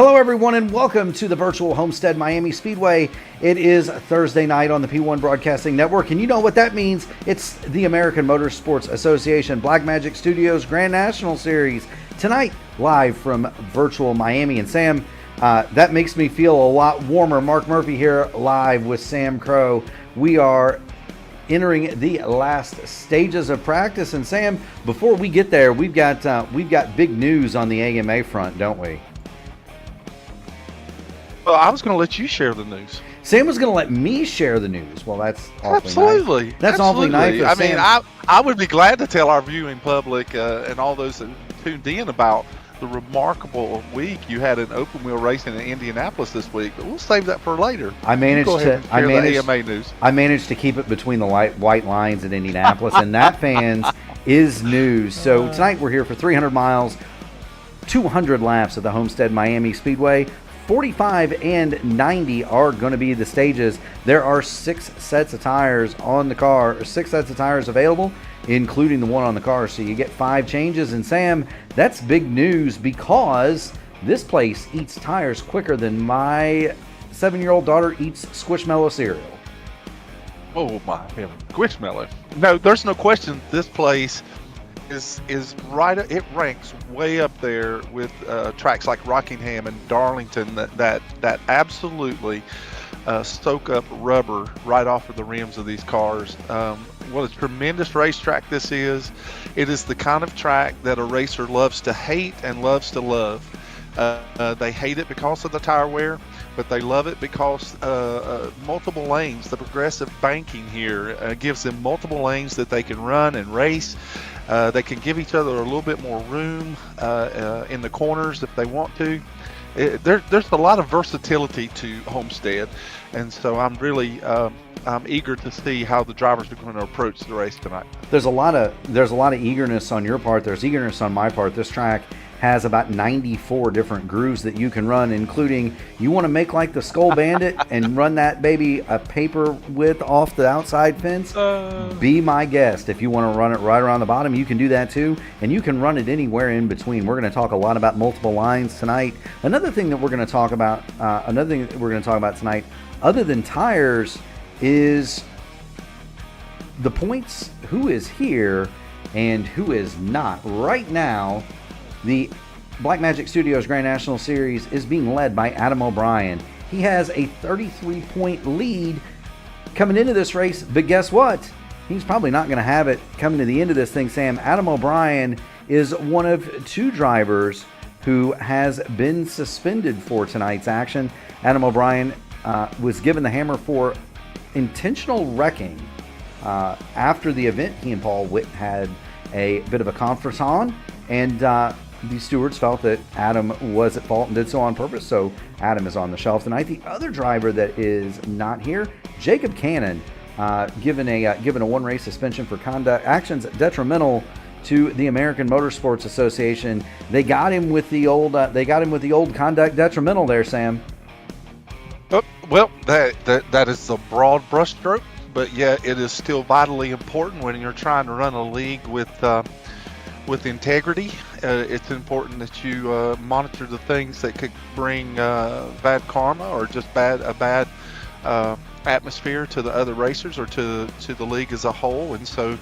Hello, everyone, and welcome to the virtual Homestead-Miami Speedway. It is Thursday night on the P1 Broadcasting Network, and you know what that means. It's the American Motorsports Association Blackmagic Studios Grand National Series. Tonight, live from virtual Miami. And Sam, that makes me feel a lot warmer. Mark Murphy here, live with Sam Crow. We are entering the last stages of practice. And Sam, before we get there, we've got big news on the AMA front, don't we? Well, I was going to let you share the news. Sam was going to let me share the news. Well, that's awfully Absolutely. nice. That's Absolutely. awfully nice. I mean, I would be glad to tell our viewing public and all those that tuned in about the remarkable week you had in open wheel racing in Indianapolis this week, but we'll save that for later. I managed the AMA news. I managed to keep it between the white lines in Indianapolis, and that, fans, is news. So tonight we're here for 300 miles, 200 laps of the Homestead-Miami Speedway. 45 and 90 are going to be the stages. There are 6 sets of tires on the car, 6 sets of tires available, including the one on the car. So you get 5 changes. And Sam, that's big news because this place eats tires quicker than my 7-year-old daughter eats Squishmallow cereal. Oh my heaven, Squishmallow. No, there's no question this place is right. It ranks way up there with tracks like Rockingham and Darlington that absolutely soak up rubber right off of the rims of these cars. What a tremendous racetrack this is. It is the kind of track that a racer loves to hate and loves to love. They hate it because of the tire wear, but they love it because multiple lanes, the progressive banking here gives them multiple lanes that they can run and race. They can give each other a little bit more room in the corners if they want to. There's a lot of versatility to Homestead, and so I'm really I'm eager to see how the drivers are going to approach the race tonight. There's a lot of eagerness on your part. There's eagerness on my part. This track has about 94 different grooves that you can run, including you want to make like the Skull Bandit and run that baby a paper width off the outside fence. Be my guest. If you want to run it right around the bottom, you can do that too, and you can run it anywhere in between. We're going to talk a lot about multiple lines tonight. Another thing that we're going to talk about tonight, other than tires, is the points, who is here and who is not. Right now, the Blackmagic Studios Grand National Series is being led by Adam O'Brien. He has a 33-point lead coming into this race, but guess what? He's probably not going to have it coming to the end of this thing, Sam. Adam O'Brien is one of 2 drivers who has been suspended for tonight's action. Adam O'Brien was given the hammer for intentional wrecking. After the event, he and Paul Witt had a bit of a conference on, and the stewards felt that Adam was at fault and did so on purpose, so Adam is on the shelf tonight. The other driver that is not here, Jacob Cannon, given a 1-race suspension for conduct actions detrimental to the American Motorsports Association. They got him with the old conduct detrimental there, Sam. Well, that is a broad brushstroke, but yeah, it is still vitally important when you're trying to run a league with integrity. It's important that you monitor the things that could bring bad karma or just a bad atmosphere to the other racers or to the league as a whole. And so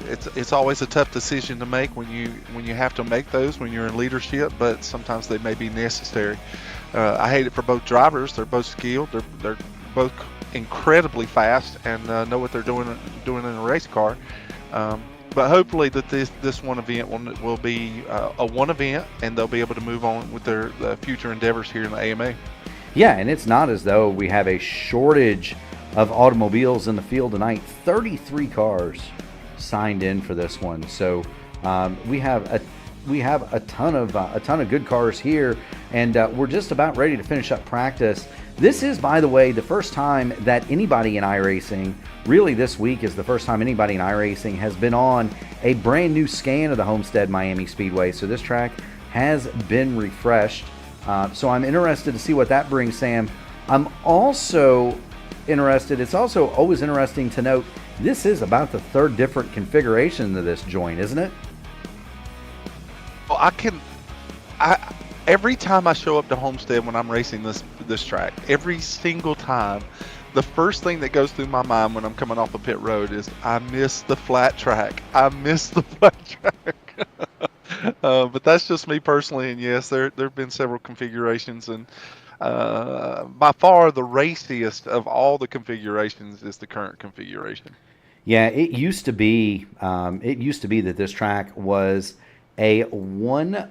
it's always a tough decision to make when you have to make those when you're in leadership, but sometimes they may be necessary. I hate it for both drivers. They're both skilled. They're both incredibly fast and know what they're doing in a race car. But hopefully that this one event will be a one event, and they'll be able to move on with their future endeavors here in the AMA. Yeah, and it's not as though we have a shortage of automobiles in the field tonight. 33 cars signed in for this one, so we have a ton of good cars here, and we're just about ready to finish up practice. This is, by the way, the first time that anybody in iRacing, really this week is the first time anybody in iRacing has been on a brand new scan of the Homestead-Miami Speedway. So this track has been refreshed. So I'm interested to see what that brings, Sam. I'm also interested, it's also always interesting to note, this is about the 3rd different configuration of this joint, isn't it? Well, every time I show up to Homestead when I'm racing this track, every single time, the first thing that goes through my mind when I'm coming off the pit road is I miss the flat track. I miss the flat track. But that's just me personally, and yes, there've been several configurations, and by far the raciest of all the configurations is the current configuration. Yeah, it used to be. It used to be that this track was a it was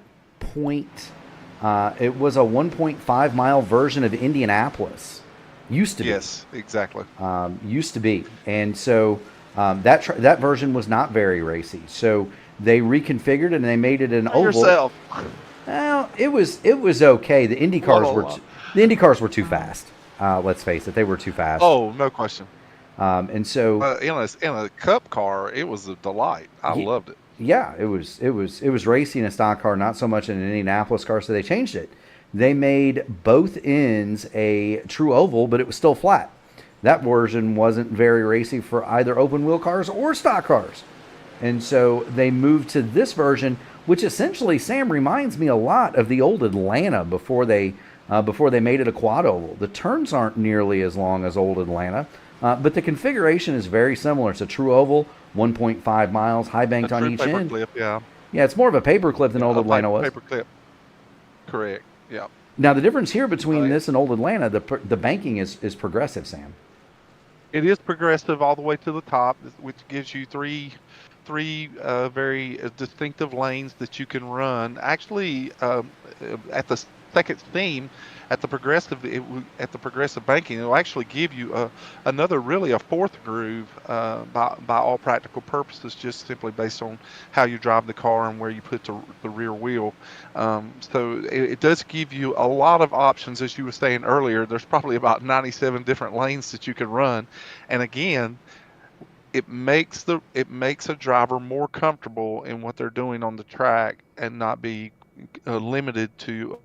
a 1.5 mile version of Indianapolis. Used to be. Yes, exactly. Used to be, and so that version was not very racy. So they reconfigured it and they made it an oval. Yourself. Well, it was okay. The Indy cars were too fast. Let's face it, they were too fast. Oh, no question. And so in a cup car, it was a delight. I loved it. Yeah, it was racing a stock car, not so much an Indianapolis car. So they changed it. They made both ends a true oval, but it was still flat. That version wasn't very racy for either open wheel cars or stock cars. And so they moved to this version, which essentially, Sam, reminds me a lot of the old Atlanta before they made it a quad oval. The turns aren't nearly as long as old Atlanta, but the configuration is very similar. It's a true oval, 1.5 miles, high banked on each end. Clip, yeah. Yeah, it's more of a paper clip than old Atlanta was. Paper clip. Correct. Yeah. Now the difference here between this and old Atlanta, the banking is progressive, Sam. It is progressive all the way to the top, which gives you three very distinctive lanes that you can run. Actually, at the second theme, at the progressive banking, it will actually give you a fourth groove by all practical purposes, just simply based on how you drive the car and where you put the rear wheel. So it does give you a lot of options, as you were saying earlier. There's probably about 97 different lanes that you can run, and again, it makes a driver more comfortable in what they're doing on the track and not be limited to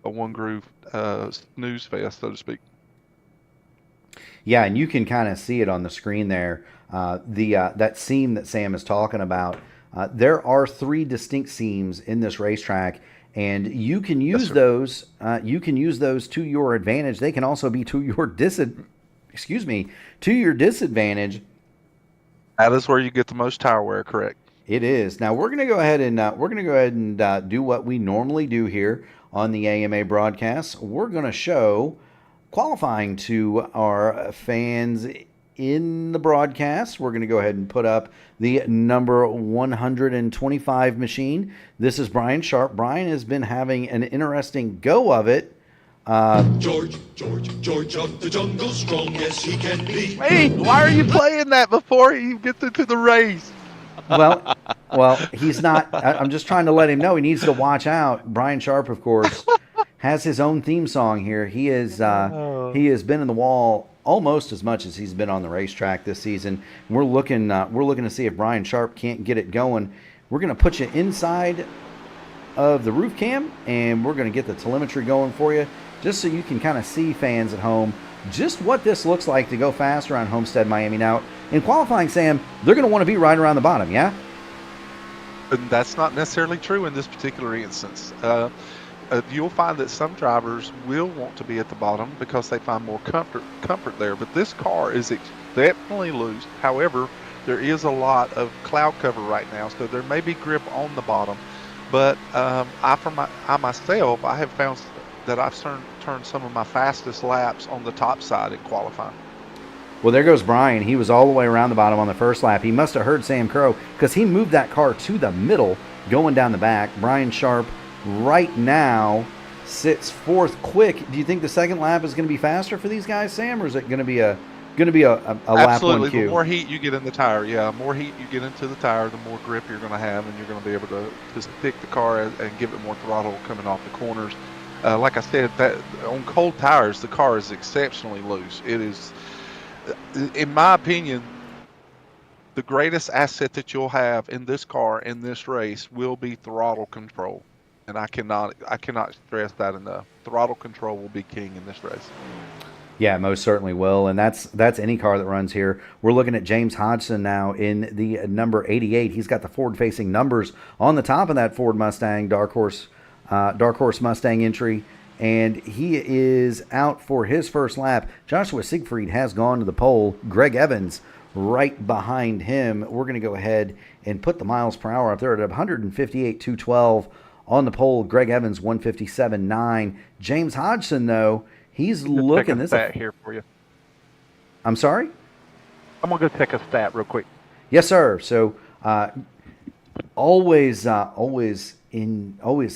a one groove snooze fest, so to speak. Yeah, and you can kind of see it on the screen there. That seam that Sam is talking about. There are 3 distinct seams in this racetrack, and you can use those. You can use those to your advantage. They can also be to your disadvantage. That is where you get the most tire wear, correct? It is. Now we're going to go ahead and do what we normally do here on the AMA broadcast. We're going to show qualifying to our fans in the broadcast. We're going to go ahead and put up the number 125 machine. This is Brian Sharp. Brian has been having an interesting go of it. George of the jungle, strong as he can be. Hey, why are you playing that before he gets into the race? Well, he's not. I'm just trying to let him know he needs to watch out. Brian Sharp, of course, has his own theme song here. He has been in the wall almost as much as he's been on the racetrack this season. We're looking to see if Brian Sharp can't get it going. We're going to put you inside of the roof cam, and we're going to get the telemetry going for you, just so you can kind of see, fans at home, just what this looks like to go fast around Homestead-Miami. Now, in qualifying, Sam, they're going to want to be right around the bottom, yeah? And that's not necessarily true in this particular instance. You'll find that some drivers will want to be at the bottom because they find more comfort there. But this car is exceptionally loose. However, there is a lot of cloud cover right now, so there may be grip on the bottom. But I myself, I have found that I've turned some of my fastest laps on the top side in qualifying. Well, there goes Brian. He was all the way around the bottom on the first lap. He must have heard Sam Crow because he moved that car to the middle going down the back. Brian Sharp right now sits 4th quick. Do you think the second lap is going to be faster for these guys, Sam, or is it going to be a lap 1 Absolutely. Q? The more heat you get in the tire, more heat you get into the tire, the more grip you're going to have, and you're going to be able to stick the car and give it more throttle coming off the corners. Like I said, that on cold tires, the car is exceptionally loose. It is, in my opinion, the greatest asset that you'll have in this car in this race will be throttle control, and I cannot stress that enough. Throttle control will be king in this race. Yeah, most certainly will, and that's any car that runs here. We're looking at James Hodgson now in the number 88. He's got the forward-facing numbers on the top of that Ford Mustang, Dark Horse Dark Horse Mustang entry, and he is out for his first lap. Joshua Siegfried has gone to the pole. Greg Evans right behind him. We're going to go ahead and put the miles per hour up there at 158.212 on the pole. Greg Evans 157.9. James Hodgson, though, he's looking this stat here for you. I'm sorry? I'm going to go check a stat real quick. Yes, sir. So always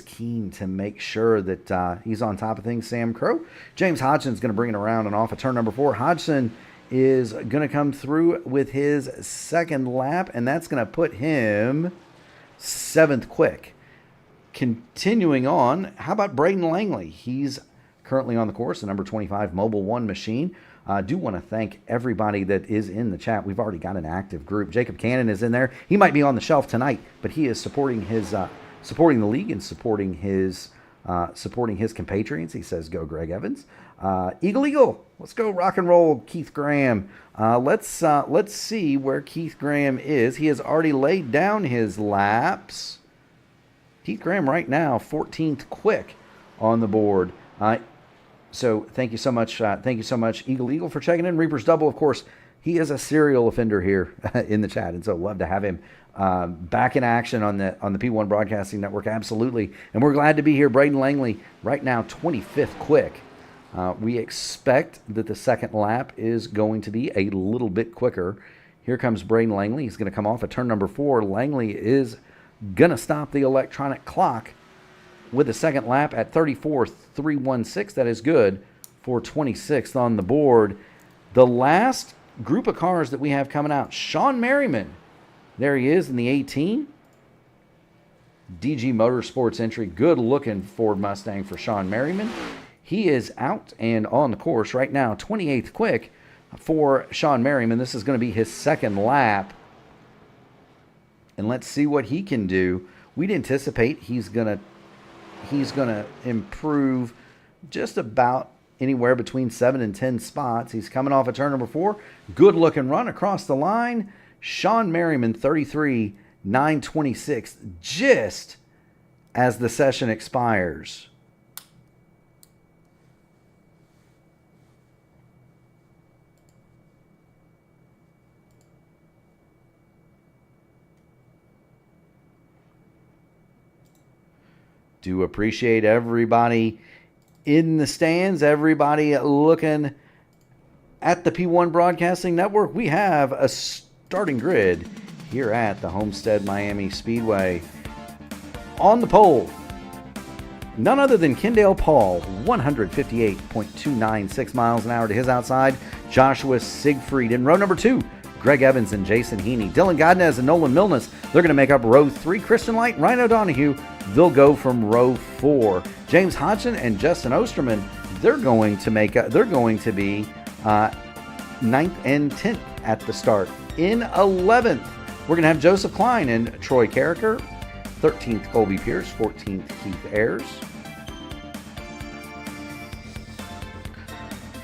keen to make sure that he's on top of things, Sam Crow. James Hodgson's going to bring it around and off of turn number 4. Hodgson is going to come through with his second lap, and that's going to put him 7th quick. Continuing on, how about Braden Langley? He's currently on the course, the number 25 Mobile One machine. I do want to thank everybody that is in the chat. We've already got an active group. Jacob Cannon is in there. He might be on the shelf tonight, but he is supporting his supporting the league and supporting his compatriots. He says, "Go Greg Evans." Eagle, let's go rock and roll, Keith Graham. Let's see where Keith Graham is. He has already laid down his laps. Keith Graham right now 14th quick on the board. So thank you so much. Thank you so much, Eagle, for checking in. Reaper's Double, of course, he is a serial offender here in the chat, and so love to have him back in action on the P1 Broadcasting Network. Absolutely, and we're glad to be here. Braden Langley right now 25th quick. We expect that the second lap is going to be a little bit quicker. Here comes Braden Langley. He's going to come off at turn number 4. Langley is going to stop the electronic clock with a second lap at 34.316. That is good for 26th on the board. The last group of cars that we have coming out, Sean Merriman. There he is in the 18. DG Motorsports entry. Good-looking Ford Mustang for Sean Merriman. He is out and on the course right now, 28th quick for Sean Merriman. This is going to be his second lap. And let's see what he can do. We'd anticipate he's going to improve just about anywhere between 7 and 10 spots. He's coming off of turn number 4. Good-looking run across the line. Sean Merriman, 33.926, just as the session expires. Do appreciate everybody in the stands, everybody looking at the P1 Broadcasting Network. We have a starting grid here at the Homestead-Miami Speedway. On the pole, none other than Kendall Paul, 158.296 miles an hour to his outside. Joshua Siegfried in row number 2. Greg Evans and Jason Heaney. Dylan Godnez and Nolan Milnes, they're going to make up row 3. Christian Light, Ryan O'Donohue, they'll go from row 4. James Hodgson and Justin Osterman, they're going to be 9th and 10th at the start. In 11th, we're going to have Joseph Klein and Troy Carricker. 13th, Colby Pierce. 14th, Keith Ayers.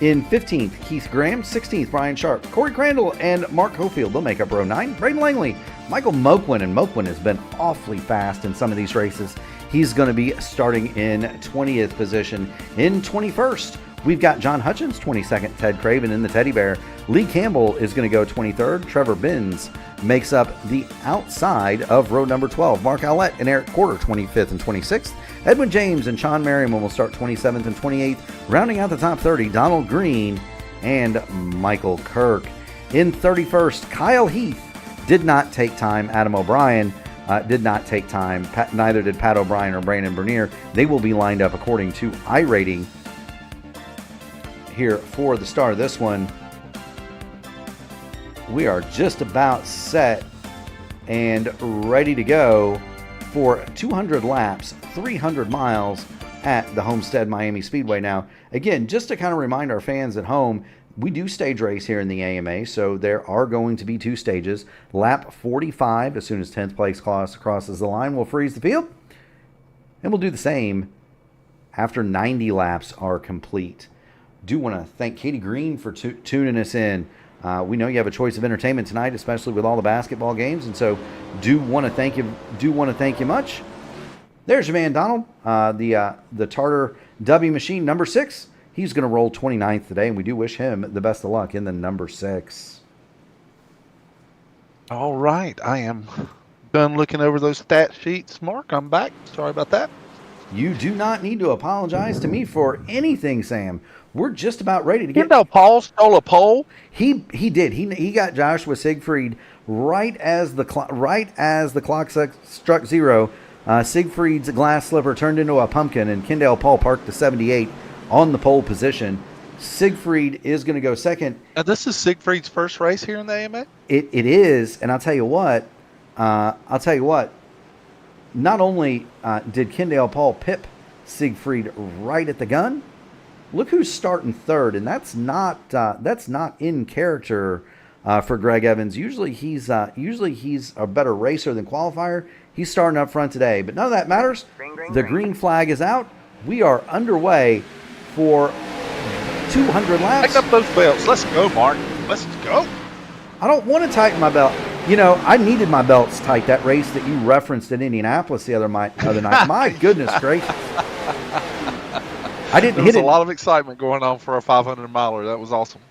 In 15th, Keith Graham. 16th, Brian Sharp. Corey Crandall and Mark Hofield, they'll make up row 9. Braden Langley, Michael Moquin, and Moquin has been awfully fast in some of these races. He's going to be starting in 20th position. In 21st, we've got John Hutchins, 22nd, Ted Craven in the Teddy Bear. Lee Campbell is going to go 23rd. Trevor Binns makes up the outside of row number 12. Mark Owlett and Eric Quarter, 25th and 26th. Edwin James and Sean Merriman will start 27th and 28th. Rounding out the top 30, Donald Green and Michael Kirk. In 31st, Kyle Heath did not take time. Adam O'Brien did not take time. Neither did Pat O'Brien or Brandon Bernier. They will be lined up according to iRating here for the start of this one. We are just about set and ready to go for 200 laps, 300 miles at the Homestead-Miami Speedway. Now, again, just to kind of remind our fans at home, we do stage race here in the AMA, so there are going to be 2 stages. Lap 45, as soon as 10th place crosses the line, we'll freeze the field. And we'll do the same after 90 laps are complete. Do want to thank Katie Green for tuning us in. We know you have a choice of entertainment tonight, especially with all the basketball games, and so do want to thank you much. There's your man, Donald. The Tartar W machine, number 6. He's going to roll 29th today, and we do wish him the best of luck in the number 6. All right, I am done looking over those stat sheets. Mark, I'm back. Sorry about that. You do not need to apologize to me for anything, Sam. We're just about ready to get. You know, Paul stole a pole. He did. He got Joshua Siegfried right as the clock struck 0. Siegfried's glass slipper turned into a pumpkin, and Kendall Paul parked the 78 on the pole position. Siegfried is going to go second. Now, this is Siegfried's first race here in the AMA? It is, and I'll tell you what. Not only did Kendall Paul pip Siegfried right at the gun, look who's starting third, and that's not in character for Greg Evans. Usually he's a better racer than qualifier. He's starting up front today, but none of that matters. The green flag is out. We are underway for 200 laps. Tighten up those belts. Let's go, Mark. Let's go. I don't want to tighten my belt. You know, I needed my belts tight. That race that you referenced in Indianapolis the other night. My goodness gracious. I didn't There hit was it. a lot of excitement going on for a 500 miler. That was awesome.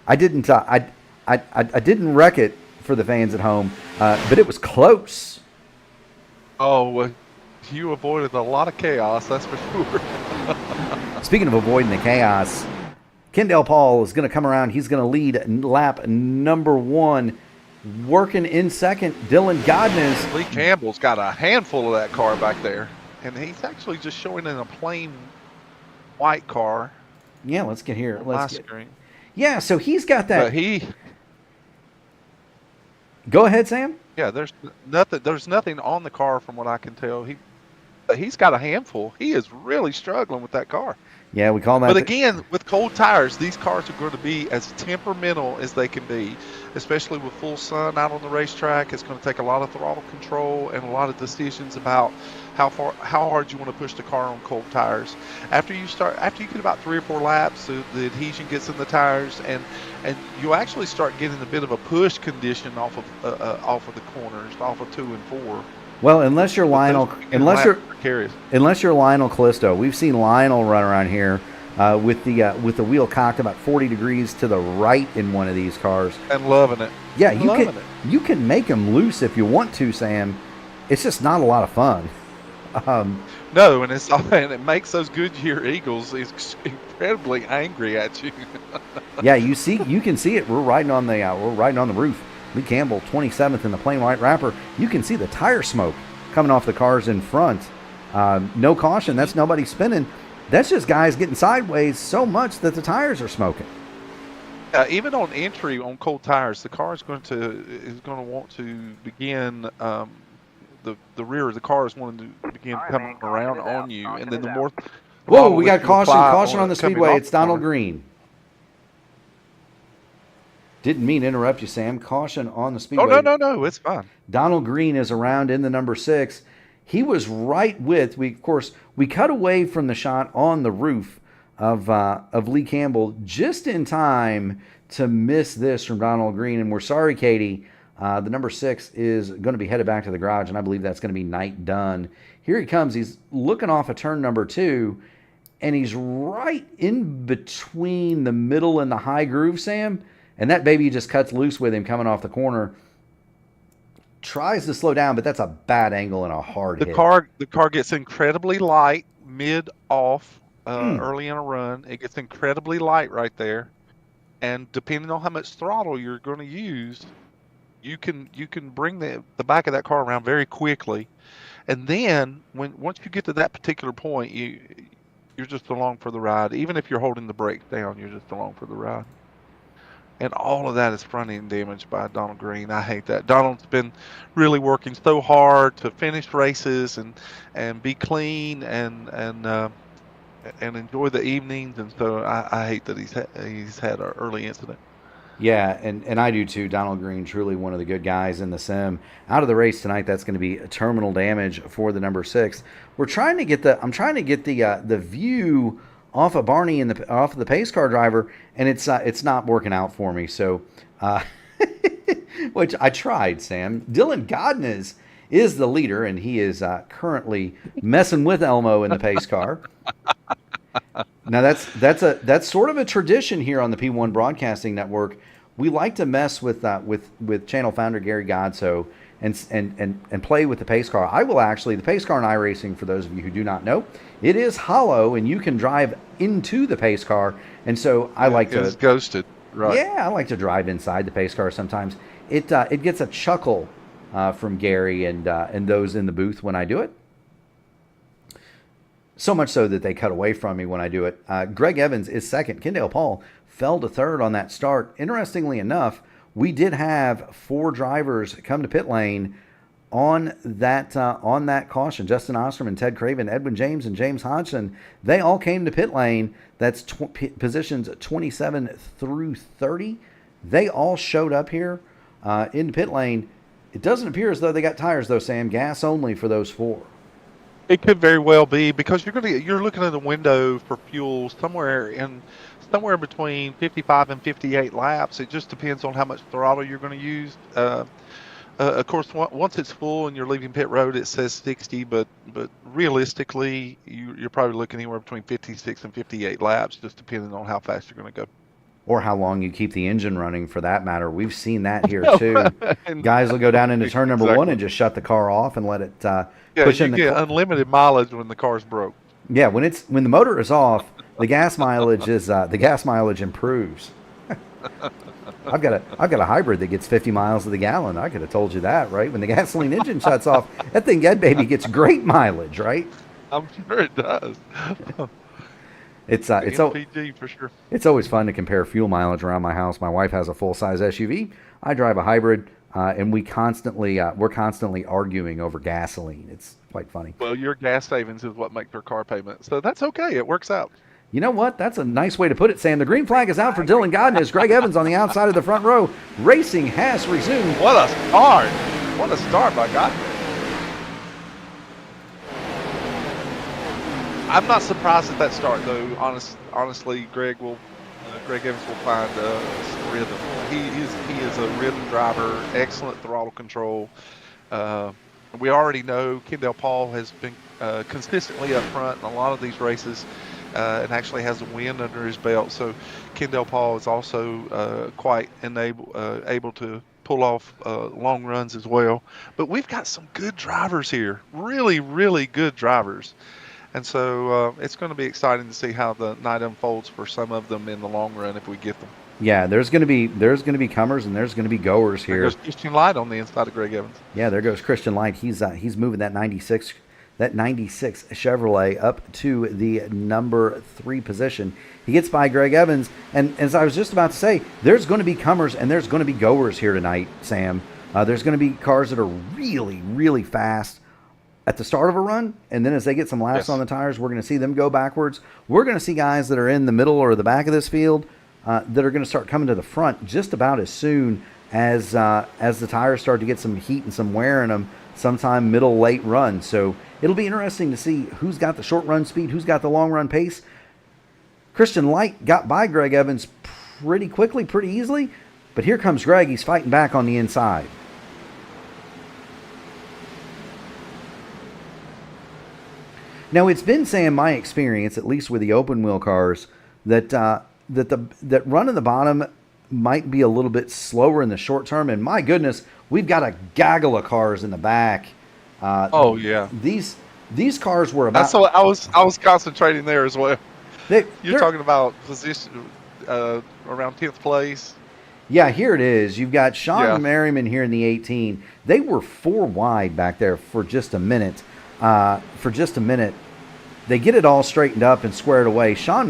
I didn't. I didn't wreck it for the fans at home, but it was close. Oh, well, you avoided a lot of chaos, that's for sure. Speaking of avoiding the chaos, Kendall Paul is going to come around. He's going to lead lap number 1. Working in second, Dylan Godness. Lee Campbell's got a handful of that car back there, and he's actually just showing in a plain white car. Yeah, let's get here. Screen. Yeah, so he's got that. But Go ahead, Sam. yeah, there's nothing on the car from what I can tell. He's got a handful. He is really struggling with that car. Yeah, we call that. But again, with cold tires, these cars are going to be as temperamental as they can be, especially with full sun out on the racetrack. It's going to take a lot of throttle control and a lot of decisions about how hard you want to push the car on cold tires. After you get about 3 or 4 laps, the adhesion gets in the tires, and you actually start getting a bit of a push condition off of the corners, off of 2 and 4. Well, unless you're Lionel Callisto, we've seen Lionel run around here with the wheel cocked about 40 degrees to the right in one of these cars and loving it. Yeah, you can make them loose if you want to, Sam. It's just not a lot of fun. No, and it makes those Goodyear Eagles incredibly angry at you. Yeah, you can see it. We're riding on the roof. Lee Campbell, 27th in the plain white wrapper. You can see the tire smoke coming off the cars in front. No caution. That's nobody spinning. That's just guys getting sideways so much that the tires are smoking. Even on entry on cold tires, the car is going to want to begin. The rear of the car is wanting to begin coming around on you, and then the more. Whoa! We got caution on the Speedway. It's Donald Green. Didn't mean to interrupt you, Sam. Caution on the Speedway. Oh, no. It's fine. Donald Green is around in the number 6. He was right with, we cut away from the shot on the roof of Lee Campbell just in time to miss this from Donald Green. And we're sorry, Katie. The number 6 is going to be headed back to the garage, and I believe that's going to be night done. Here he comes. He's looking off of turn number 2, and he's right in between the middle and the high groove, Sam. And that baby just cuts loose with him coming off the corner. Tries to slow down, but that's a bad angle and a hard hit. The car gets incredibly light mid-off early in a run. It gets incredibly light right there. And depending on how much throttle you're going to use, you can bring the back of that car around very quickly. And then once you get to that particular point, you're just along for the ride. Even if you're holding the brakes down, you're just along for the ride. And all of that is front end damage by Donald Green. I hate that. Donald's been really working so hard to finish races and be clean and enjoy the evenings. And so I hate that he's had an early incident. Yeah, and I do too. Donald Green, truly one of the good guys in the sim. Out of the race tonight, that's going to be terminal damage for the number 6. I'm trying to get the view off of Barney and off of the pace car driver, and it's not working out for me. So, which I tried, Sam. Dylan Godness is the leader, and he is currently messing with Elmo in the pace car. Now that's sort of a tradition here on the P1 Broadcasting Network. We like to mess with channel founder Gary Godso and play with the pace car. I will actually, the pace car in iRacing, for those of you who do not know, it is hollow and you can drive into the pace car. And so I like to, it's ghosted, right? Yeah, I like to drive inside the pace car sometimes. It gets a chuckle from Gary and those in the booth when I do it. So much so that they cut away from me when I do it. Greg Evans is second. Kendall Paul fell to third on that start. Interestingly enough, we did have 4 drivers come to pit lane on that caution. Justin Osterman, Ted Craven, Edwin James, and James Hodgson. They all came to pit lane. That's positions 27 through 30. They all showed up here in the pit lane. It doesn't appear as though they got tires, though, Sam. Gas only for those 4. It could very well be, because you're looking at the window for fuel somewhere between 55 and 58 laps. It just depends on how much throttle you're going to use. Of course, once it's full and you're leaving pit road, it says 60, but realistically, you're probably looking anywhere between 56 and 58 laps, just depending on how fast you're going to go. Or how long you keep the engine running, for that matter. We've seen that here too. Guys will go down into turn number 1 and just shut the car off and let it push in. You get unlimited mileage when the car's broke. Yeah, when the motor is off, the gas mileage improves. I've got a hybrid that gets 50 miles to the gallon. I could have told you that, right? When the gasoline engine shuts off, that baby gets great mileage, right? I'm sure it does. It's MPG for sure. It's always fun to compare fuel mileage around my house. My wife has a full-size SUV. I drive a hybrid, and we're constantly arguing over gasoline. It's quite funny. Well, your gas savings is what makes your car payment, so that's okay. It works out. You know what? That's a nice way to put it, Sam. The green flag is out for Dylan Godden as Greg Evans on the outside of the front row. Racing has resumed. What a start! What a start by God. I'm not surprised at that start, though. Honestly, Greg Evans will find some rhythm. He is a rhythm driver, excellent throttle control. We already know Kendall Paul has been consistently up front in a lot of these races, and actually has a win under his belt. So Kendall Paul is also quite able to pull off long runs as well. But we've got some good drivers here, really, really good drivers. And so it's going to be exciting to see how the night unfolds for some of them in the long run if we get them. Yeah, there's going to be comers and there's going to be goers here. There's Christian Light on the inside of Greg Evans. Yeah, there goes Christian Light. He's moving that 96 Chevrolet up to the number 3 position. He gets by Greg Evans, and as I was just about to say, there's going to be comers and there's going to be goers here tonight, Sam. There's going to be cars that are really, really fast at the start of a run, and then as they get some laps on the tires, we're going to see them go backwards. We're going to see guys that are in the middle or the back of this field that are going to start coming to the front just about as soon as the tires start to get some heat and some wear in them sometime late run. So it'll be interesting to see who's got the short run speed, who's got the long run pace. Christian Light got by Greg Evans pretty quickly, pretty easily, but here comes Greg. He's fighting back on the inside. Now, it's been, Sam, my experience, at least with the open wheel cars, that run in the bottom might be a little bit slower in the short term. And my goodness, we've got a gaggle of cars in the back. Oh yeah, these cars were about. So I was concentrating there as well. You're talking about position around 10th place. Yeah, here it is. You've got Sean Merriman here in the 18. They were 4 wide back there for just a minute. They get it all straightened up and squared away. Michael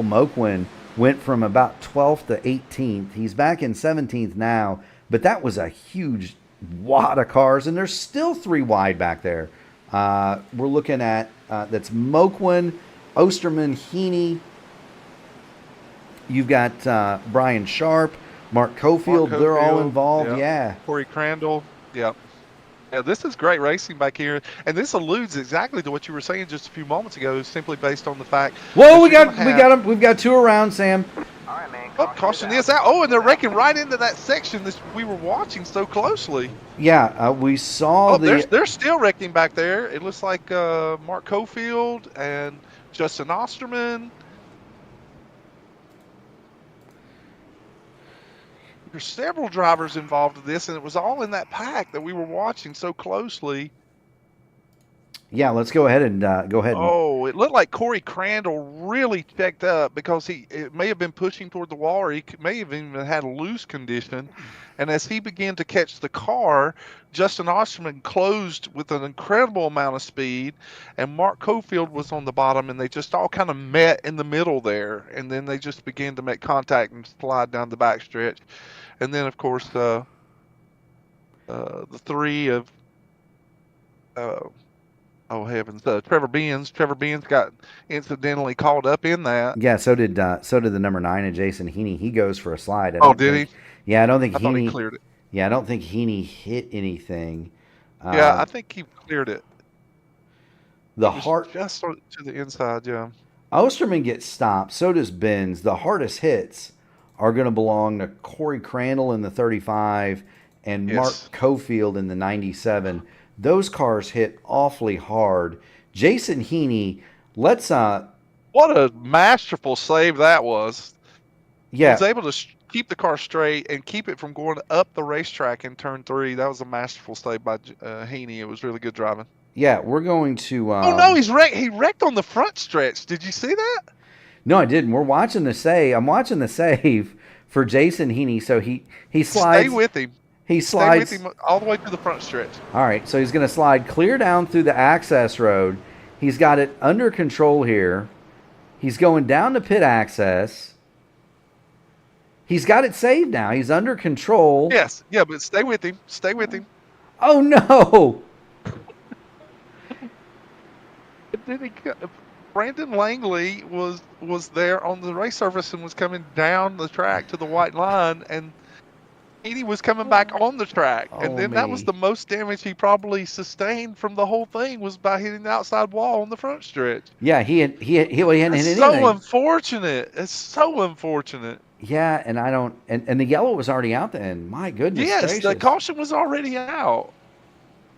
Moquin went from about 12th to 18th. He's back in 17th now, but that was a huge wad of cars, and there's still 3 wide back there. We're looking at, that's Moquin, Osterman, Heaney. You've got Brian Sharp, Mark Cofield. They're all involved. Yeah. Corey Crandall. Yeah. Yeah, this is great racing back here, and this alludes exactly to what you were saying just a few moments ago, simply based on the fact. Whoa, we've got 2 around, Sam. Oh, caution is out. Oh, and they're wrecking right into that section that we were watching so closely. Yeah, we saw Oh, the. they're still wrecking back there. It looks like Mark Cofield and Justin Osterman. There's several drivers involved in this, and it was all in that pack that we were watching so closely. Yeah, let's go ahead and go ahead. Oh, it looked like Corey Crandall really checked up because it may have been pushing toward the wall, or he may have even had a loose condition. And as he began to catch the car, Justin Osterman closed with an incredible amount of speed, and Mark Cofield was on the bottom, and they just all kind of met in the middle there, and then they just began to make contact and slide down the backstretch. And then, of course, the three of oh heavens, Trevor Benz. Trevor Benz got incidentally caught up in that. Yeah, so did the number 9 and Jason Heaney. He goes for a slide. Did he? Yeah, I don't think I thought he Heaney cleared it. Yeah, I don't think Heaney hit anything. Yeah, I think he cleared it. The It was hard just to the inside, yeah. Osterman gets stopped. So does Benz. The hardest hits are going to belong to Corey Crandall in the 35 and Yes. Mark Cofield in the 97. Those cars hit awfully hard. Jason Heaney, let's What a masterful save that was. He yeah, was able to keep the car straight and keep it from going up the racetrack in turn 3. That was a masterful save by Heaney. It was really good driving. yeah, we're going to Oh no, he wrecked on the front stretch. Did you see that? No, I didn't. We're watching the save. I'm watching the save for Jason Heaney. So he slides. Stay with him. He Stay slides. with him all the way to the front stretch. All right, so he's going to slide clear down through the access road. He's got it under control here. He's going down to pit access. He's got it saved now. He's under control. Yes, yeah, but stay with him. Stay with him. Oh no! Did he? Brandon Langley was there on the race surface and was coming down the track to the white line, and Heaney was coming back on the track, and Oh, then that was me. the most damage he probably sustained from the whole thing was by hitting the outside wall on the front stretch. Yeah, he hadn't hit It's anything. so unfortunate. It's so unfortunate. Yeah, and I don't. And the yellow was already out then. My goodness Yes, gracious. the caution was already out.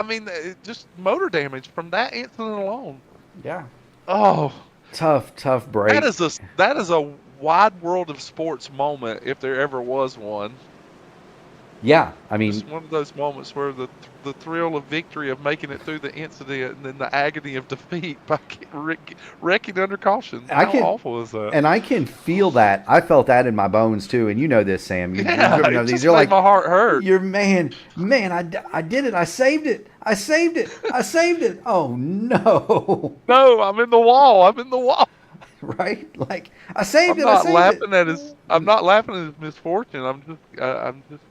I mean, just motor damage from that incident alone. Yeah. Oh, Tough break. that is a wide world of sports moment if there ever was one. Yeah, I mean, It's one of those moments where the thrill of victory of making it through the incident and then the agony of defeat by wrecking under caution. How awful is that? and I can feel that. I felt that in my bones too, and you know this, Sam. You Yeah, know it these. just You're made like, my heart hurt. you're man. I did it. I saved it. I saved it. Oh no! No, I'm in the wall. Right? Like I saved I'm it. I not saved laughing it. at his. I'm not laughing at his misfortune. I'm just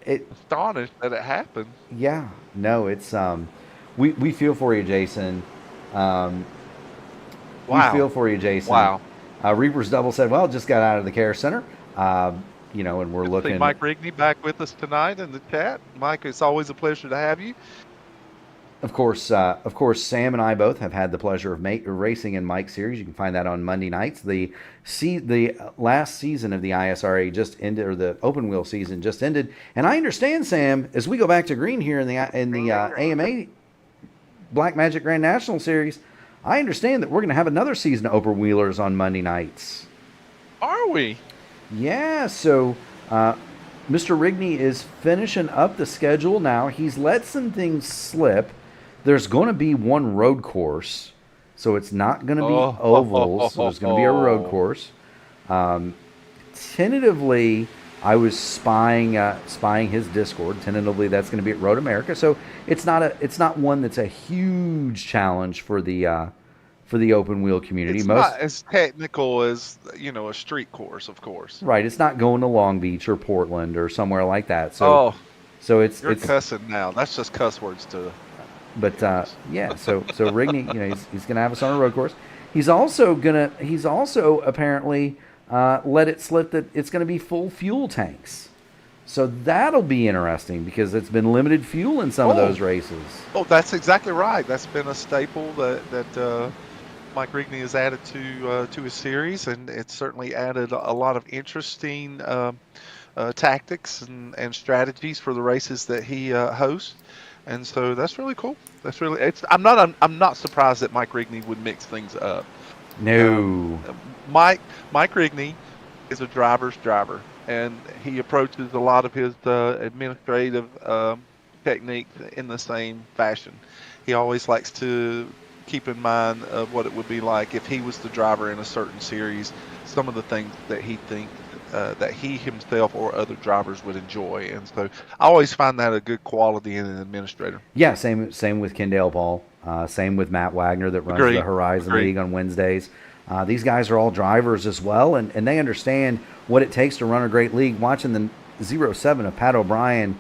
It. astonished that it happened. Yeah. No. It's We feel for you, Jason. Wow. We feel for you, Jason. Wow. Reaper's Double said, "Well, just got out of the care center." And we're See looking. Mike Rigney back with us tonight in the chat. Mike, it's always a pleasure to have you. Of course, Sam and I both have had the pleasure of racing in Mike's series. You can find that on Monday nights. The last season of the ISRA just ended, or the open wheel season just ended. And I understand, Sam, as we go back to green here in the AMA Black Magic Grand National Series, I understand that we're going to have another season of open wheelers on Monday nights. Are we? Yeah, so Mr. Rigney is finishing up the schedule now. He's let some things slip. There's going to be one road course, so it's not going to be ovals. So there's going to be a road course. Tentatively, I was spying his Discord. Tentatively, that's going to be at Road America. So it's not one that's a huge challenge for the open wheel community. It's not as technical as a street course, of course. Right, it's not going to Long Beach or Portland or somewhere like that. So it's cussing now. That's just cuss words to. But yeah, so Rigney, he's going to have us on a road course. He's also apparently let it slip that it's going to be full fuel tanks. So that'll be interesting because it's been limited fuel in some of those races. Oh, that's exactly right. That's been a staple that Mike Rigney has added to his series, and it's certainly added a lot of interesting tactics and strategies for the races that he hosts. And so that's really cool. I'm not surprised that Mike Rigney would mix things up. No. Mike Rigney is a driver's driver, and he approaches a lot of his administrative techniques in the same fashion. He always likes to keep in mind of what it would be like if he was the driver in a certain series, some of the things that he thinks that he himself or other drivers would enjoy. And so I always find that a good quality in an administrator. Yeah, same with Kendall Paul. Same with Matt Wagner that runs the Horizon League on Wednesdays. These guys are all drivers as well, and they understand what it takes to run a great league. Watching the 07 of Pat O'Brien,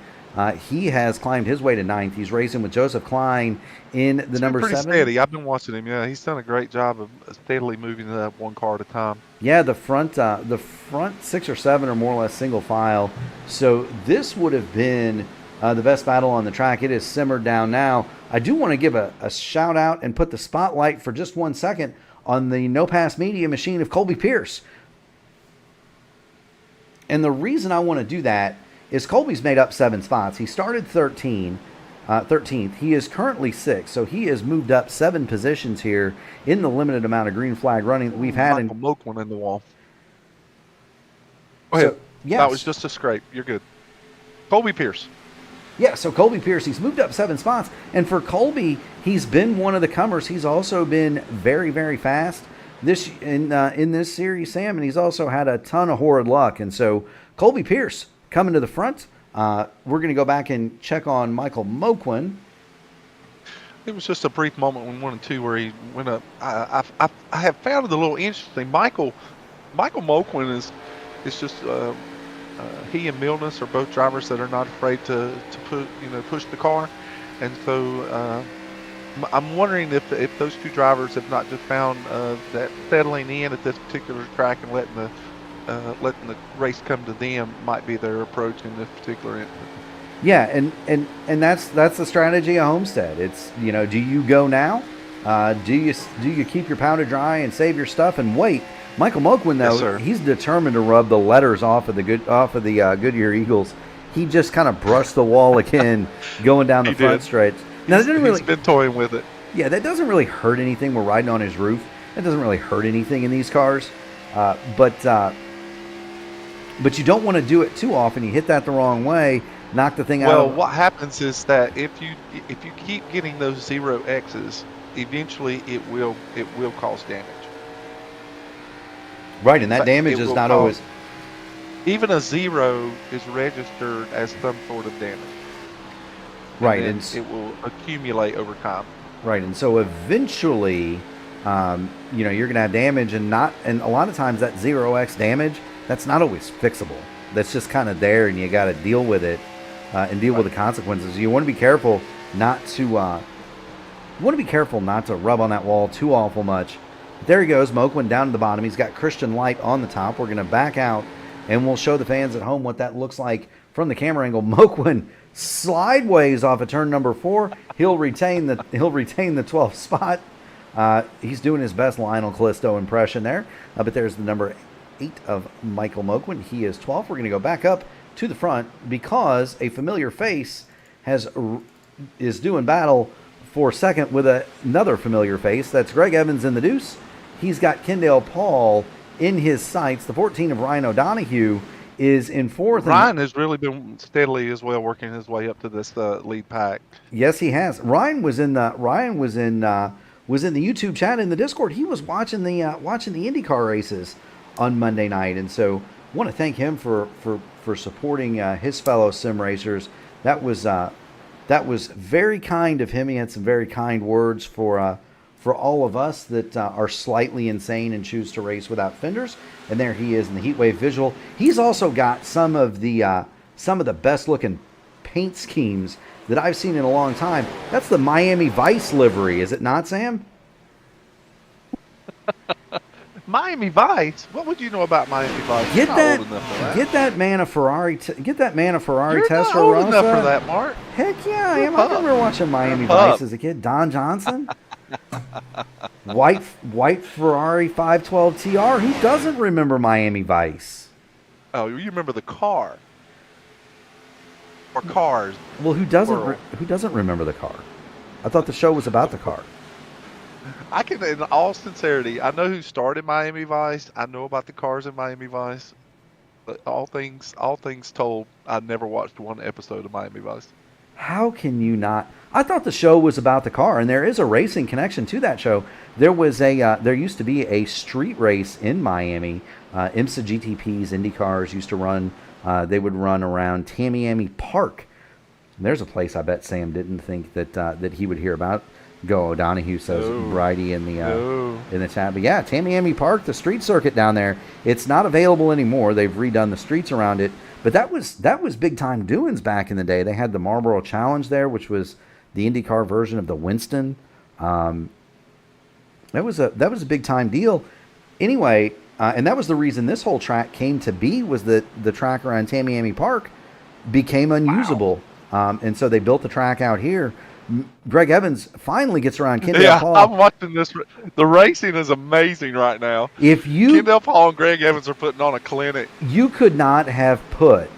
he has climbed his way to 9th. He's racing with Joseph Klein in the number 7. Steady. I've been watching him. Yeah, he's done a great job of steadily moving it up one car at a time. Yeah, the front 6 or 7 are more or less single file. So this would have been the best battle on the track. It is simmered down now. I do want to give a shout out and put the spotlight for just 1 second on the No Pass Media machine of Colby Pierce. And the reason I want to do that is Colby's made up 7 spots. He started 13th. He is currently 6th, so he has moved up 7 positions here in the limited amount of green flag running that we've had. Michael Moquin in the wall. Go ahead. Yes. That was just a scrape. You're good. Colby Pierce. Yeah, so Colby Pierce, he's moved up 7 spots. And for Colby, he's been one of the comers. He's also been very, very fast in this series, Sam, and he's also had a ton of horrid luck. And so Colby Pierce coming to the front. We're going to go back and check on Michael Moquin. It was just a brief moment when 1 and 2 where he went up. I have found it a little interesting. Michael Moquin is just he and Milnes are both drivers that are not afraid to push the car, and so I'm wondering if those two drivers have not just found that settling in at this particular track and letting the race come to them might be their approach in this particular instance. Yeah, and that's the strategy of Homestead. It's, do you go now? Do you keep your powder dry and save your stuff and wait? Michael Moquin, though, he's determined to rub the letters off of the Goodyear Eagles. He just kind of brushed the wall again, going down the front stretch. Now, he's been toying with it. Yeah, that doesn't really hurt anything. We're riding on his roof. That doesn't really hurt anything in these cars. But you don't want to do it too often. You hit that the wrong way, knock the thing out. Well, what happens is that if you keep getting those 0 X's, eventually it will cause damage. Right, and that damage is not always. Even a 0 is registered as some sort of damage. Right, and it will accumulate over time. Right, and so eventually, you're going to have damage, and a lot of times that 0x damage, that's not always fixable. That's just kind of there, and you got to deal with it and deal with the consequences. You want to be careful not to rub on that wall too awful much. There he goes, Moquin down to the bottom. He's got Christian Light on the top. We're going to back out, and we'll show the fans at home what that looks like from the camera angle. Moquin slideways off of turn number 4. He'll retain the 12th spot. He's doing his best Lionel Callisto impression there. But there's the number 8 of Michael Moquin. He is 12th. We're going to go back up to the front because a familiar face is doing battle for second with another familiar face. That's Greg Evans in the deuce. He's got Kendall Paul in his sights. The 14 of Ryan O'Donohue is in 4th. Ryan has really been steadily as well working his way up to this lead pack. Yes, he has. Ryan was in the YouTube chat in the Discord. He was watching the IndyCar races on Monday night, and so want to thank him for supporting his fellow sim racers. That was very kind of him. He had some very kind words for all of us that are slightly insane and choose to race without fenders. And there he is in the Heatwave visual. He's also got some of the best looking paint schemes that I've seen in a long time. That's the Miami Vice livery, is it not, Sam? Miami Vice? What would you know about Miami Vice? Get that man a Ferrari. Get that man a Ferrari Testarossa. You're not old enough for that, Mark. Heck yeah, I am. I remember watching Miami Vice as a kid. Don Johnson. white Ferrari 512 TR. Who doesn't remember Miami Vice? Oh, you remember the car? Or cars? Well, who doesn't remember the car? I thought the show was about the car. I can, in all sincerity, I know who started Miami Vice. I know about the cars in Miami Vice. But all things told, I never watched one episode of Miami Vice. How can you not? I thought the show was about the car, and there is a racing connection to that show. There used to be a street race in Miami. IMSA GTPs, Indy cars used to run. They would run around Tamiami Park. And there's a place I bet Sam didn't think that he would hear about. Go O'Donohue says Bridie in the chat. But yeah, Tamiami Park, the street circuit down there. It's not available anymore. They've redone the streets around it. But that was big time doings back in the day. They had the Marlboro Challenge there, which was the IndyCar version of the Winston. That was a big time deal. Anyway, and that was the reason this whole track came to be, was that the track around Tamiami Park became unusable. Wow. And so they built the track out here. Greg Evans finally gets around Kendall Paul. I'm watching this. The racing is amazing right now. Kendall Paul and Greg Evans are putting on a clinic. You could not have put.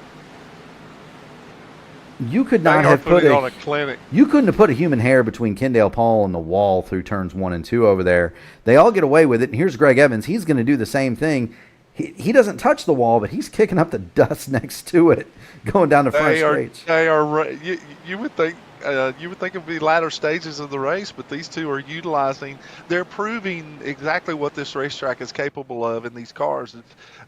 You could not have put on a clinic. You couldn't have put a human hair between Kendall Paul and the wall through turns 1 and 2 over there. They all get away with it. And here's Greg Evans. He's going to do the same thing. He doesn't touch the wall, but he's kicking up the dust next to it, going down the front straight. You would think. You would think it would be latter stages of the race, but these two are they're proving exactly what this racetrack is capable of in these cars.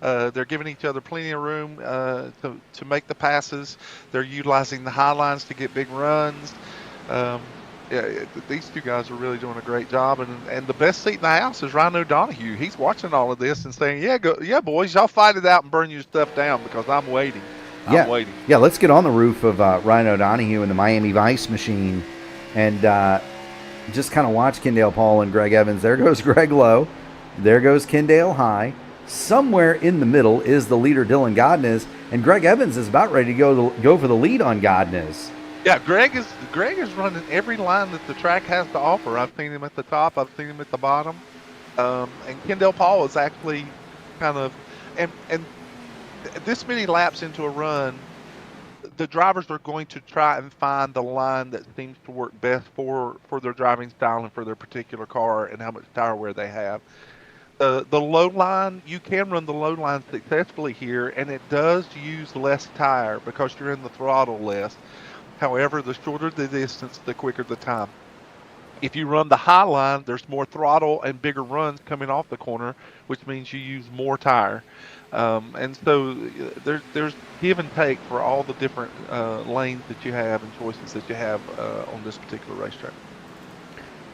They're giving each other plenty of room to make the passes. They're utilizing the high lines to get big runs. These two guys are really doing a great job, and the best seat in the house is Ryan O'Donohue. He's watching all of this and saying, yeah, boys, y'all fight it out and burn your stuff down because I'm waiting. I'm waiting. Yeah, let's get on the roof of Ryan O'Donohue and the Miami Vice machine and just kind of watch Kendall Paul and Greg Evans. There goes Greg Lowe. There goes Kendall High. Somewhere in the middle is the leader, Dylan Godnez, and Greg Evans is about ready to go for the lead on Godnez. Yeah, Greg is running every line that the track has to offer. I've seen him at the top. I've seen him at the bottom. And Kendall Paul is actually kind of and this many laps into a run, the drivers are going to try and find the line that seems to work best for their driving style and for their particular car and how much tire wear they have. The low line, you can run the low line successfully here, and it does use less tire because you're in the throttle less. However, the shorter the distance, the quicker the time. If you run the high line, there's more throttle and bigger runs coming off the corner, which means you use more tire. And so there's give and take for all the different lanes that you have and choices that you have on this particular racetrack.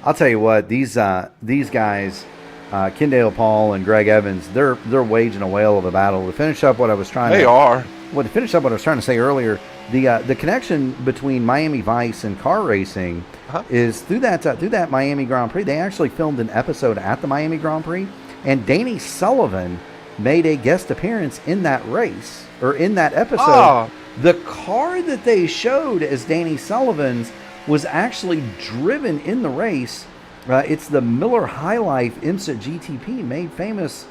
I'll tell you what, these guys, Kendall Paul and Greg Evans, they're waging a whale of a battle. To finish up what I was trying to say earlier, the connection between Miami Vice and car racing is through that Miami Grand Prix. They actually filmed an episode at the Miami Grand Prix, and Danny Sullivan made a guest appearance in that race, or in that episode. Oh. The car that they showed as Danny Sullivan's was actually driven in the race. It's the Miller High Life IMSA GTP, made famous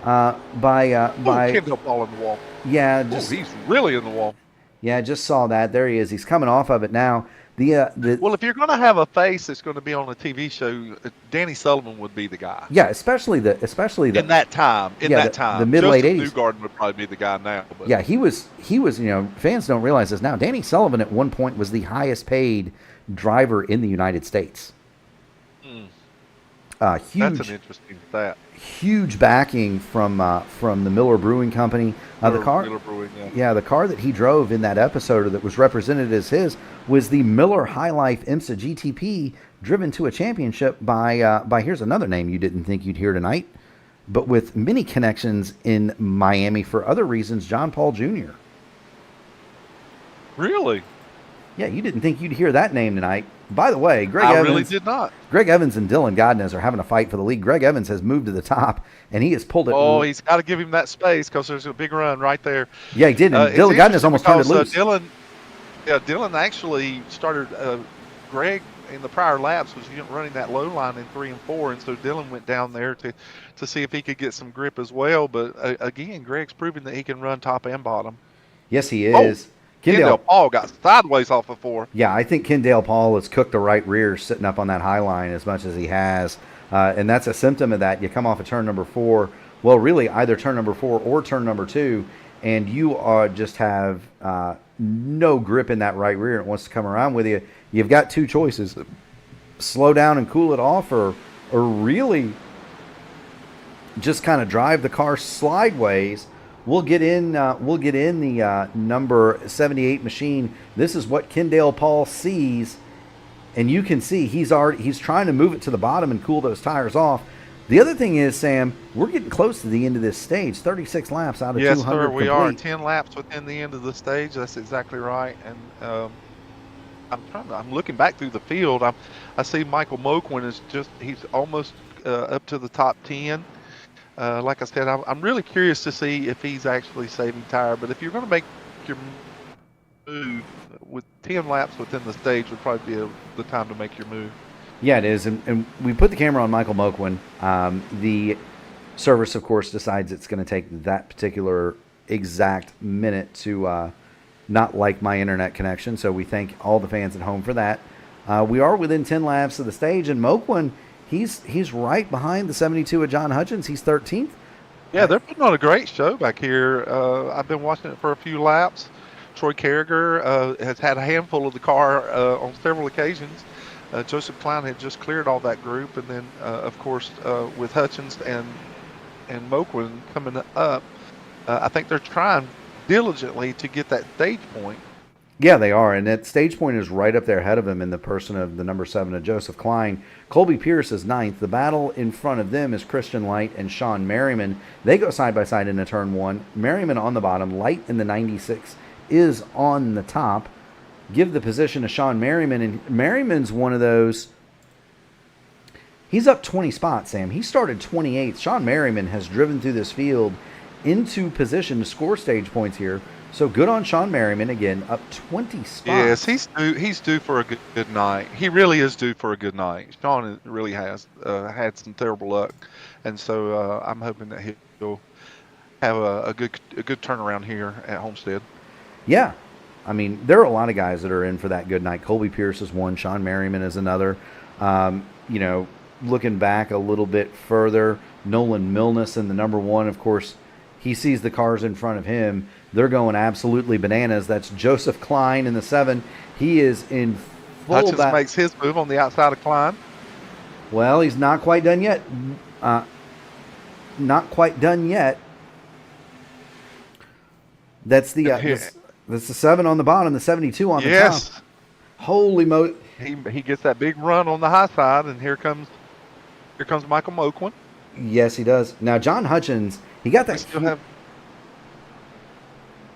by Kendall Paul in the wall. Yeah, he's really in the wall. Yeah, I just saw that. There he is. He's coming off of it now. Well, if you're going to have a face that's going to be on a TV show, Danny Sullivan would be the guy. Yeah, especially the in that time. The mid late '80s. Newgarden would probably be the guy now. But. Yeah, he was. Fans don't realize this now. Danny Sullivan at one point was the highest paid driver in the United States. Huge. That's an interesting stat. Huge backing from the Miller Brewing Company. The car, Miller Brewing, the car that he drove in that episode, or that was represented as his, was the Miller High Life IMSA GTP, driven to a championship by here's another name you didn't think you'd hear tonight, but with many connections in Miami for other reasons, John Paul Jr. Really? Yeah, you didn't think you'd hear that name tonight. By the way, I really did not. Greg Evans and Dylan Godnez are having a fight for the lead. Greg Evans has moved to the top, and he has pulled it. Oh, he's got to give him that space because there's a big run right there. Yeah, he did. And Dylan Godnez almost turned it loose. Dylan actually started. Greg in the prior laps was running that low line in 3 and 4, and so Dylan went down there to see if he could get some grip as well. But again, Greg's proving that he can run top and bottom. Yes, he Oh, is. Kendall Paul got sideways off of 4. Yeah, I think Kendall Paul has cooked the right rear sitting up on that high line as much as he has. And that's a symptom of that. You come off of turn number 4, well, really either turn number 4 or turn number 2, and you just have no grip in that right rear. It wants to come around with you. You've got two choices: slow down and cool it off, or really just kind of drive the car sideways. We'll get in the number 78 machine. This is what Kendall Paul sees, and you can see he's trying to move it to the bottom and cool those tires off. The other thing is, Sam, we're getting close to the end of this stage. 36 laps out of 200 Yes, sir, we complete. are 10 laps within the end of the stage. That's exactly right. And I'm looking back through the field. I see Michael Moquin he's almost up to the top 10. Like I said, I'm really curious to see if he's actually saving tire. But if you're going to make your move with 10 laps within the stage, would probably be the time to make your move. Yeah, it is. And we put the camera on Michael Moquin. The service, of course, decides it's going to take that particular exact minute to not like my internet connection. So we thank all the fans at home for that. We are within 10 laps of the stage, and Moquin, he's right behind the 72 of John Hutchins. He's 13th. Yeah, they're putting on a great show back here. I've been watching it for a few laps. Troy Carragher has had a handful of the car on several occasions. Joseph Klein had just cleared all that group, and then, of course, with Hutchins and Moquin coming up, I think they're trying diligently to get that stage point. Yeah, they are, and that stage point is right up there ahead of him in the person of the number 7 of Joseph Klein. Colby Pierce is 9th. The battle in front of them is Christian Light and Sean Merriman. They go side by side into turn 1. Merriman on the bottom, Light in the 96 is on the top. Give the position to Sean Merriman, and Merriman's one of those. He's up 20 spots, Sam. He started 28th. Sean Merriman has driven through this field into position to score stage points here. So good on Sean Merriman, again, up 20 spots. Yes, he's due for a good night. He really is due for a good night. Sean really has had some terrible luck, and so I'm hoping that he'll have a good turnaround here at Homestead. Yeah. I mean, there are a lot of guys that are in for that good night. Colby Pierce is one. Sean Merriman is another. Looking back a little bit further, Nolan Milness in the number 1, of course, he sees the cars in front of him. They're going absolutely bananas. That's Joseph Klein in the 7. He is in full Hutchins makes his move on the outside of Klein. Well, he's not quite done yet. Not quite done yet. That's the that's the 7 on the bottom, the 72 on the top. Yes. Holy mo! He gets that big run on the high side, and here comes Michael Moquin. Yes, he does. Now John Hutchins, he got that.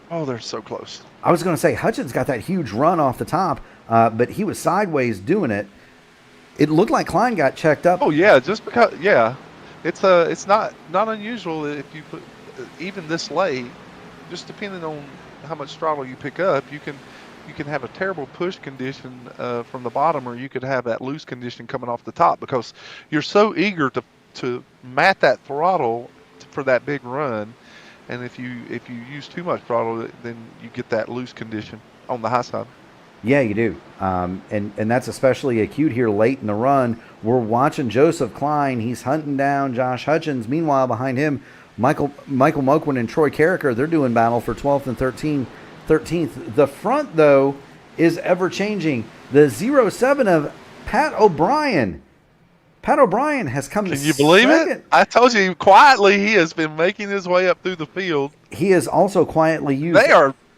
They're so close. I was going to say Hutchins got that huge run off the top, but he was sideways doing it. It looked like Klein got checked up. Oh yeah, just because it's not unusual if you put even this late, just depending on how much throttle you pick up, you can have a terrible push condition from the bottom, or you could have that loose condition coming off the top because you're so eager to mat that throttle for that big run, and if you use too much throttle, then you get that loose condition on the high side. Yeah, you do, and that's especially acute here late in the run. We're watching Joseph Klein. He's hunting down Josh Hutchins. Meanwhile, behind him, Michael Moquin and Troy Carragher, they're doing battle for 12th and 13th. The front, though, is ever-changing. The 07 of Pat O'Brien. Pat O'Brien has come Can you believe it? I told you, quietly, he has been making his way up through the field. He has also quietly used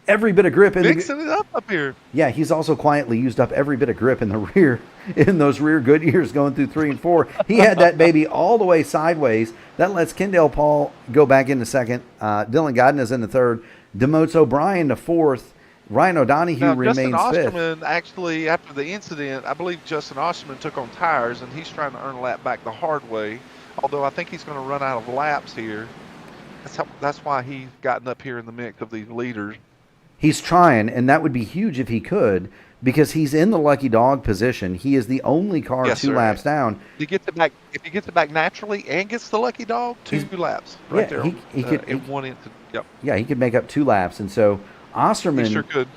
every bit of grip in mixing it up here. Yeah, he's also quietly used up every bit of grip in the rear, in those rear Goodyears going through 3 and 4. He had that baby all the way sideways. That lets Kendall Paul go back into second. Dylan Godden is in the third. Demotes O'Brien to fourth. Ryan O'Donohue remains fifth. Justin Osterman, actually, after the incident, I believe Justin Osterman took on tires, and he's trying to earn a lap back the hard way, although I think he's going to run out of laps here. That's why he's gotten up here in the mix of these leaders. He's trying, and that would be huge if he could, because he's in the lucky dog position. He is the only car Yes, two sir. laps down. He gets it back. If he gets it back naturally and gets the lucky dog, two laps right Yeah, there he could- in one instant. Yep, Yeah, he could make up 2 laps, and so Osterman, he sure could.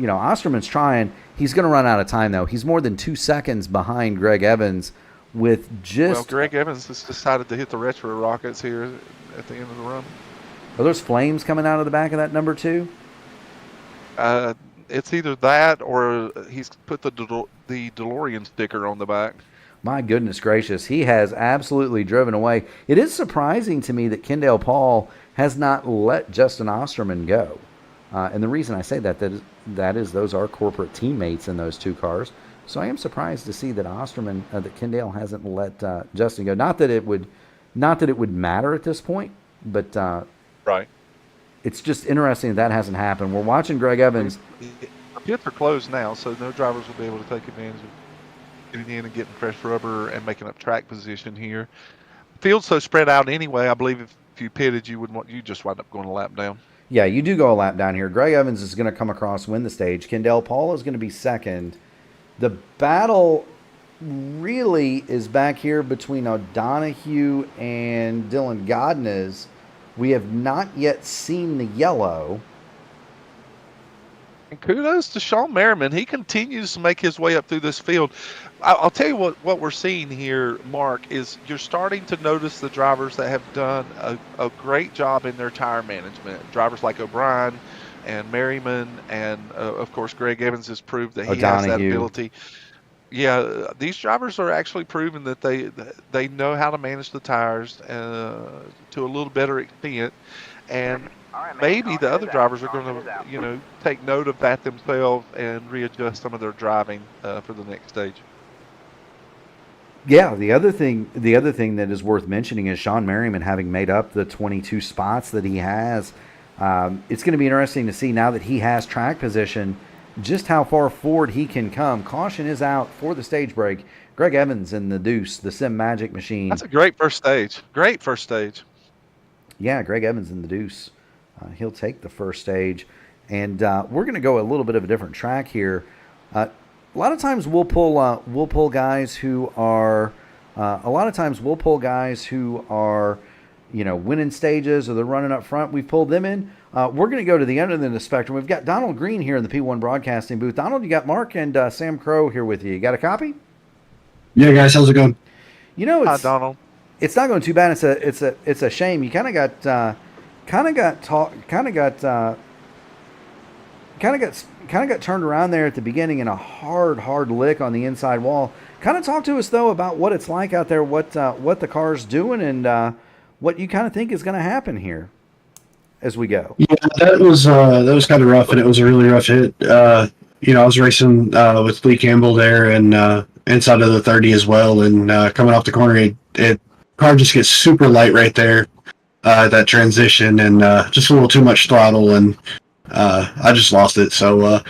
Osterman's trying. He's going to run out of time though. He's more than 2 seconds behind Greg Evans, with Well, just. Greg Evans has decided to hit the retro rockets here at the end of the run. Are those flames coming out of the back of that number 2? It's either that or he's put the DeLorean sticker on the back. My goodness gracious, he has absolutely driven away. It is surprising to me that Kendall Paul has not let Justin Osterman go. And the reason I say that is those are corporate teammates in those 2 cars. So I am surprised to see that Osterman, that Kendall hasn't let Justin go. Not that it would matter at this point, but Right. it's just interesting that hasn't happened. We're watching Greg Evans. The pits are closed now, so no drivers will be able to take advantage of getting in and getting fresh rubber and making up track position here. Field's so spread out anyway. I believe if you pitted, you just wind up going a lap down. Yeah, you do go a lap down here. Greg Evans is going to come across, win the stage. Kendall Paul is going to be second. The battle really is back here between O'Donohue and Dylan Godnez. We have not yet seen the yellow. And kudos to Sean Merriman. He continues to make his way up through this field. I'll tell you what we're seeing here, Mark, is you're starting to notice the drivers that have done a great job in their tire management. Drivers like O'Brien and Merriman, and of course Greg Evans has proved that he has that ability. Yeah, these drivers are actually proving that they know how to manage the tires to a little better extent, and maybe the other drivers are going to take note of that themselves and readjust some of their driving for the next stage. Yeah, the other thing that is worth mentioning is Sean Merriman having made up the 22 spots that he has. It's going to be interesting to see now that he has track position, just how far forward he can come. Caution is out for the stage break. Greg Evans in the deuce, the Sim Magic machine. That's a great first stage. Great first stage. Yeah, Greg Evans in the deuce. He'll take the first stage. And we're going to go a little bit of a different track here. A lot of times we'll pull guys who are winning stages, or they're running up front. We've pulled them in. We're going to go to the end of the spectrum. We've got Donald Green here in the P1 broadcasting booth. Donald, you got Mark and Sam Crow here with you. You got a copy? Yeah, guys, how's it going? Hi, Donald. It's not going too bad. It's a shame. You kind of got turned around there at the beginning in a hard lick on the inside wall. Kind of talk to us though about what it's like out there, what the car's doing, and what you kind of think is going to happen here as we go. Yeah, that was kind of rough, and it was a really rough hit. I was racing with Lee Campbell there, and inside of the 30 as well, and coming off the corner, car just gets super light right there, that transition, and just a little too much throttle, and I just lost it. So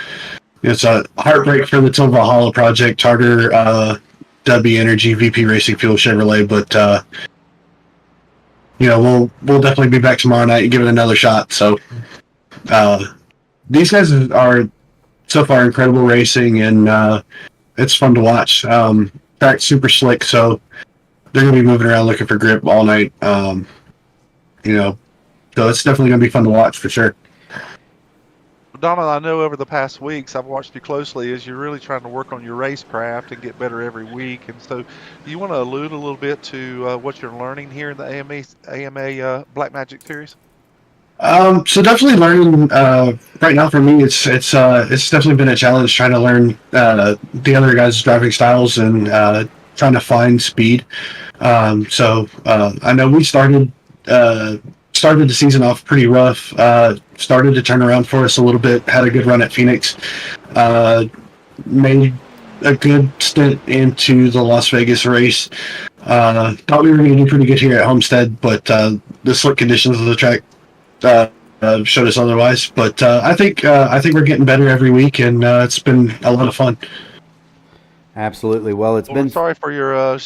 it's a heartbreak for the Till Valhalla project, Tartar, W Energy, VP Racing Fuel Chevrolet, but we'll definitely be back tomorrow night and give it another shot. So these guys are so far incredible racing, and it's fun to watch. Track's super slick, so they're going to be moving around looking for grip all night. So it's definitely going to be fun to watch for sure. Donald, I know over the past weeks I've watched you closely as you're really trying to work on your racecraft and get better every week. And so, do you want to allude a little bit to what you're learning here in the AMA Black Magic Series? So definitely learning right now for me, it's definitely been a challenge trying to learn the other guys' driving styles and trying to find speed. So I know we started the season off pretty rough. Started to turn around for us a little bit. Had a good run at Phoenix. Made a good stint into the Las Vegas race. Thought we were going to do pretty good here at Homestead, but the slick conditions of the track showed us otherwise. But I think we're getting better every week, and it's been a lot of fun. Absolutely. Well, I'm sorry for your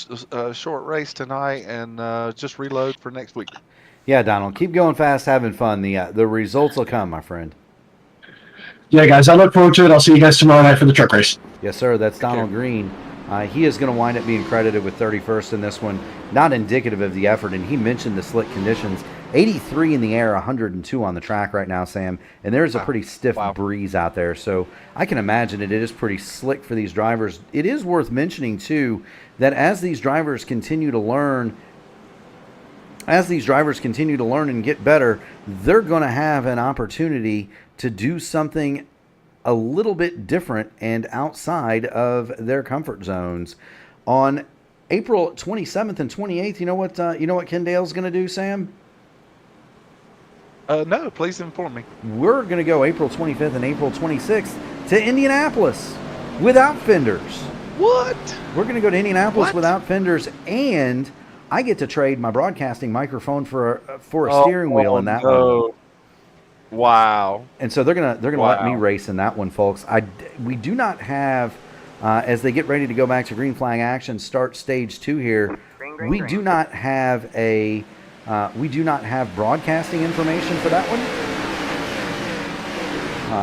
short race tonight, and just reload for next week. Yeah, Donald, keep going fast, having fun. The results will come, my friend. Yeah, guys, I look forward to it. I'll see you guys tomorrow night for the truck race. Yes, sir. That's Donald Green. He is going to wind up being credited with 31st in this one. Not indicative of the effort, and he mentioned the slick conditions. 83 in the air, 102 on the track right now, Sam. And there's a pretty stiff breeze out there, so I can imagine it is pretty slick for these drivers. It is worth mentioning, too, that as these drivers continue to learn and get better, they're going to have an opportunity to do something a little bit different and outside of their comfort zones. On April 27th and 28th, you know what Ken Dale's going to do, Sam? No, please inform me. We're going to go April 25th and April 26th to Indianapolis without fenders. What? We're going to go to Indianapolis without fenders, and I get to trade my broadcasting microphone for a steering wheel in that one. Wow. And so they're gonna let me race in that one, folks. We do not have, as they get ready to go back to green flag action, start stage 2 here. We do not have broadcasting information for that one.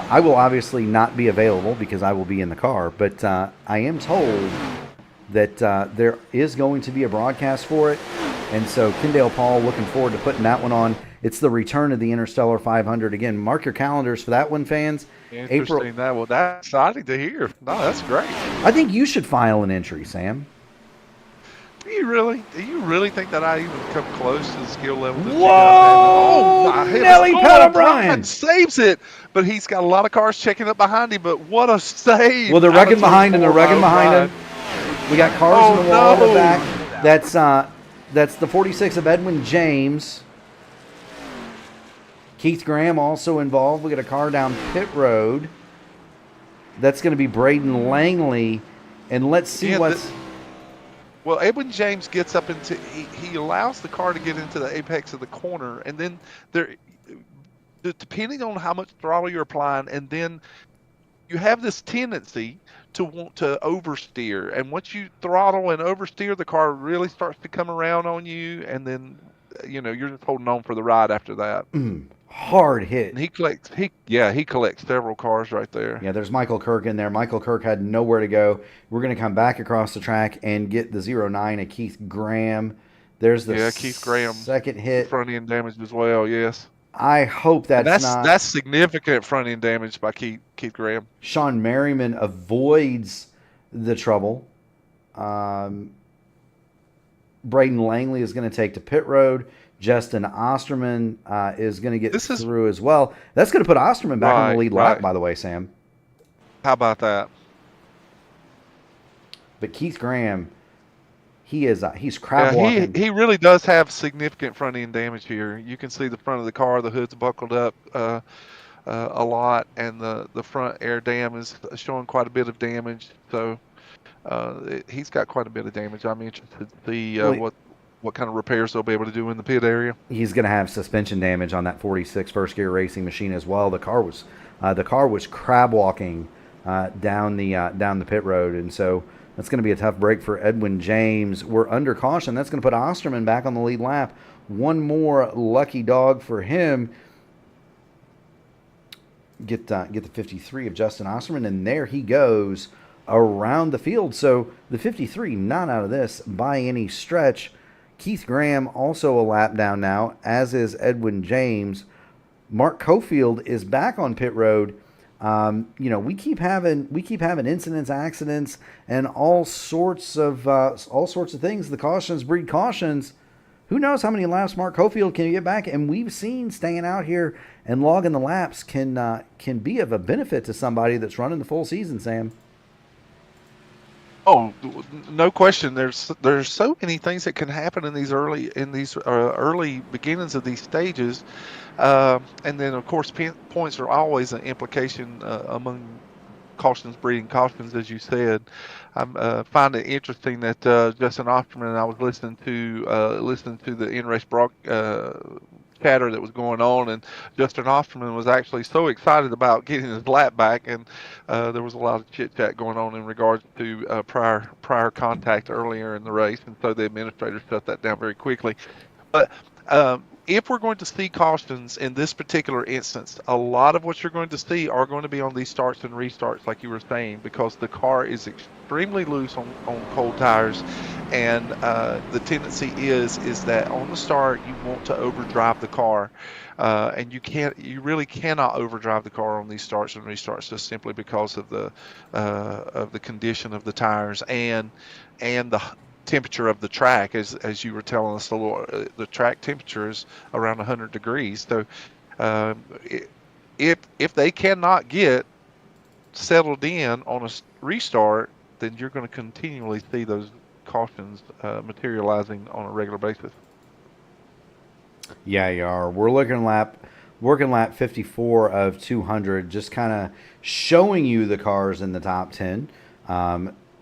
I will obviously not be available because I will be in the car, but I am told that there is going to be a broadcast for it. And so Kendale Paul, looking forward to putting that one on. It's the return of the Interstellar 500. Again, mark your calendars for that one, fans. Interesting. That's exciting to hear. No, that's great. I think you should file an entry, Sam. Do you really think that I even come close to the skill level that Whoa! you guys have? Oh, my Nelly Pat O'Brien O'Brien saves it, but he's got a lot of cars checking up behind him. But what a save! Well, they're wrecking behind him. We got cars in the wall in the back. That's the 46 of Edwin James. Keith Graham also involved. We got a car down pit road. That's going to be Braden Langley. And let's see Well, Edwin James gets up into he allows the car to get into the apex of the corner, and then depending on how much throttle you're applying, and then you have this tendency to want to oversteer, and once you throttle and oversteer, the car really starts to come around on you, and then you're just holding on for the ride after that. Hard hit. And he collects several cars right there. Yeah, there's Michael Kirk in there. Michael Kirk had nowhere to go. We're going to come back across the track and get the 09 of Keith Graham. There's the Keith Graham second hit. Front end damage as well. Yes. I hope that's significant front end damage by Keith Graham. Sean Merriman avoids the trouble. Braden Langley is going to take to pit road. Justin Osterman is going to get through as well. That's going to put Osterman back on the lead lap, by the way, Sam. How about that? But Keith Graham, he's crab walking. He really does have significant front end damage here. You can see the front of the car, the hood's buckled up a lot, and the front air dam is showing quite a bit of damage. So he's got quite a bit of damage. I'm interested to see what kind of repairs they'll be able to do in the pit area. He's going to have suspension damage on that 46 first gear racing machine as well. The car was crab walking down the pit road, and so that's going to be a tough break for Edwin James. We're under caution. That's going to put Osterman back on the lead lap. One more lucky dog for him. Get the 53 of Justin Osterman, and there he goes around the field. So the 53 not out of this by any stretch. Keith Graham also a lap down now, as is Edwin James. Mark Cofield is back on pit road. We keep having incidents, accidents, and all sorts of things. The cautions breed cautions. Who knows how many laps Mark Cofield can get back? And we've seen staying out here and logging the laps can be of a benefit to somebody that's running the full season, Sam. Oh, no question. There's so many things that can happen in these early beginnings of these stages, and then of course points are always an implication among cautions breeding cautions, as you said. I find it interesting that Justin Osterman and I was listening to the in-race chatter that was going on, and Justin Osterman was actually so excited about getting his lap back, and there was a lot of chit chat going on in regards to prior contact earlier in the race, and so the administrators shut that down very quickly. But if we're going to see cautions in this particular instance, a lot of what you're going to see are going to be on these starts and restarts, like you were saying, because the car is extremely loose on cold tires, and the tendency is that on the start you want to overdrive the car, and you really cannot overdrive the car on these starts and restarts just simply because of the condition of the tires and the temperature of the track, as you were telling us, the track temperature is around 100 degrees. So if they cannot get settled in on a restart, then you're going to continually see those cautions materializing on a regular basis. Yeah, you are. We're working lap 54 of 200, just kind of showing you the cars in the top 10.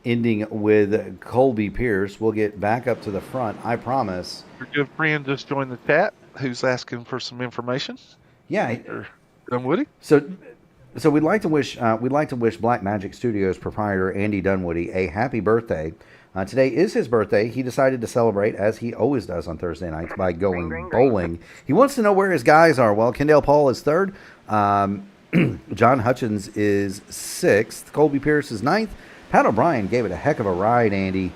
Ending with Colby Pierce. We'll get back up to the front, I promise. Your good friend just joined the chat who's asking for some information. Yeah. Dunwoody? So we'd like to wish Black Magic Studios proprietor Andy Dunwoody a happy birthday. Today is his birthday. He decided to celebrate, as he always does on Thursday nights, by going bowling. He wants to know where his guys are. Well, Kendall Paul is third. John Hutchins is sixth. Colby Pierce is ninth. Pat O'Brien gave it a heck of a ride, Andy.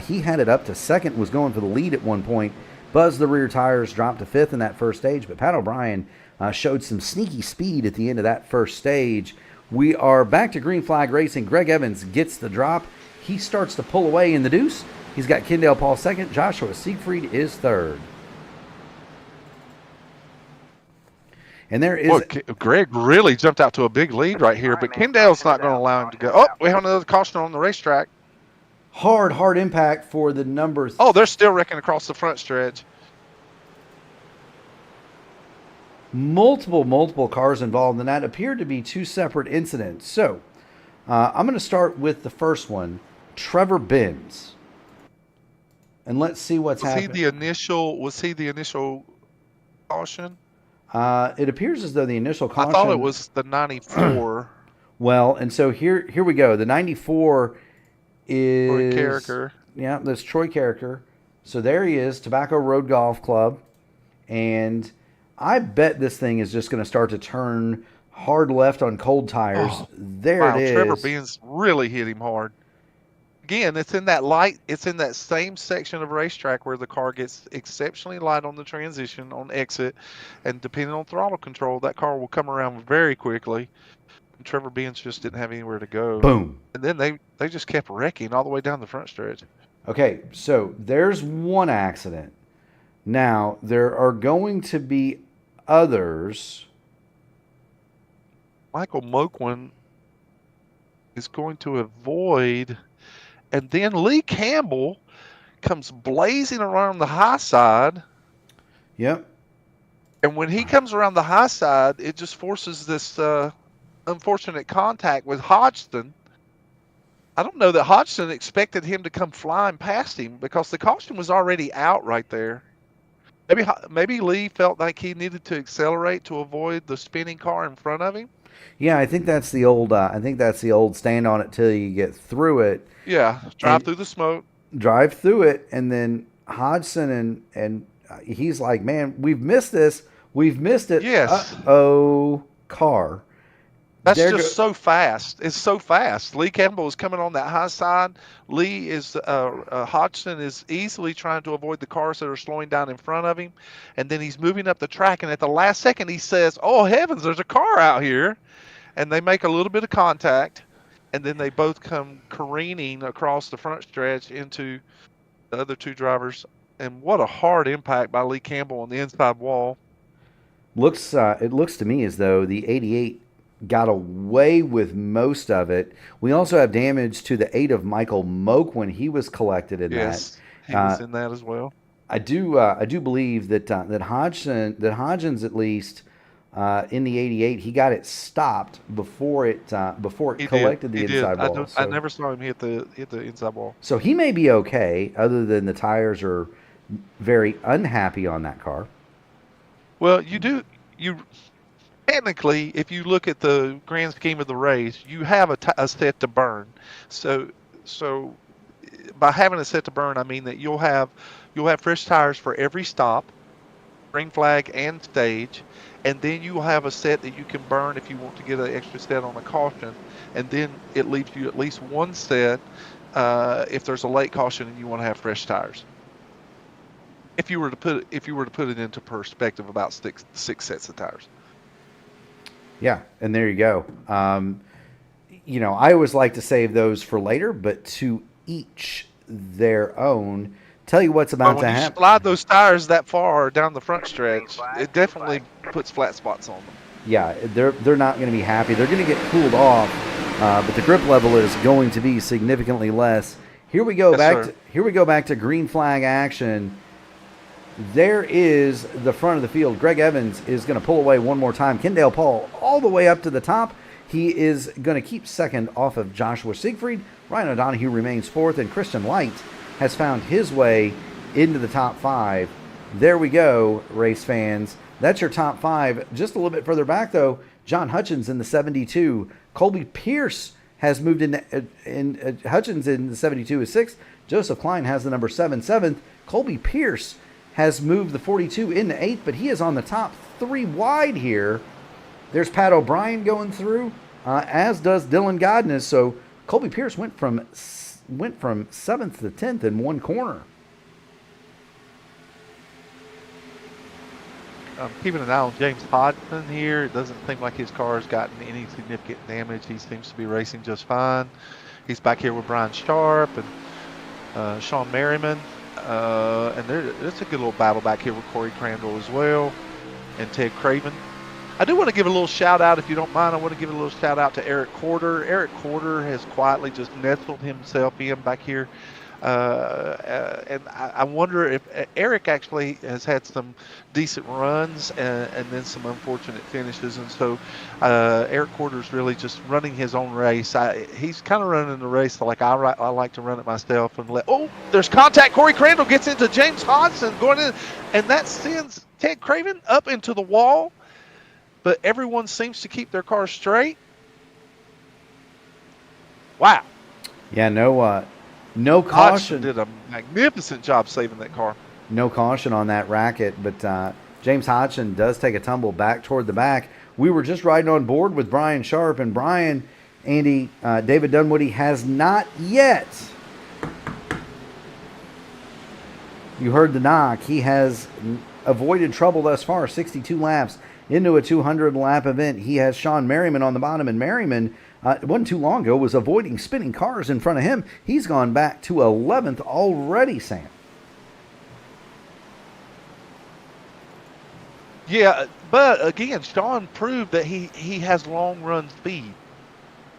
He had it up to second, was going for the lead at one point. Buzzed the rear tires, dropped to fifth in that first stage, but Pat O'Brien showed some sneaky speed at the end of that first stage. We are back to green flag racing. Greg Evans gets the drop. He starts to pull away in the deuce. He's got Kendall Paul second. Joshua Siegfried is third. And there is... Greg really jumped out to a big lead right here, but Kendall's not going to allow him to go. Oh, we have another caution on the racetrack. Hard impact for the number... Oh, they're still wrecking across the front stretch. Multiple cars involved in that. Appeared to be two separate incidents. So, I'm going to start with the first one. Trevor Benz. And let's see what's happening. Was he the initial caution? It appears as though the initial caution... I thought it was the 94. Well, and so here we go. The 94 is... Troy Carricker. Yeah, that's Troy Carricker. So there he is, Tobacco Road Golf Club. And I bet this thing is just going to start to turn hard left on cold tires. It is. Trevor Benz really hit him hard. Again, it's in that same section of racetrack where the car gets exceptionally light on the transition on exit, and depending on throttle control, that car will come around very quickly. And Trevor Benz just didn't have anywhere to go. Boom. And then they just kept wrecking all the way down the front stretch. Okay, so there's one accident. Now, there are going to be others. Michael Moquin is going to avoid... And then Lee Campbell comes blazing around the high side. Yep. And when he comes around the high side, it just forces this unfortunate contact with Hodgson. I don't know that Hodgson expected him to come flying past him because the caution was already out right there. Maybe Lee felt like he needed to accelerate to avoid the spinning car in front of him. Yeah, I think that's the old stand on it till you get through it. Yeah, drive through the smoke. Drive through it, and then Hodgson and he's like, man, we've missed this. We've missed it. Yes. Car. That's just so fast. It's so fast. Lee Campbell is coming on that high side. Hodgson is easily trying to avoid the cars that are slowing down in front of him. And then he's moving up the track. And at the last second, he says, oh, heavens, there's a car out here. And they make a little bit of contact. And then they both come careening across the front stretch into the other two drivers. And what a hard impact by Lee Campbell on the inside wall. It looks to me as though the 88 got away with most of it. We also have damage to the 8 of Michael Moak when he was collected in that. Yes, he was in that as well. I do believe that Hodgins at least in the 88 he got it stopped before it collected the inside wall. I never saw him hit the inside wall. So he may be okay, other than the tires are very unhappy on that car. Well, you technically, if you look at the grand scheme of the race, you have a set to burn. So by having a set to burn, I mean that you'll have fresh tires for every stop, green flag and stage, and then you will have a set that you can burn if you want to get an extra set on a caution, and then it leaves you at least one set if there's a late caution and you want to have fresh tires. If you were to put it into perspective, about six sets of tires. Yeah, and there you go. I always like to save those for later, but to each their own. Tell you what's about to happen. When you slide those tires that far down the front stretch, it definitely puts flat spots on them. Yeah, they're not going to be happy. They're going to get cooled off, but the grip level is going to be significantly less. Here we go back to green flag action. There is the front of the field. Greg Evans is going to pull away one more time. Kendall Paul all the way up to the top. He is going to keep second off of Joshua Siegfried. Ryan O'Donohue remains fourth, and Christian Light has found his way into the top 5. There we go, race fans. That's your top 5. Just a little bit further back, though, John Hutchins in the 72. Colby Pierce has moved in Hutchins in the 72 is 6th. Joseph Klein has the number 7th. Colby Pierce has moved the 42 into 8th, but he is on the top 3 wide here. There's Pat O'Brien going through, as does Dylan Godness. So Colby Pierce went from 7th to 10th in one corner. Keeping an eye on James Hodgson here. It doesn't seem like his car has gotten any significant damage. He seems to be racing just fine. He's back here with Brian Sharp and Sean Merriman. And there's a good little battle back here with Corey Crandall as well, and Ted Craven. I do want to give a little shout out, if you don't mind. I want to give a little shout out to Eric Corder. Eric Corder has quietly just nestled himself in back here. And I wonder if Eric actually has had some decent runs and then some unfortunate finishes. And so Eric Corder's really just running his own race. He's kind of running the race like I like to run it myself. And there's contact. Corey Crandall gets into James Hodgson going in, and that sends Ted Craven up into the wall. But everyone seems to keep their cars straight. Wow. Yeah, no caution. Hodgson did a magnificent job saving that car. No caution on that racket, but James Hodgson does take a tumble back toward the back. We were just riding on board with Brian Sharp, and Brian, Andy, David Dunwoody has not yet. You heard the knock. He has avoided trouble thus far, 62 laps into a 200-lap event. He has Sean Merriman on the bottom, and Merriman, it wasn't too long ago, was avoiding spinning cars in front of him. He's gone back to 11th already, Sam. Yeah, but again, Sean proved that he has long-run speed.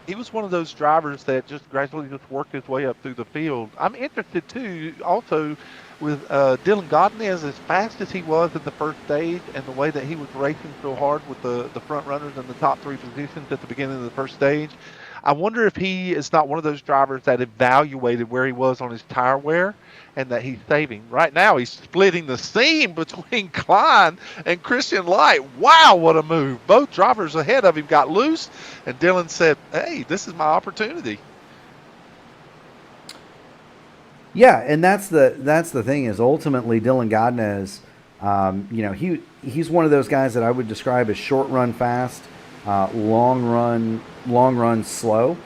He was one of those drivers that just gradually just worked his way up through the field. I'm interested, too, also with Dylan Godnez, as fast as he was in the first stage and the way that he was racing so hard with the front runners in the top 3 positions at the beginning of the first stage. I wonder if he is not one of those drivers that evaluated where he was on his tire wear and that he's saving. Right now, he's splitting the seam between Klein and Christian Light. Wow, what a move. Both drivers ahead of him got loose, and Dylan said, hey, this is my opportunity. Yeah, and that's the thing is ultimately Dylan Godnez, he's one of those guys that I would describe as short run fast, long run slow.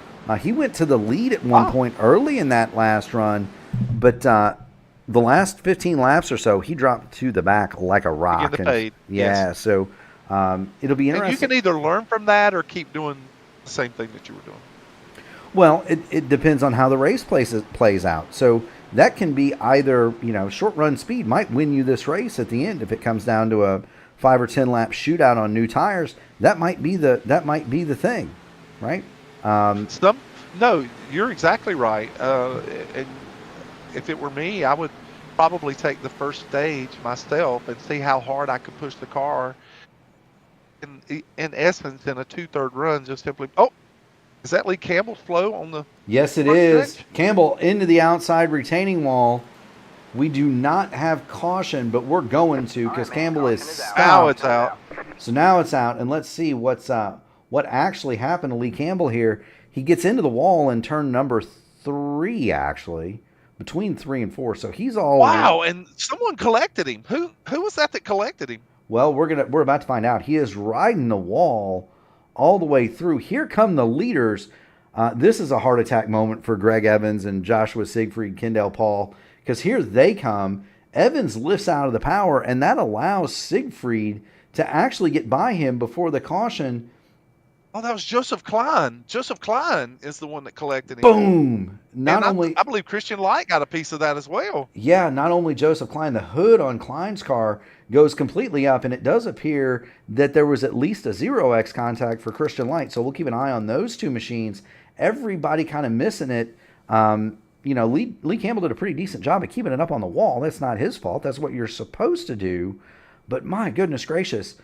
He went to the lead at one point early in that last run, but the last 15 laps or so, he dropped to the back like a rock. Yes. So it'll be interesting. And you can either learn from that or keep doing the same thing that you were doing. Well, it depends on how the race plays out. So that can be either, short run speed might win you this race at the end if it comes down to a 5 or 10 lap shootout on new tires. That might be the thing, right? No, you're exactly right. And if it were me, I would probably take the first stage myself and see how hard I could push the car. In essence, in a 2/3 run, just simply. Is that Lee Campbell's flow on the? Yes, it is. Stretch? Campbell into the outside retaining wall. We do not have caution, but we're going to because Campbell is stopped. Now it's out. So now it's out, and let's see what actually happened to Lee Campbell here. He gets into the wall in turn number 3, actually, between 3 and 4. So he's all Wow, and someone collected him. Who was that collected him? Well, we're about to find out. He is riding the wall all the way through. Here come the leaders. This is a heart attack moment for Greg Evans and Joshua Siegfried, Kendall Paul, because here they come. Evans lifts out of the power, and that allows Siegfried to actually get by him before the caution. Oh, that was Joseph Klein. Joseph Klein is the one that collected him. Boom! I believe Christian Light got a piece of that as well. Yeah, not only Joseph Klein, the hood on Klein's car goes completely up, and it does appear that there was at least a 0x contact for Christian Light. So we'll keep an eye on those two machines. Everybody kind of missing it. Lee Campbell did a pretty decent job of keeping it up on the wall. That's not his fault. That's what you're supposed to do. But my goodness gracious,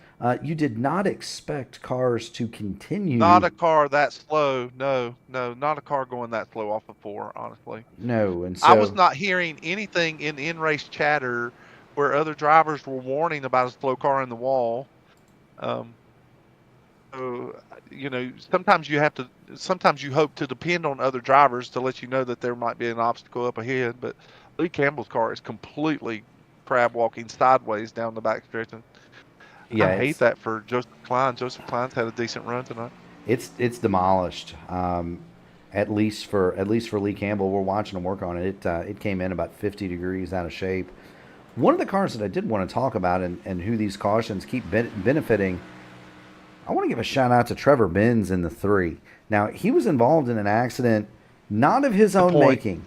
you did not expect cars to continue. Not a car that slow. No, not a car going that slow off of 4, honestly. No, and so I was not hearing anything in-race chatter where other drivers were warning about a slow car in the wall. Sometimes you hope to depend on other drivers to let you know that there might be an obstacle up ahead, but Lee Campbell's car is completely crab walking sideways down the back stretch. yeah, I hate that for Joseph Klein. Joseph Klein's had a decent run tonight. It's demolished. At least for Lee Campbell, we're watching him work on it. It came in about 50 degrees out of shape. One of the cars that I did want to talk about and who these cautions keep benefiting, I want to give a shout out to Trevor Benz in the 3. Now, he was involved in an accident not of his own making.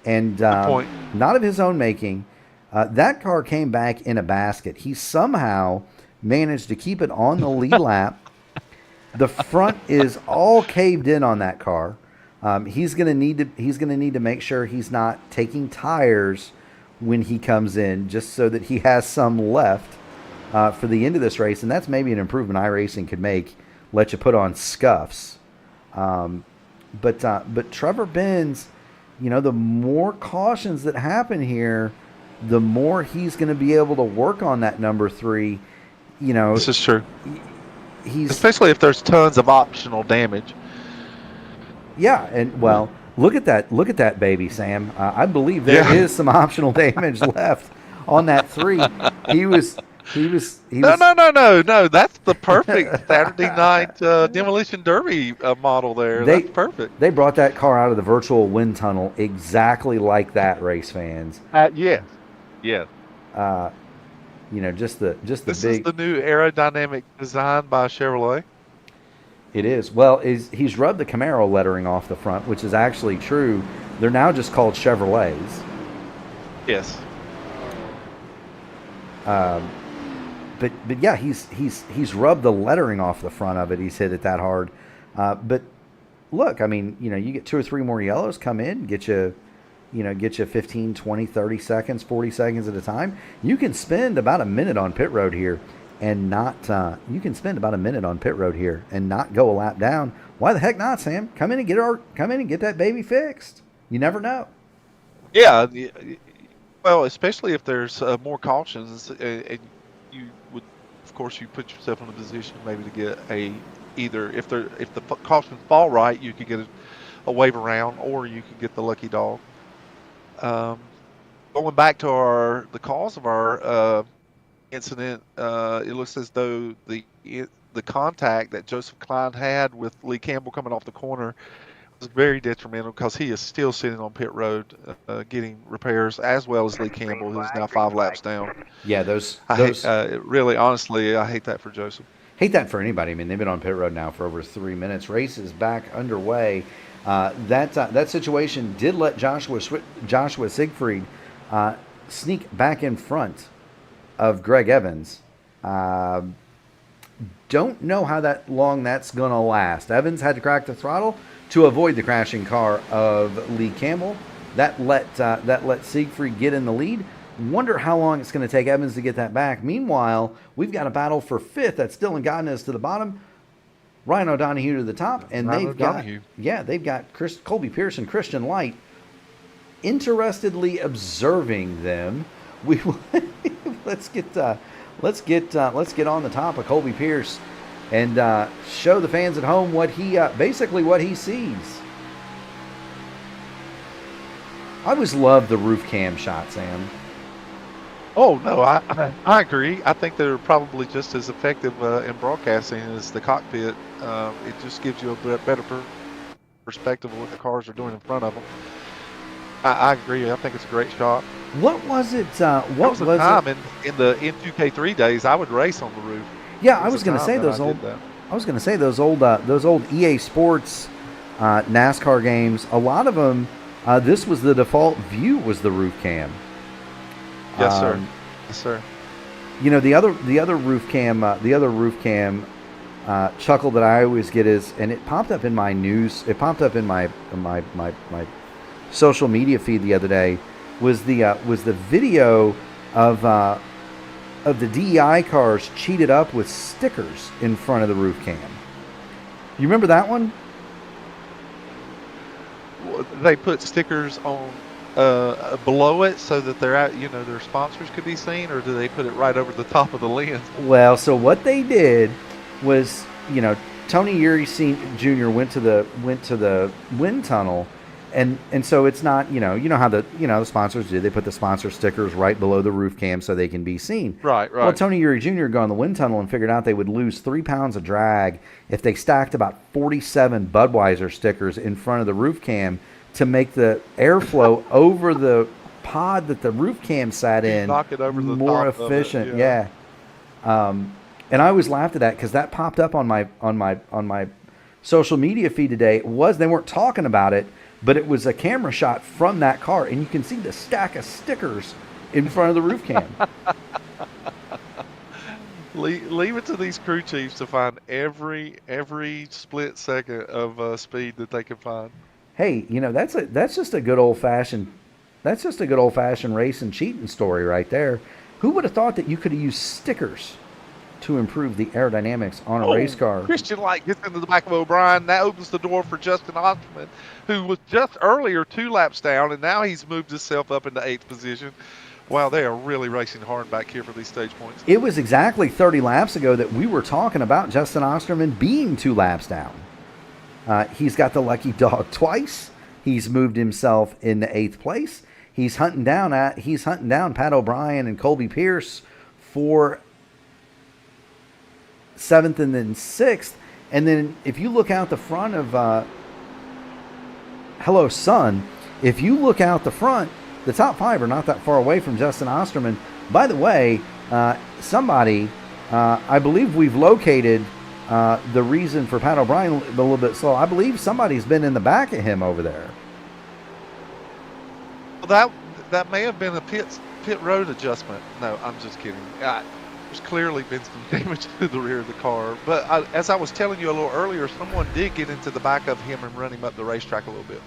And not of his own making. That car came back in a basket. He somehow managed to keep it on the lead lap. The front is all caved in on that car. He's going to need to make sure he's not taking tires when he comes in, just so that he has some left for the end of this race. And that's maybe an improvement iRacing could make. Let you put on scuffs. But Trevor Benz, the more cautions that happen here, the more he's going to be able to work on that number 3. This is true. He's especially if there's tons of optional damage. Yeah, and well, look at that baby, Sam. I believe there is some optional damage left on that 3. He was. No. That's the perfect Saturday night demolition derby model there. That's perfect. They brought that car out of the virtual wind tunnel exactly like that, race fans. Yes. Just the this big. This is the new aerodynamic design by Chevrolet. It is. Well, he's rubbed the Camaro lettering off the front, which is actually true. They're now just called Chevrolets. Yes. But yeah, he's rubbed the lettering off the front of it. He's hit it that hard. But look, I mean, you get 2 or 3 more yellows come in, get you 15, 20, 30 seconds, 40 seconds at a time. You can spend about a minute on pit road here and not go a lap down. Why the heck not, Sam? Come in and get that baby fixed. You never know. Yeah. Well, especially if there's more cautions, and you would, of course, you put yourself in a position maybe to get either if the cautions fall right, you could get a wave around, or you could get the lucky dog. Going back to the cause of our incident, it looks as though the contact that Joseph Klein had with Lee Campbell coming off the corner was very detrimental, because he is still sitting on pit road getting repairs, as well as Lee Campbell, who's now 5 laps down. Yeah, really, honestly, I hate that for Joseph. Hate that for anybody. I mean, they've been on pit road now for over 3 minutes. Race is back underway. That situation did let Joshua Siegfried sneak back in front of Greg Evans. Don't know how long that's going to last. Evans had to crack the throttle to avoid the crashing car of Lee Campbell. That let Siegfried get in the lead. Wonder how long it's going to take Evans to get that back. Meanwhile, we've got a battle for 5th. That's Dylan Godinez to the bottom, Ryan O'Donohue to the top, and they've got Colby Pierce and Christian Light interestedly observing them. Let's get on the top of Colby Pierce and show the fans at home what he sees. I always loved the roof cam shot, Sam. Oh no, I agree. I think they're probably just as effective in broadcasting as the cockpit. It just gives you a better perspective of what the cars are doing in front of them. I agree. I think it's a great shot. What was it? What was the time in the 2K3 days? I would race on the roof. Yeah, I was going to say those old. I was going to say those old EA Sports NASCAR games. A lot of them, this was the default view, was the roof cam. Yes, sir. Yes, sir. You know, the other roof cam chuckle that I always get is, and it popped up in my news. It popped up in my social media feed the other day. Was the video of the DEI cars cheated up with stickers in front of the roof cam? You remember that one? They put stickers on below it so that their sponsors could be seen, or do they put it right over the top of the lens? Well, so what they did was, Tony Uri Jr. went to the wind tunnel. And so it's not, how the sponsors do. They put the sponsor stickers right below the roof cam so they can be seen. Right. Well, Tony Uri Jr. got on the wind tunnel and figured out they would lose 3 pounds of drag if they stacked about 47 Budweiser stickers in front of the roof cam to make the airflow over the pod that the roof cam sat in knock it over the more top efficient. of it, yeah. And I always laughed at that because that popped up on my social media feed today. They weren't talking about it, but it was a camera shot from that car, and you can see the stack of stickers in front of the roof cam. Leave it to these crew chiefs to find every split second of speed that they can find. Hey, that's just a good old fashioned racing cheating story right there. Who would have thought that you could have used stickers to improve the aerodynamics on a race car? Christian Light gets into the back of O'Brien. That opens the door for Justin Osterman, who was just earlier 2 laps down, and now he's moved himself up into 8th position. Wow, they are really racing hard back here for these stage points. It was exactly 30 laps ago that we were talking about Justin Osterman being 2 laps down. He's got the lucky dog twice. He's moved himself into 8th place. He's hunting down Pat O'Brien and Colby Pierce for 7th and then 6th. And then if you look out the front of Hello Sun, if you look out the front, the top 5 are not that far away from Justin Osterman. By the way, somebody, I believe we've located the reason for Pat O'Brien a little bit slow. I believe somebody's been in the back of him over there. Well, that may have been a pit road adjustment. No, I'm just kidding. There's clearly been some damage to the rear of the car. But as I was telling you a little earlier, someone did get into the back of him and run him up the racetrack a little bit.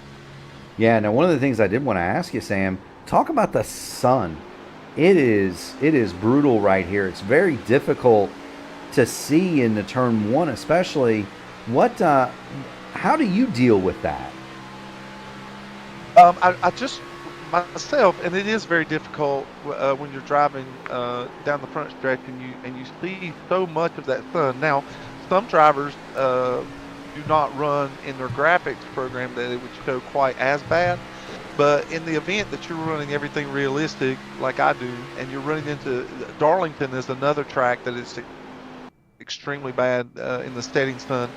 Yeah, now one of the things I did want to ask you, Sam, talk about the sun. It is brutal right here. It's very difficult to see in the turn 1 especially. How do you deal with that? I just myself, and it is very difficult when you're driving down the front stretch and you see so much of that sun. Now, some drivers do not run in their graphics program that it would show quite as bad, but in the event that you're running everything realistic like I do, and you're running into Darlington is another track that is extremely bad in the setting sun,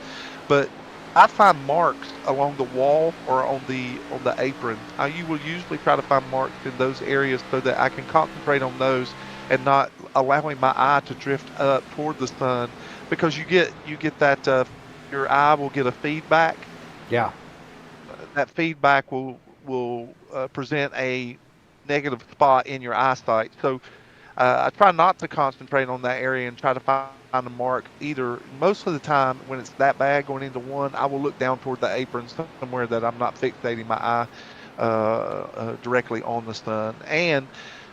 but I find marks along the wall or on the apron. You will usually try to find marks in those areas so that I can concentrate on those and not allowing my eye to drift up toward the sun, because you get that your eye will get a feedback. Yeah. That feedback will present a negative spot in your eyesight. So I try not to concentrate on that area and try to find a mark either. Most of the time when it's that bad going into 1, I will look down toward the apron somewhere that I'm not fixating my eye directly on the sun. And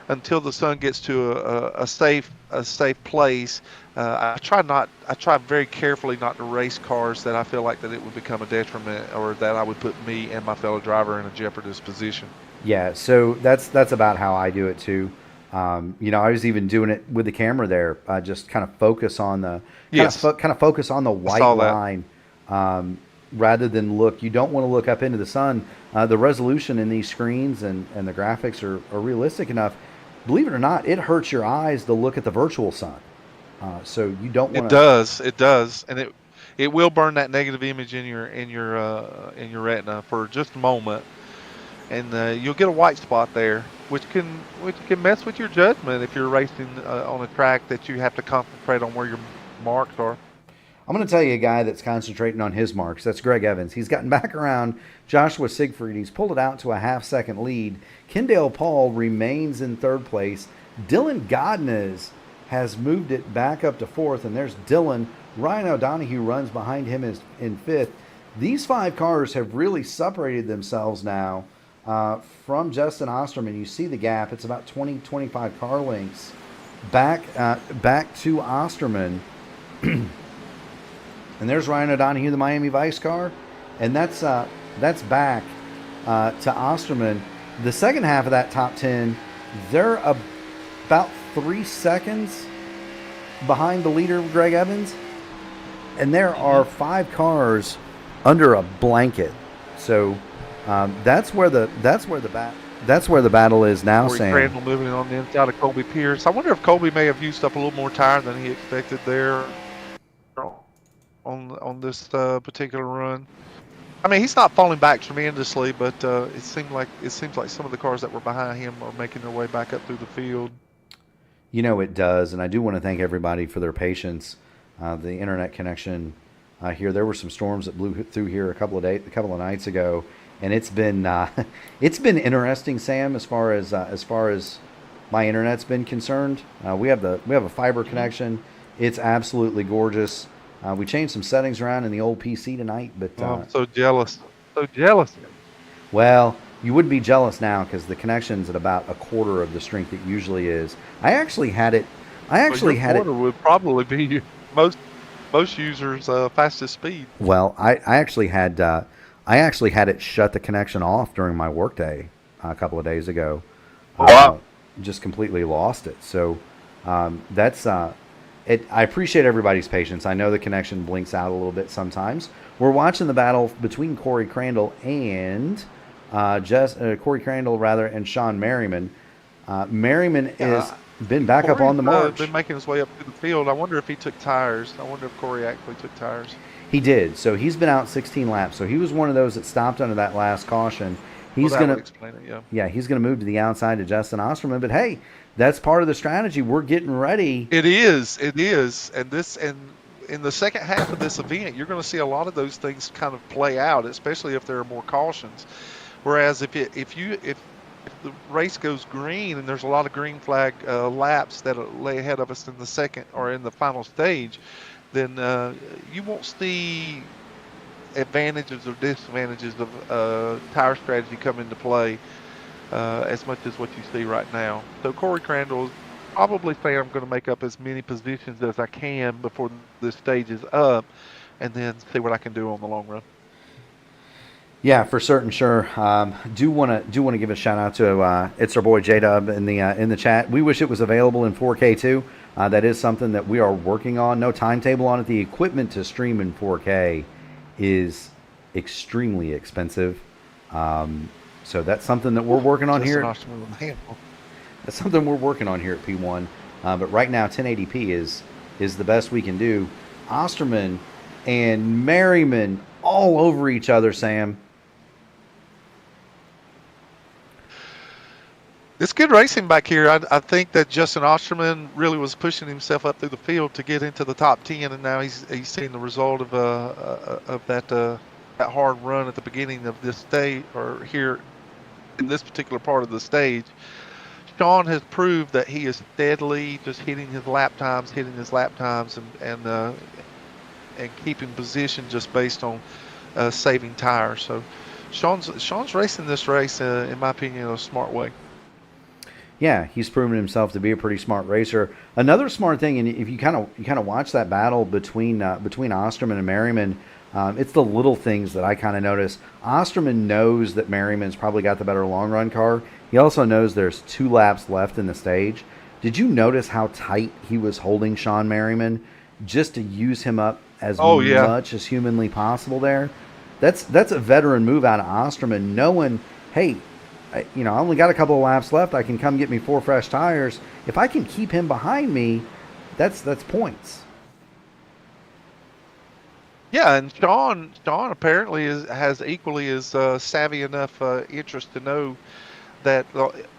until the sun gets to a safe place, I try very carefully not to race cars that I feel like that it would become a detriment or that I would put me and my fellow driver in a jeopardous position. Yeah, so that's about how I do it too. I was even doing it with the camera there, just kind of focus on the focus on the white line. rather than look. You don't want to look up into the sun. The resolution in these screens and the graphics are realistic enough. Believe it or not, it hurts your eyes to look at the virtual sun. So you don't want to. It does, and it will burn that negative image in your retina for just a moment, and you'll get a white spot there, which can mess with your judgment if you're racing on a track that you have to concentrate on where your marks are. I'm going to tell you a guy that's concentrating on his marks. That's Greg Evans. He's gotten back around Joshua Siegfried. He's pulled it out to a half-second lead. Kendall Paul remains in third place. Dylan Godnez has moved it back up to fourth, and there's Dylan. Ryan O'Donohue runs behind him in fifth. These 5 cars have really separated themselves now from Justin Osterman. You see the gap. It's about 20-25 car lengths back to Osterman. And there's Ryan O'Donohue, the Miami Vice car, and that's back to Osterman. The second half of that top 10, they're about 3 seconds behind the leader, Greg Evans, and there are 5 cars under a blanket. So that's where the battle is now. Corey Sam Crandall moving on the inside of Colby Pierce. I wonder if Colby may have used up a little more tire than he expected there on this particular run. I mean, he's not falling back tremendously, but it seems like some of the cars that were behind him are making their way back up through the field. You know it does, and I do want to thank everybody for their patience. The internet connection here, there were some storms that blew through here a couple of nights ago, and it's been interesting, Sam, as far as my internet's been concerned. We have a fiber connection. It's absolutely gorgeous. We changed some settings around in the old PC tonight, but I'm so jealous. So jealous. Well, you wouldn't be jealous now because the connection's at about a quarter of the strength it usually is. I actually had it. Quarter would probably be most users' fastest speed. Well, I actually had it shut the connection off during my workday a couple of days ago. Wow. Just completely lost it. So that's. I appreciate everybody's patience. I know the connection blinks out a little bit sometimes. We're watching the battle between Corey Crandall and Corey Crandall and Sean Merriman. Merriman has been back up on the march. Been making his way up through the field. I wonder if he took tires. I wonder if Corey actually took tires. He did. So he's been out 16 laps. So he was one of those that stopped under that last caution. He's Well, that would explain it, yeah. he's gonna move to the outside to Justin Osterman. But hey, that's part of the strategy. We're getting ready. It is, and in the second half of this event, you're going to see a lot of those things kind of play out, especially if there are more cautions. Whereas if the race goes green and there's a lot of green flag laps that lay ahead of us in the second or in the final stage, then you won't see advantages or disadvantages of tire strategy come into play as much as what you see right now. So Corey Crandall is probably saying, I'm going to make up as many positions as I can before this stage is up, and then see what I can do on the long run. Yeah, for certain, sure. Do want to give a shout out to it's our boy J-Dub in the chat. We wish it was available in 4K too. That is something that we are working on. No timetable on it. The equipment to stream in 4K is extremely expensive. So that's something that we're working on here. That's something we're working on here at P1. But right now, 1080p is the best we can do. Osterman and Merriman all over each other, Sam. It's good racing back here. I think that Justin Osterman really was pushing himself up through the field to get into the top 10, and now he's seeing the result of that hard run at the beginning of this stage, or here in this particular part of the stage. Sean has proved that he is steadily just hitting his lap times, and keeping position just based on saving tires. So Sean's racing this race, in my opinion, in a smart way. Yeah, he's proven himself to be a pretty smart racer. Another smart thing, and if you kind of watch that battle between Osterman and Merriman, it's the little things that I kind of notice. Osterman knows that Merriman's probably got the better long run car. He also knows there's 2 laps left in the stage. Did you notice how tight he was holding Sean Merriman just to use him up as much as humanly possible there? That's a veteran move out of Osterman, knowing, hey, I only got a couple of laps left. I can come get me 4 fresh tires. If I can keep him behind me, that's points. Yeah, and Sean apparently has equally as savvy enough interest to know that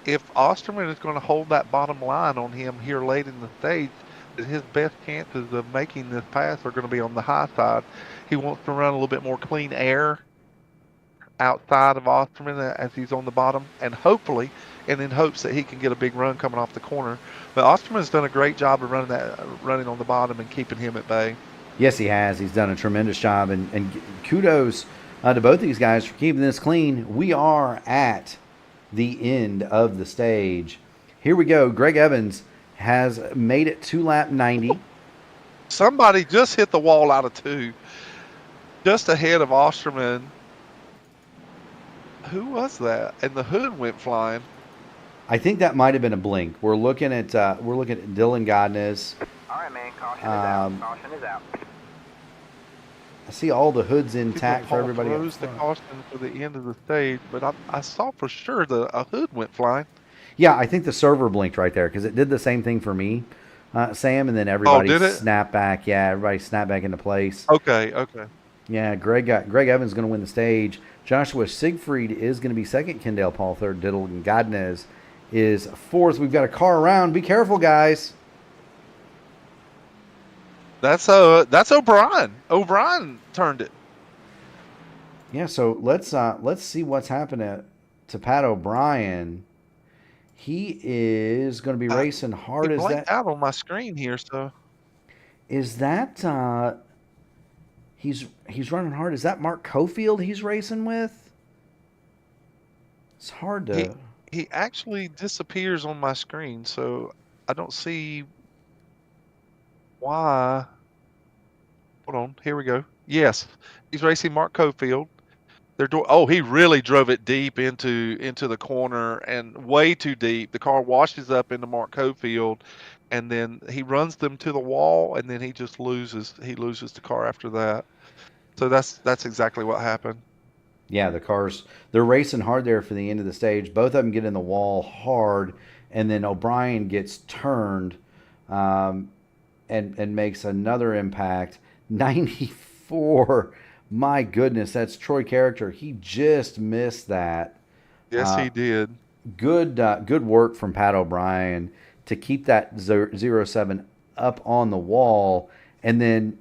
if Osterman is going to hold that bottom line on him here late in the stage, that his best chances of making this pass are going to be on the high side. He wants to run a little bit more clean air outside of Osterman as he's on the bottom, and hopefully, and in hopes that he can get a big run coming off the corner. But Osterman's done a great job of running on the bottom and keeping him at bay. Yes, he has. He's done a tremendous job, and kudos to both these guys for keeping this clean. We are at the end of the stage. Here we go. Greg Evans has made it to lap 90. Somebody just hit the wall out of 2, just ahead of Osterman. Who was that? And the hood went flying. I think that might have been a blink. We're looking at Dylan Godness. All right, man. Caution is out. Caution is out. I see all the hoods intact for everybody. Throws the caution for the end of the stage, but I saw for sure a hood went flying. Yeah, I think the server blinked right there because it did the same thing for me, Sam, and then everybody snapped back. Yeah, everybody snapped back into place. Okay. Yeah, Greg Evans is going to win the stage. Joshua Siegfried is going to be second. Kendall Paul third. Dylan Godnez is fourth. We've got a car around. Be careful, guys. That's O'Brien. O'Brien turned it. Yeah, so let's see what's happening to Pat O'Brien. He is going to be racing hard. Is that out on my screen here? So is that he's running hard? Is that Mark Cofield he's racing with? It's hard to. He actually disappears on my screen, so I don't see why. Hold on, here we go. Yes, he's racing Mark Cofield. He really drove it deep into the corner and way too deep. The car washes up into Mark Cofield, and then he runs them to the wall, and then he just loses. He loses the car after that. So that's exactly what happened. Yeah, they're racing hard there for the end of the stage. Both of them get in the wall hard, and then O'Brien gets turned and makes another impact. 94. My goodness, that's Troy Character. He just missed that. Yes, he did. Good work from Pat O'Brien to keep that 07 up on the wall. And then,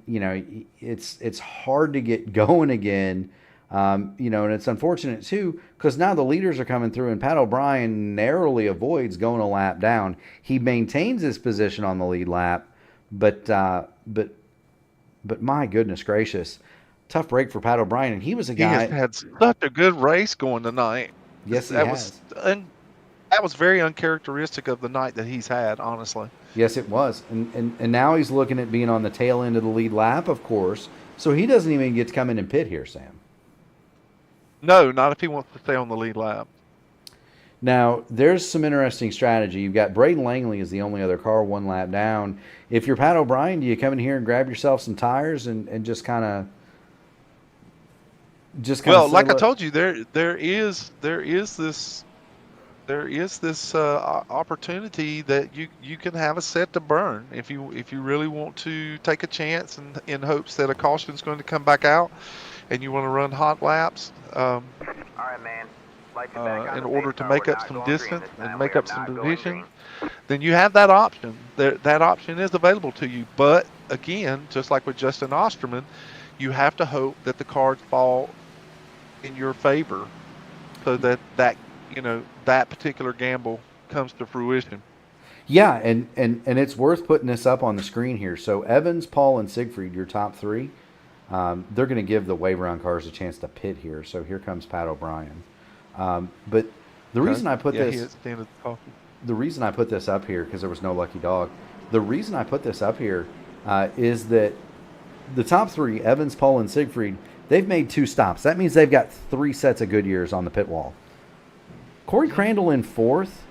it's hard to get going again. And it's unfortunate too, because now the leaders are coming through and Pat O'Brien narrowly avoids going a lap down. He maintains his position on the lead lap, but my goodness gracious, tough break for Pat O'Brien. And he was a guy. He has had such a good race going tonight. Yes, he has. That was very uncharacteristic of the night that he's had, honestly. Yes, it was. And now he's looking at being on the tail end of the lead lap, of course. So he doesn't even get to come in and pit here, Sam. No, not if he wants to stay on the lead lap. Now, there's some interesting strategy. You've got Braden Langley is the only other car one lap down. If you're Pat O'Brien, do you come in here and grab yourself some tires and just kind of well, like I told you, there is this opportunity that you can have a set to burn if you really want to take a chance and in hopes that a caution is going to come back out and you want to run hot laps. All right, man. In order to make up some distance and make up some position, then you have that option. That option is available to you. But again, just like with Justin Osterman, you have to hope that the cards fall in your favor so that particular gamble comes to fruition. Yeah, and it's worth putting this up on the screen here. So Evans, Paul, and Siegfried, your top three, they're going to give the wave round cars a chance to pit here. So here comes Pat O'Brien. But the reason I put the reason I put this up here, because there was no lucky dog, the reason I put this up here is that the top three, Evans, Paul, and Siegfried, they've made 2 stops. That means they've got 3 sets of Goodyears on the pit wall. Corey Crandall in 4th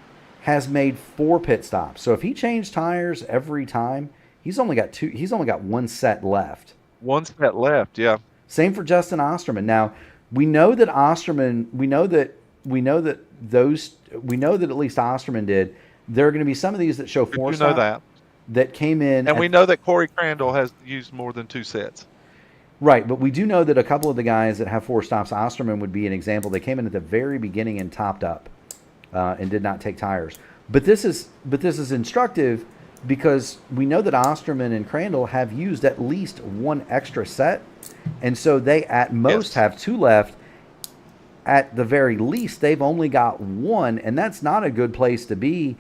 has made 4 pit stops. So if he changed tires every time, he's only got 1 set left. 1 set left, yeah. Same for Justin Osterman. Now, we know that Osterman, we know that at least Osterman did. There are going to be some of these that show four You know stop that came in. And we know that Corey Crandall has used more than 2 sets. Right, but we do know that a couple of the guys that have 4 stops, Osterman would be an example. They came in at the very beginning and topped up and did not take tires. But this is instructive because we know that Osterman and Crandall have used at least 1 extra set, and so they at most have 2 left. At the very least, they've only got 1, and that's not a good place to be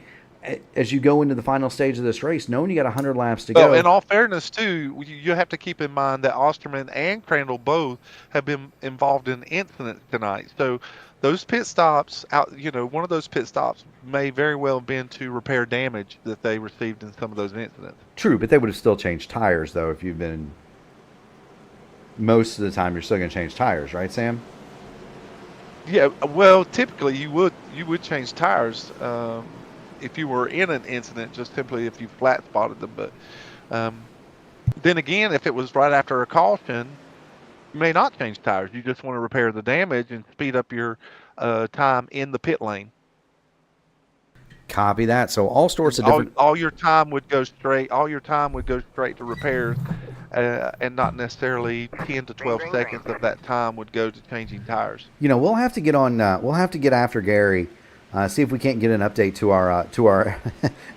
as you go into the final stage of this race, knowing you got 100 laps to go. In all fairness, too, you have to keep in mind that Osterman and Crandall both have been involved in incidents tonight. So those pit stops, one of those pit stops may very well have been to repair damage that they received in some of those incidents. True, but they would have still changed tires, though, if you've been... Most of the time, you're still going to change tires, right, Sam? Yeah, well, typically you would change tires if you were in an incident, just simply if you flat spotted them. But then again, if it was right after a caution, you may not change tires. You just want to repair the damage and speed up your time in the pit lane. Copy that. So all sorts of different. All your time would go straight. All your time would go straight to repairs, and not necessarily 10 to 12 seconds of that time would go to changing tires. We'll have to get on. We'll have to get after Gary. See if we can't get an update to our to our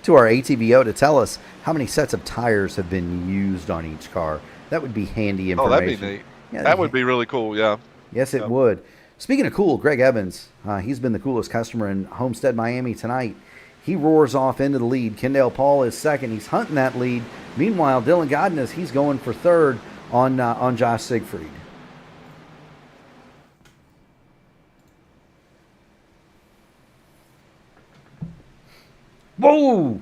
ATVO to tell us how many sets of tires have been used on each car. That would be handy information. Oh, that'd be neat. Yeah, that would be really cool. Yeah. Yes, it would. Speaking of cool, Greg Evans, he's been the coolest customer in Homestead-Miami tonight. He roars off into the lead. Kendall Paul is second. He's hunting that lead. Meanwhile, Dylan Godinez, he's going for third on Josh Siegfried. Whoa!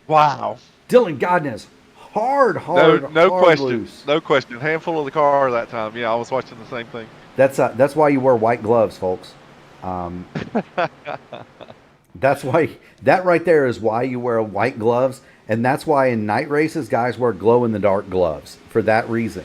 Wow. Dylan Godinez, hard no question. loose. No question. Handful of the car that time. Yeah, I was watching the same thing. That's why you wear white gloves, folks. That's why, that right there is why you wear white gloves, and that's why in night races guys wear glow-in-the-dark gloves for that reason.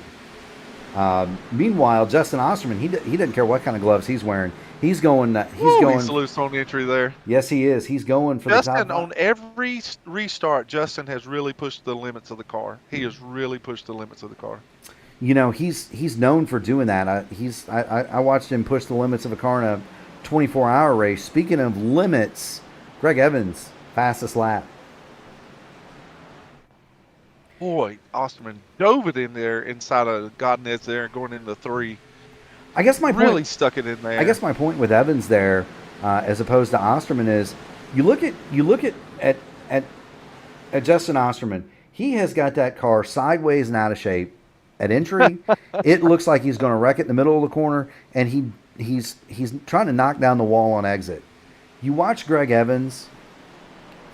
Meanwhile, Justin Osterman, he doesn't care what kind of gloves he's wearing. He's going. He's loose on entry there. Yes, he is. He's going for Justin, the top. on every restart, Justin has really pushed the limits of the car. He has really pushed the limits of the car. He's known for doing that. I watched him push the limits of a car in a 24-hour race. Speaking of limits, Greg Evans, fastest lap. Boy, Osterman dove it in there inside of Godinez there and going into 3. I guess my really point, stuck it in there. I guess my point with Evans there, as opposed to Osterman, is you look at Justin Osterman. He has got that car sideways and out of shape at entry. It looks like he's going to wreck it in the middle of the corner, and he's trying to knock down the wall on exit. You watch Greg Evans,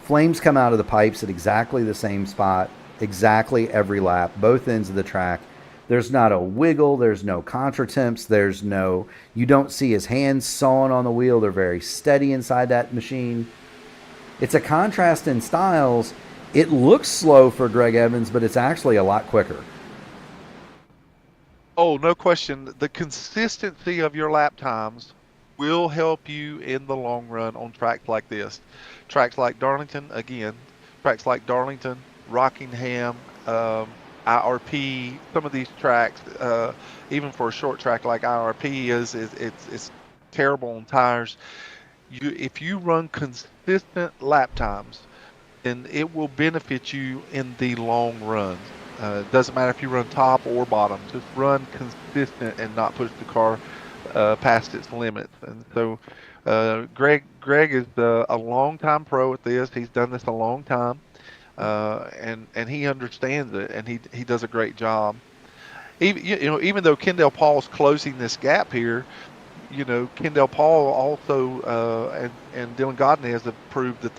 flames come out of the pipes at exactly the same spot, exactly every lap, both ends of the track. There's not a wiggle. There's no contretemps. You don't see his hands sawing on the wheel. They're very steady inside that machine. It's a contrast in styles. It looks slow for Greg Evans, but it's actually a lot quicker. Oh, no question. The consistency of your lap times will help you in the long run on tracks like this. Tracks like Darlington, again, tracks like Darlington, Rockingham, IRP, some of these tracks, even for a short track like IRP, it's terrible on tires. If you run consistent lap times, then it will benefit you in the long run. It doesn't matter if you run top or bottom. Just run consistent and not push the car past its limits. And so Greg is a long-time pro at this. He's done this a long time. And he understands it, and he does a great job. Even though Kendall Paul's closing this gap here, Kendall Paul also and Dylan Godinez have proved that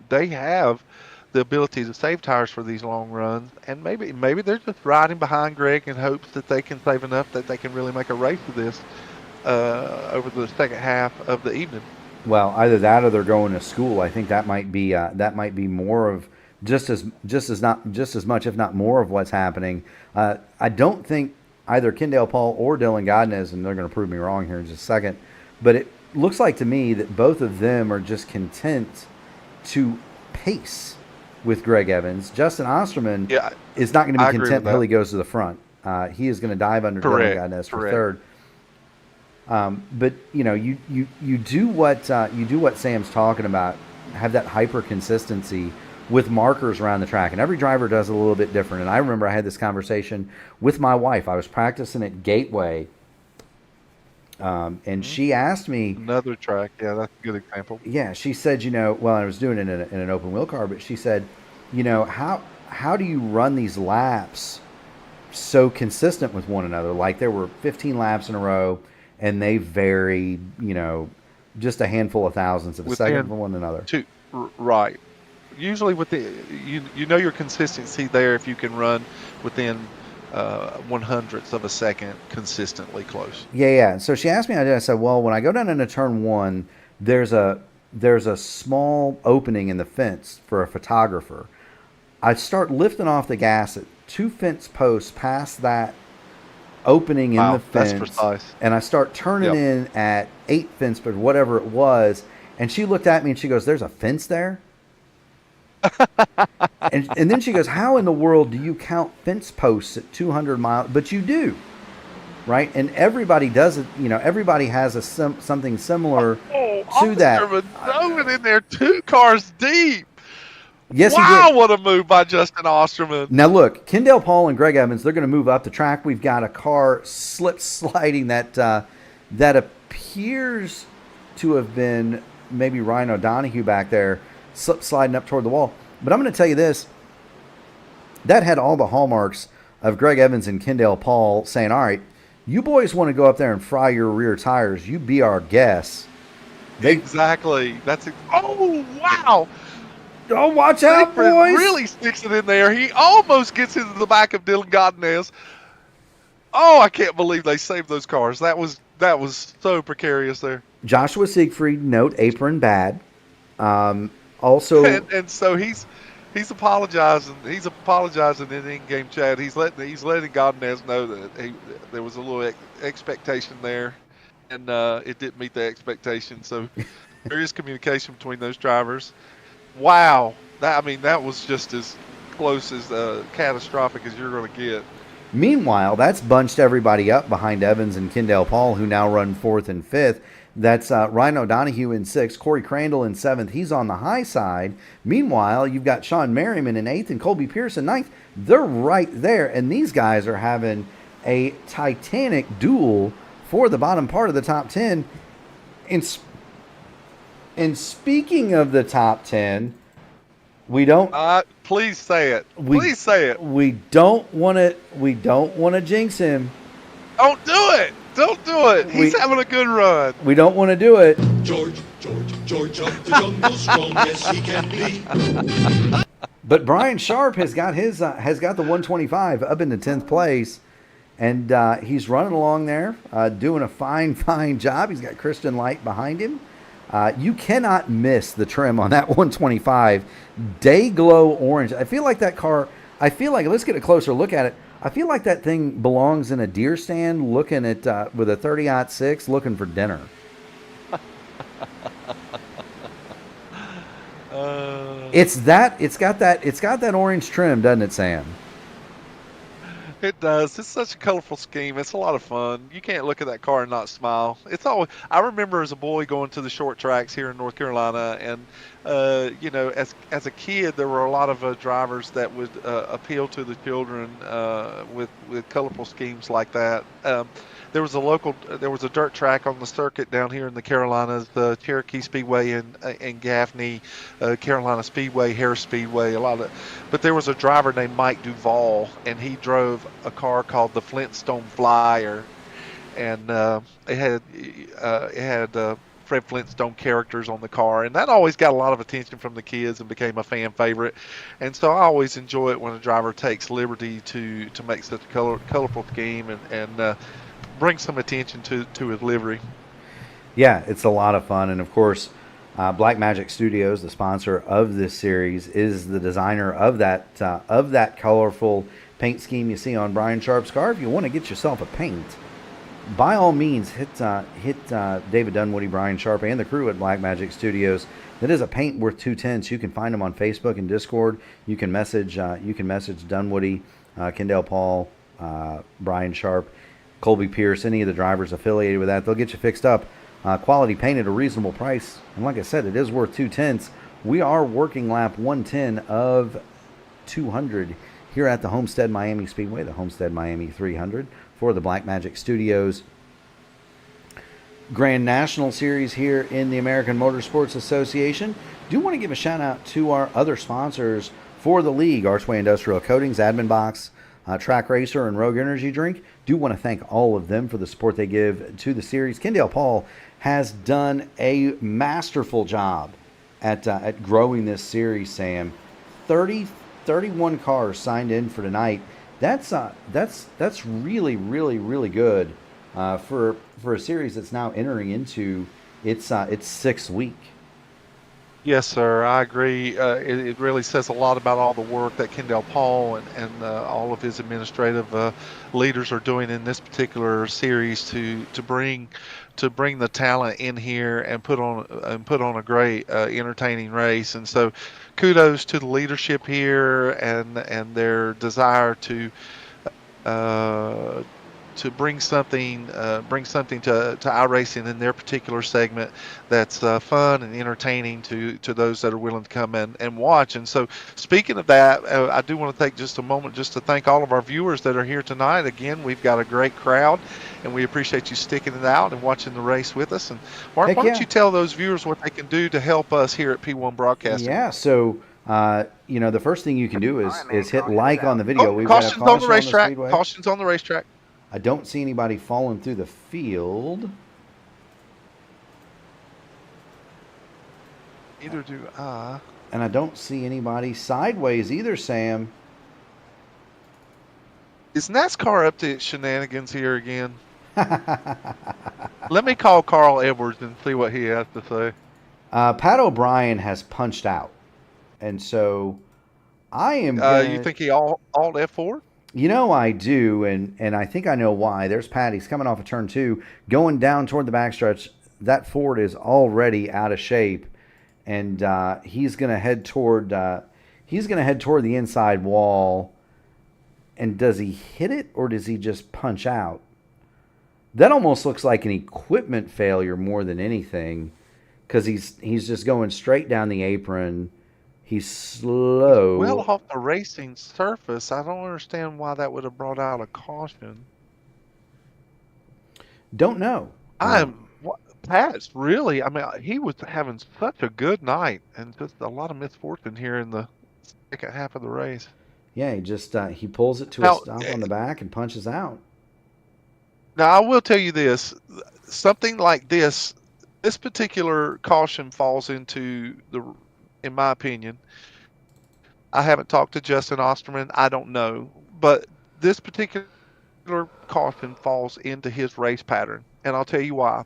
they have the ability to save tires for these long runs, and maybe they're just riding behind Greg in hopes that they can save enough that they can really make a race of this over the second half of the evening. Well, either that or they're going to school. I think that might be more of just as much, if not more, of what's happening. I don't think either Kendall Paul or Dylan Godnez, and they're going to prove me wrong here in just a second, but it looks like to me that both of them are just content to pace with Greg Evans. Justin Osterman is not going to be content until he goes to the front. He is going to dive under Dylan Godnez for third. But you do what Sam's talking about. Have that hyper consistency with markers around the track, and every driver does it a little bit different. And I remember I had this conversation with my wife. I was practicing at Gateway, and she asked me another track. Yeah, that's a good example. Yeah, she said, I was doing it in an open wheel car, but she said, how do you run these laps so consistent with one another? Like there were 15 laps in a row, and they varied, just a handful of thousandths of a second from one another. Right. Usually with your consistency there if you can run within 1/100th of a second consistently close. Yeah. So she asked me, I said, well, when I go down into turn one, there's a small opening in the fence for a photographer. I start lifting off the gas at 2 fence posts past that opening in the fence. That's precise. And I start turning in at 8 fence, but whatever it was. And she looked at me and she goes, there's a fence there? and then she goes, how in the world do you count fence posts at 200 miles? But you do, right? And everybody does it. Everybody has something similar to that. Osterman in there 2 cars deep. Yes, wow, what a move by Justin Osterman. Now look, Kendall Paul and Greg Evans, they're going to move up the track. We've got a car slip sliding that appears to have been maybe Ryan O'Donoghue back there, slip sliding up toward the wall. But I'm going to tell you this, that had all the hallmarks of Greg Evans and Kendall Paul saying, all right, you boys want to go up there and fry your rear tires, you be our guests. Exactly. Oh, wow. Oh, watch out, boys. Really sticks it in there. He almost gets into the back of Dylan Godnez. Oh, I can't believe they saved those cars. That was so precarious there. Joshua Siegfried, note apron bad. Also, and so he's apologizing. He's apologizing in in-game chat. He's letting Godnez know that there was a little expectation there, and it didn't meet the expectation. So there is communication between those drivers. Wow, that was just as close as catastrophic as you're going to get. Meanwhile, that's bunched everybody up behind Evans and Kendall Paul, who now run 4th and 5th. That's Ryan O'Donoghue in 6th, Corey Crandall in 7th. He's on the high side. Meanwhile, you've got Sean Merriman in 8th and Colby Pierce in 9th. They're right there, and these guys are having a titanic duel for the bottom part of the top 10. And speaking of the top 10, we don't. Please say it. Please say it. We don't want to jinx him. Don't do it. Don't do it. He's having a good run. We don't want to do it. George of the jungle, strong as he can be. But Brian Sharp has got the 125 up into 10th place, and he's running along there, doing a fine job. He's got Christian Light behind him. You cannot miss the trim on that 125. Day glow orange. I feel like that car, let's get a closer look at it. I feel like that thing belongs in a deer stand looking at with a 30-06 looking for dinner. It's got that orange trim, doesn't it, Sam? It does. It's such a colorful scheme. It's a lot of fun. You can't look at that car and not smile. I remember as a boy going to the short tracks here in North Carolina, and as a kid, there were a lot of drivers that would appeal to the children with colorful schemes like that. There was a dirt track on the circuit down here in the Carolinas, the Cherokee Speedway and Gaffney, Carolina Speedway, Harris Speedway, but there was a driver named Mike Duvall, and he drove a car called the Flintstone Flyer, and it had Fred Flintstone characters on the car, and that always got a lot of attention from the kids and became a fan favorite. And so I always enjoy it when a driver takes liberty to make such a colorful scheme and bring some attention to his livery. Yeah, it's a lot of fun. And of course, Black Magic Studios, the sponsor of this series, is the designer of that colorful paint scheme you see on Brian Sharp's car. If you want to get yourself a paint, by all means, hit David Dunwoody, Brian Sharp, and the crew at Black Magic Studios. That is a paint worth 2/10. You can find them on Facebook and Discord. You can message Dunwoody, Kendall Paul, Brian Sharp, Colby Pierce, any of the drivers affiliated with that. They'll get you fixed up. Quality paint at a reasonable price. And like I said, it is worth 2/10. We are working lap 110 of 200 here at the Homestead-Miami Speedway, the Homestead-Miami 300 for the Black Magic Studios Grand National Series here in the American Motorsports Association. Do want to give a shout out to our other sponsors for the league, Archway Industrial Coatings, Admin Box, Track Racer, and Rogue Energy Drink. Do want to thank all of them for the support they give to the series. Kendall Paul has done a masterful job at growing this series, Sam. 31 cars signed in for tonight. That's really, really, really good for a series that's now entering into its sixth week. Yes, sir. I agree. It really says a lot about all the work that Kendall Paul and all of his administrative leaders are doing in this particular series to bring the talent in here and put on a great entertaining race. And so, kudos to the leadership here and their desire to bring something to iRacing in their particular segment that's fun and entertaining to those that are willing to come and watch. And so, speaking of that, I do want to take just a moment just to thank all of our viewers that are here tonight. Again, we've got a great crowd, and we appreciate you sticking it out and watching the race with us. And Mark, why don't you tell those viewers what they can do to help us here at P1 Broadcasting? Yeah, so the first thing you can do is hit like on the video. We've got a caution's on the racetrack. Speedway. Caution's on the racetrack. I don't see anybody falling through the field. Neither do I. And I don't see anybody sideways either, Sam. Is NASCAR up to its shenanigans here again? Let me call Carl Edwards and see what he has to say. Pat O'Brien has punched out. And so I am you think he alt F4? You know I do, and I think I know why. There's Pat. He's coming off of turn 2, going down toward the backstretch. That Ford is already out of shape, and he's going to head toward the inside wall. And does he hit it, or does he just punch out? That almost looks like an equipment failure more than anything, because he's just going straight down the apron. He's slow. Well off the racing surface. I don't understand why that would have brought out a caution. Don't know. Pat's really, he was having such a good night and just a lot of misfortune here in the second half of the race. Yeah, he pulls it to a stop on the back and punches out. Now, I will tell you this. Something like this particular caution falls into in my opinion, I haven't talked to Justin Osterman. I don't know. But this particular caution falls into his race pattern. And I'll tell you why.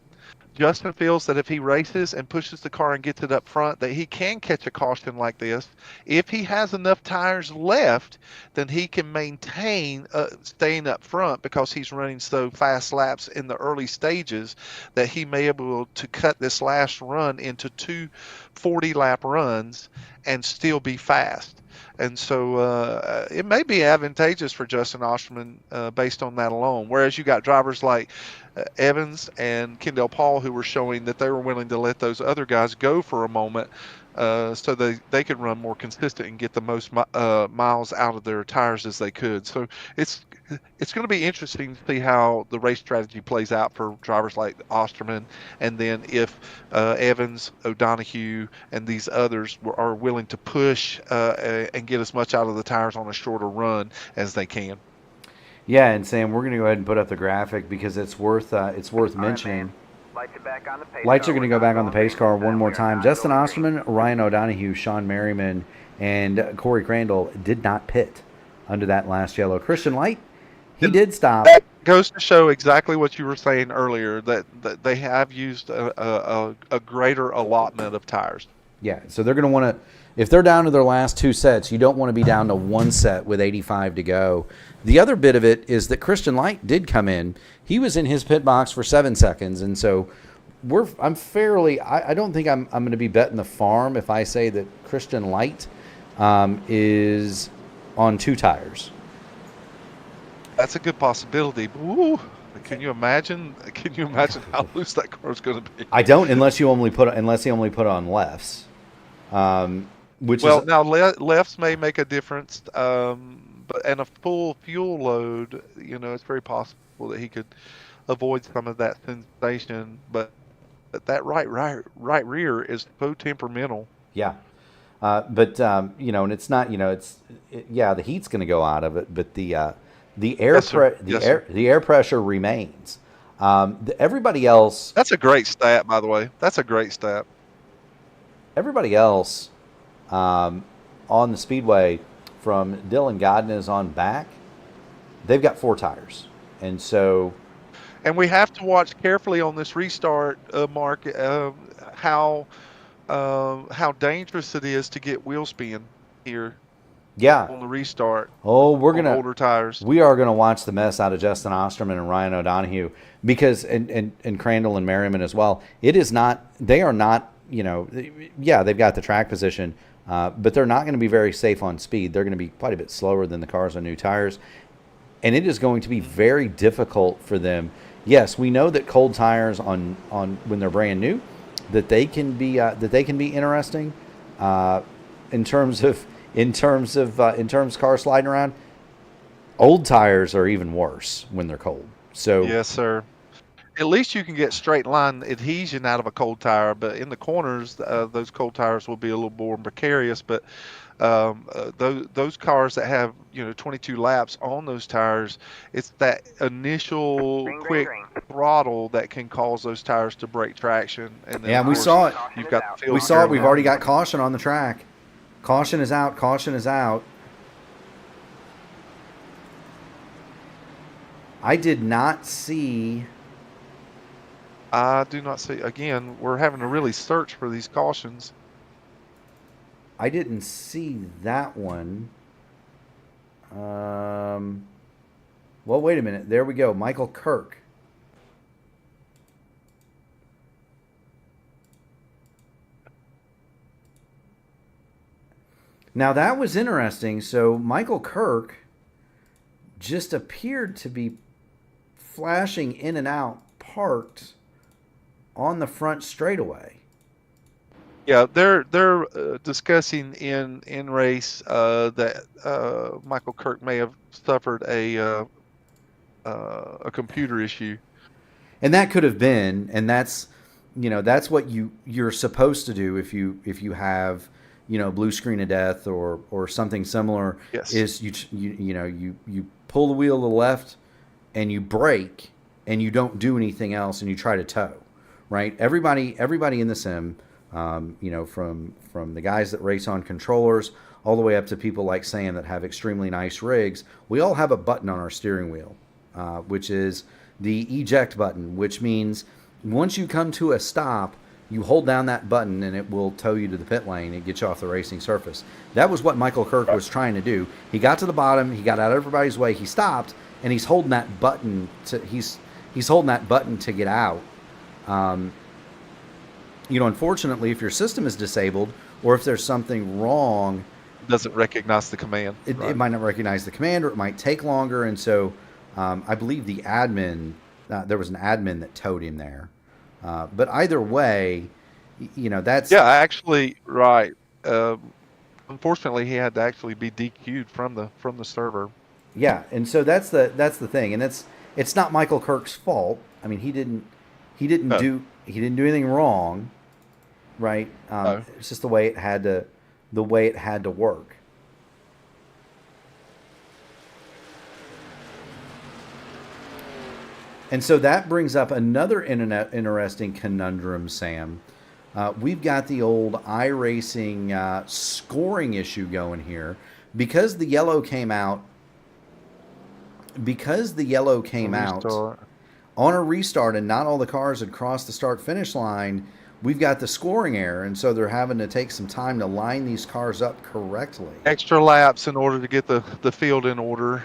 Justin feels that if he races and pushes the car and gets it up front, that he can catch a caution like this. If he has enough tires left, then he can maintain staying up front because he's running so fast laps in the early stages that he may be able to cut this last run into 2 40-lap runs and still be fast. And so it may be advantageous for Justin Osterman based on that alone. Whereas you got drivers like Evans and Kendall Paul who were showing that they were willing to let those other guys go for a moment so they could run more consistent and get the most miles out of their tires as they could. So it's going to be interesting to see how the race strategy plays out for drivers like Osterman, and then if Evans, O'Donoghue, and these others are willing to push and get as much out of the tires on a shorter run as they can. Yeah, and Sam, we're going to go ahead and put up the graphic because it's worth mentioning. Lights are going to go back on the pace car one more time. Justin Osterman, Ryan O'Donoghue, Sean Merriman, and Corey Crandall did not pit under that last yellow. Christian Light, he did stop. That goes to show exactly what you were saying earlier, that they have used a greater allotment of tires. Yeah, so they're going to want to, if they're down to their last 2 sets, you don't want to be down to 1 set with 85 to go. The other bit of it is that Christian Light did come in. He was in his pit box for 7 seconds, and so I don't think I'm going to be betting the farm if I say that Christian Light is on 2 tires. That's a good possibility. Ooh, can you imagine? Can you imagine how loose that car is going to be? I don't, unless he only put on lefts. Now lefts may make a difference, but and a full fuel load, it's very possible that he could avoid some of that sensation. But that right rear is so temperamental. Yeah, and it's not, the heat's going to go out of it, but the air pressure remains. Everybody else. That's a great stat, by the way. That's a great stat. Everybody else on the Speedway, from Dylan Godnez on back, they've got 4 tires, and so. And we have to watch carefully on this restart, Mark, how dangerous it is to get wheel spin here. Yeah. On the restart. Oh, older tires. We are gonna watch the mess out of Justin Osterman and Ryan O'Donohue, because and Crandall and Merriman as well. It is not. They are not. Yeah, they've got the track position, but they're not going to be very safe on speed. They're going to be quite a bit slower than the cars on new tires, and it is going to be very difficult for them. Yes, we know that cold tires on when they're brand new, that they can be interesting in terms of cars sliding around. Old tires are even worse when they're cold. So yes, sir. At least you can get straight line adhesion out of a cold tire, but in the corners, those cold tires will be a little more precarious. But those cars that have 22 laps on those tires, it's that initial quick throttle that can cause those tires to break traction. And then we saw it. You've got we saw it. We've already got caution on the track. Caution is out. Caution is out. I did not see. I do not see. Again, we're having to really search for these cautions. I didn't see that one. Well, wait a minute. There we go. Michael Kirk. Now, that was interesting. So, Michael Kirk just appeared to be flashing in and out, parked on the front straightaway. Yeah, they're discussing in race that Michael Kirk may have suffered a computer issue, and that could have been, and that's what you're supposed to do if you have blue screen of death or something similar. Yes. Is you pull the wheel to the left and you brake and you don't do anything else and you try to tow, right? Everybody in the sim, from the guys that race on controllers all the way up to people like Sam that have extremely nice rigs, we all have a button on our steering wheel, which is the eject button, which means once you come to a stop, you hold down that button and it will tow you to the pit lane and get you off the racing surface. That was what Michael Kirk was trying to do. He got to the bottom, he got out of everybody's way, he stopped, and he's holding that button to get out. Unfortunately, if your system is disabled or if there's something wrong, it doesn't recognize the command. It might not recognize the command, or it might take longer. And so I believe the admin, there was an admin that towed him there. But either way, that's... Yeah, actually, right. Unfortunately, he had to actually be DQ'd from the server. Yeah, and so that's the thing, and it's not Michael Kirk's fault. I mean, he didn't do anything wrong, right? No. It's just the way it had to work. And so that brings up another interesting conundrum, Sam. We've got the old iRacing scoring issue going here because the yellow came out. On a restart and not all the cars had crossed the start-finish line, we've got the scoring error, and so they're having to take some time to line these cars up correctly. Extra laps in order to get the field in order.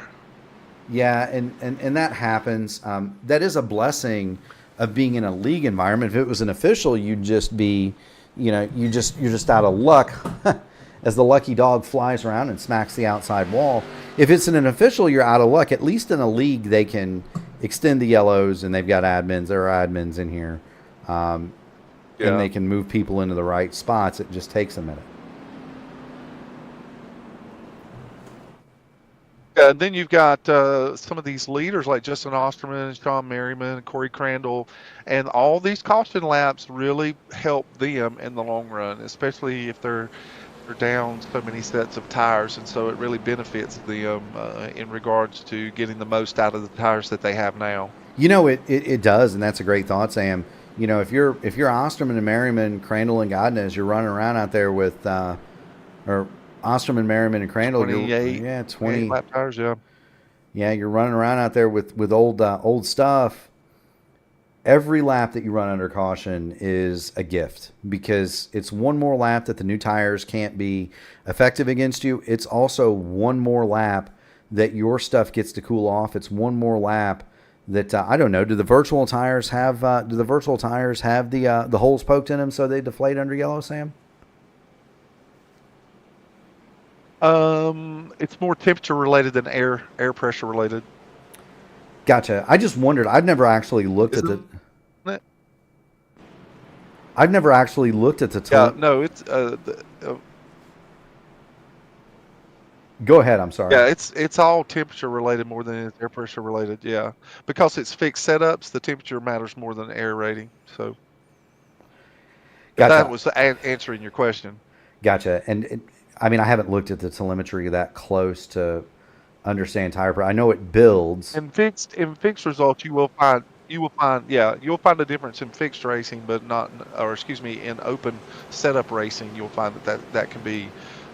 Yeah, and that happens. That is a blessing of being in a league environment. If it was an official, you'd just be, you're just out of luck as the lucky dog flies around and smacks the outside wall. If it's an official, you're out of luck. At least in a league, they can extend the yellows, and they've got admins. There are admins in here, and they can move people into the right spots. It just takes a minute. And then you've got some of these leaders like Justin Osterman, Sean Merriman, Corey Crandall, and all these caution laps really help them in the long run, especially if they're down so many sets of tires, and so it really benefits them in regards to getting the most out of the tires that they have now. It does, and that's a great thought, Sam. If you're Osterman and Merriman, Crandall and Godinez, you're running around out there with or Osterman, Merriman, and Crandall. 20 lap tires, yeah. You're running around out there with old stuff. Every lap that you run under caution is a gift, because it's one more lap that the new tires can't be effective against you. It's also one more lap that your stuff gets to cool off. It's one more lap that I don't know. Do the virtual tires have the holes poked in them so they deflate under yellow, Sam? It's more temperature related than air pressure related. Gotcha. I just wondered. I've never actually looked at the. I've never actually looked at the. No, it's Go ahead. I'm sorry. Yeah, it's all temperature related more than it's air pressure related. Yeah, because it's fixed setups, the temperature matters more than air rating. So gotcha. That was answering your question. Gotcha. And I mean, I haven't looked at the telemetry that close to understand tire pressure. I know it builds. In fixed results, you'll find a difference in fixed racing, but in open setup racing, you'll find that can be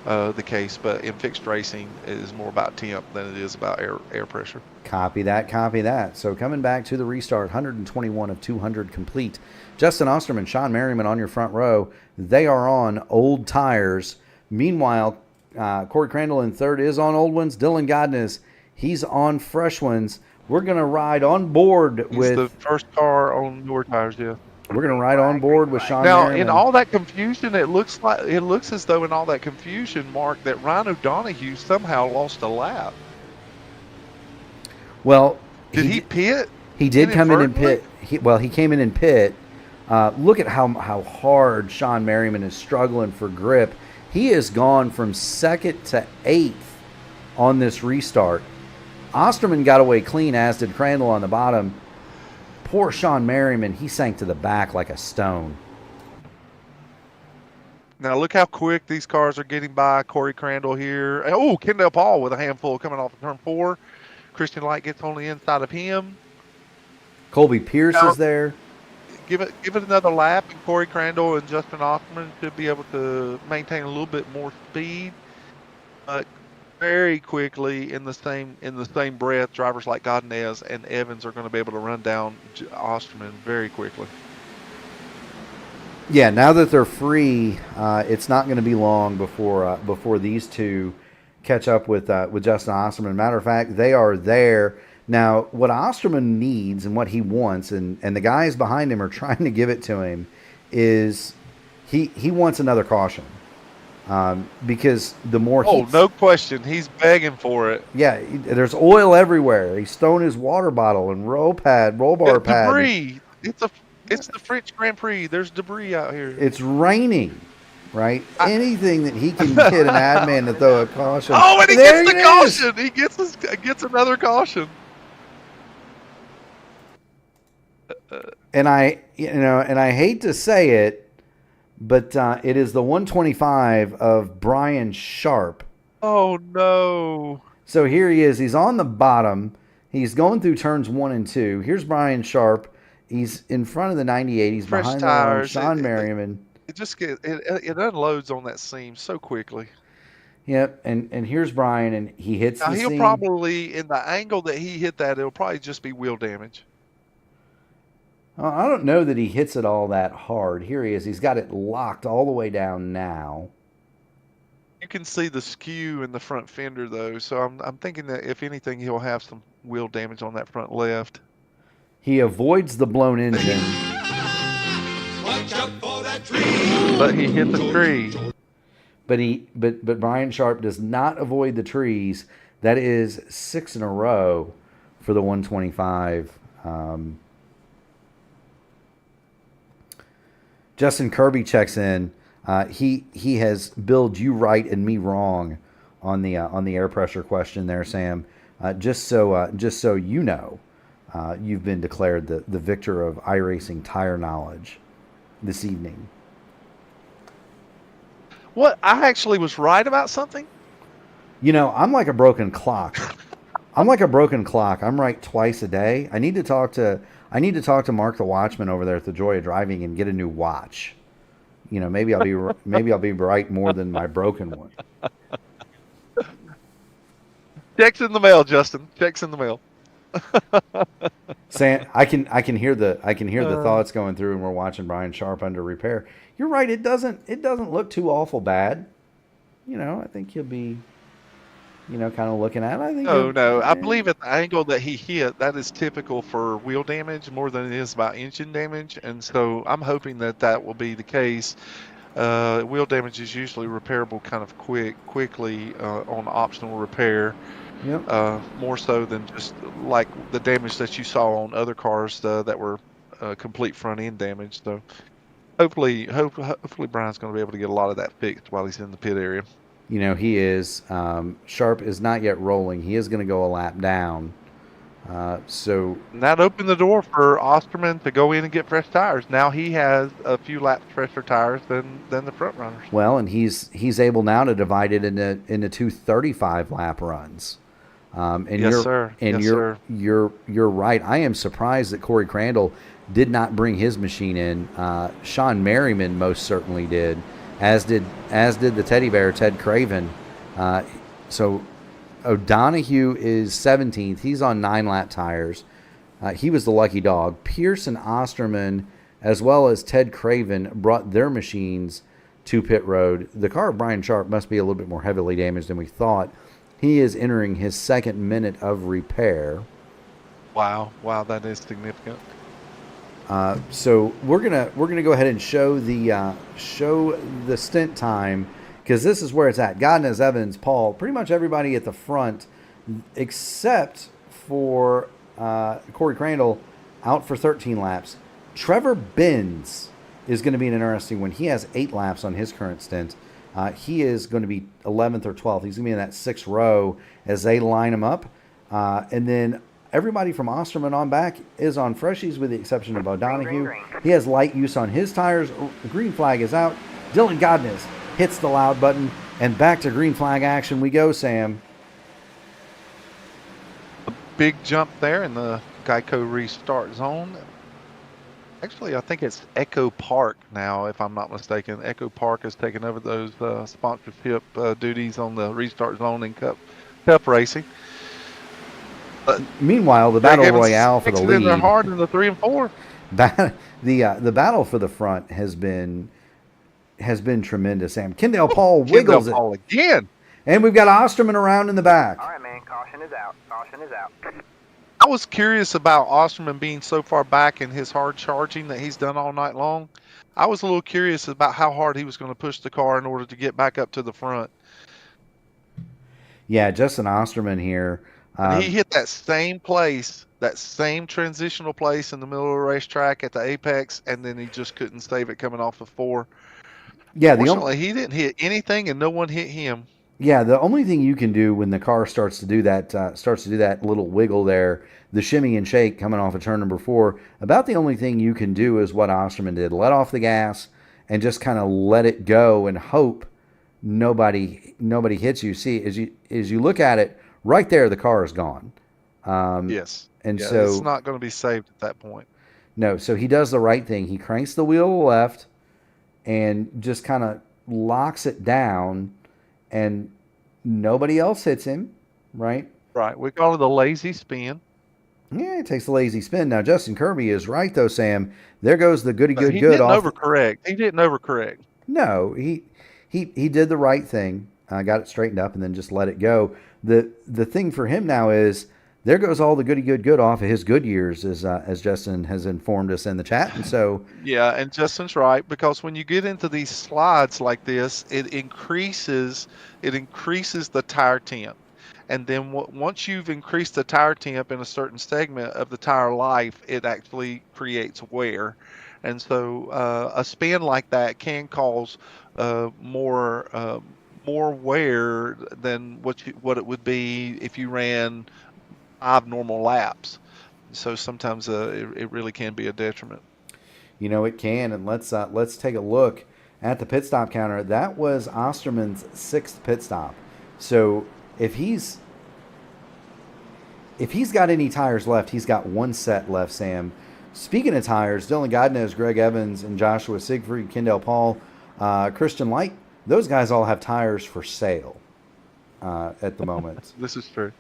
the case. But in fixed racing, it is more about temp than it is about air pressure. Copy that. So coming back to the restart, 121 of 200 complete. Justin Osterman, Sean Merriman on your front row. They are on old tires. Meanwhile, Corey Crandall in third is on old ones. Dylan Godinez, he's on fresh ones. We're going to ride on board with the first car on newer tires, yeah. We're going to ride on board with Sean Now, Merriman. in all that confusion, it looks as though in all that confusion, Mark, that Ryan O'Donoghue somehow lost a lap. Well, did he pit? He did come in and pit. He came in and pit. Look at how hard Sean Merriman is struggling for grip. He has gone from second to eighth on this restart. Osterman got away clean, as did Crandall on the bottom. Poor Sean Merriman, he sank to the back like a stone. Now look how quick these cars are getting by Corey Crandall here. Oh, Kendall Paul with a handful coming off of turn 4. Christian Light gets on the inside of him. Colby Pierce is there. Give it another lap, and Corey Crandall and Justin Osterman should be able to maintain a little bit more speed. But very quickly, in the same breath, drivers like Godinez and Evans are going to be able to run down Osterman very quickly. Yeah, now that they're free, it's not going to be long before these two catch up with Justin Osterman. Matter of fact, they are there. Now, what Osterman needs and what he wants, and the guys behind him are trying to give it to him, is he wants another caution. Because the more no question, he's begging for it. Yeah, there's oil everywhere. He's thrown his water bottle and roll bar pad. Debris. It's the French Grand Prix. There's debris out here. It's raining, right? Anything that he can get an admin to throw a caution. Oh, and he gets the caution. He gets another caution. And I hate to say it, but it is the 125 of Brian Sharp. Oh no! So here he is. He's on the bottom. He's going through turns 1 and 2. Here's Brian Sharp. He's in front of the 98. He's fresh behind tires. Sean Merriman. It unloads on that seam so quickly. Yep, and here's Brian, and he hits the seam. Probably, in the angle that he hit that, it'll probably just be wheel damage. I don't know that he hits it all that hard. Here he is. He's got it locked all the way down now. You can see the skew in the front fender though, so I'm thinking that if anything, he'll have some wheel damage on that front left. He avoids the blown engine. Watch out for that tree. But he hit the tree. But Brian Sharp does not avoid the trees. That is 6 in a row for the 125. Justin Kirby checks in. He has billed you right and me wrong on the air pressure question there, Sam. Just so you know, you've been declared the victor of iRacing tire knowledge this evening. What? I actually was right about something? You know, I'm like a broken clock. I'm right twice a day. I need to talk to Mark the Watchman over there at the Joy of Driving and get a new watch. You know, maybe I'll be right more than my broken one. Checks in the mail, Justin. Checks in the mail. Sam, I can hear the thoughts going through, and we're watching Brian Sharp under repair. You're right. It doesn't look too awful bad. You know, I think he'll be, kind of looking at it. I think. No. I believe at the angle that he hit, that is typical for wheel damage more than it is about engine damage, and so I'm hoping that will be the case. Wheel damage is usually repairable kind of quickly on optional repair. Yep. More so than just like the damage that you saw on other cars that were complete front end damage. So hopefully Brian's going to be able to get a lot of that fixed while he's in the pit area. You know, he is. Sharp is not yet rolling. He is going to go a lap down. So and that opened the door for Osterman to go in and get fresh tires. Now he has a few laps fresher tires than the front runners. Well, and he's able now to divide it into two 35 lap runs. And yes, sir. You're right. I am surprised that Corey Crandall did not bring his machine in. Sean Merriman most certainly did, as did the teddy bear Ted Craven. So O'Donohue is 17th. He's on 9-lap tires. He was the lucky dog. Pierce and Osterman, as well as Ted Craven, brought their machines to pit road. The car of Brian Sharp must be a little bit more heavily damaged than we thought. He is entering his second minute of repair. Wow, that is significant. So we're gonna go ahead and show the stint time, because this is where it's at. Godness, Evans, Paul, pretty much everybody at the front, except for Corey Crandall, out for 13 laps. Trevor Benz is going to be an interesting one. He has 8 laps on his current stint. He is going to be 11th or 12th. He's going to be in that 6th row as they line him up. And then everybody from Osterman on back is on freshies with the exception of O'Donohue. Green. He has light use on his tires. The green flag is out. Dylan Godness hits the loud button, and back to green flag action we go, Sam. A big jump there in the Geico restart zone. Actually, I think it's Echo Park now, if I'm not mistaken. Echo Park has taken over those sponsorship duties on the restart zone in Cup racing. Meanwhile, the battle royale for the lead. They're hard in the 3 and 4. The battle for the front has been tremendous, Sam. Kendall Paul wiggles it. Paul again. And we've got Osterman around in the back. All right, man. Caution is out. I was curious about Osterman being so far back in his hard charging that he's done all night long. I was a little curious about how hard he was going to push the car in order to get back up to the front. Yeah, Justin Osterman here. And he hit that same place, that same transitional place in the middle of the racetrack at the apex, and then he just couldn't save it coming off the 4. Yeah, fortunately, he didn't hit anything, and no one hit him. Yeah, the only thing you can do when the car starts to do that little wiggle there, the shimmy and shake coming off of turn number 4, about the only thing you can do is what Osterman did. Let off the gas and just kind of let it go and hope nobody hits you. See, as you look at it, right there, the car is gone. Yes. And yeah, so it's not going to be saved at that point. No, so he does the right thing. He cranks the wheel left and just kind of locks it down, and nobody else hits him, right? Right. We call it a lazy spin. Yeah, it takes a lazy spin. Now, Justin Kirby is right, though, Sam. There goes the goody good He good didn't off. overcorrect. He didn't overcorrect. No, he did the right thing. Got it straightened up and then just let it go. The thing for him now is there goes all the goody good good off of his good years, as Justin has informed us in the chat. And so, Yeah, and Justin's right, because when you get into these slides like this, it increases the tire temp. And then once you've increased the tire temp in a certain segment of the tire life, it actually creates wear. And so a spin like that can cause more wear than what it would be if you ran 5 normal laps. So sometimes it really can be a detriment. you know, it can. And let's take a look at the pit stop counter. That was Osterman's 6th pit stop. So if he's got any tires left, he's got 1 set left, Sam. Speaking of tires, Dylan Godinez, Greg Evans, and Joshua Siegfried, Kendall Paul, Christian Light, those guys all have tires for sale at the moment. This is true.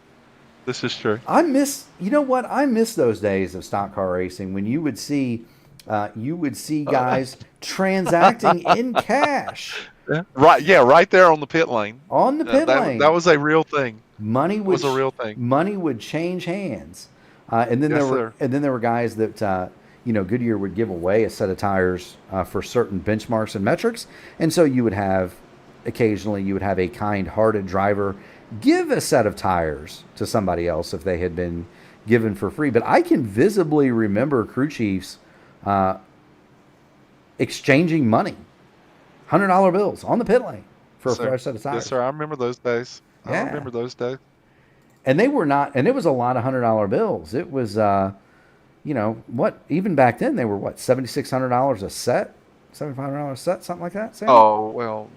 You know what? I miss those days of stock car racing when you would see guys transacting in cash. Right, yeah, right there on the pit lane. On the pit lane. That was a real thing. Money was a real thing. Money would change hands, and then there were guys that Goodyear would give away a set of tires for certain benchmarks and metrics, and so occasionally you would have a kind-hearted driver give a set of tires to somebody else if they had been given for free. But I can visibly remember crew chiefs exchanging money, $100 bills on the pit lane for a fresh set of tires. Yes, sir. I remember those days. Yeah. I remember those days. And they were not, and it was a lot of $100 bills. It was, even back then they were $7,600 a set, $7,500 a set, something like that. Sam? Oh, well,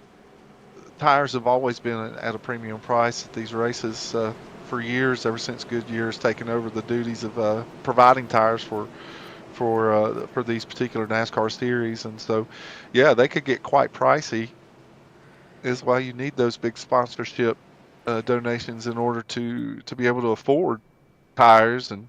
tires have always been at a premium price at these races for years, ever since Goodyear has taken over the duties of providing tires for these particular NASCAR series. And so, yeah, they could get quite pricey. Is why you need those big sponsorship donations in order to be able to afford tires and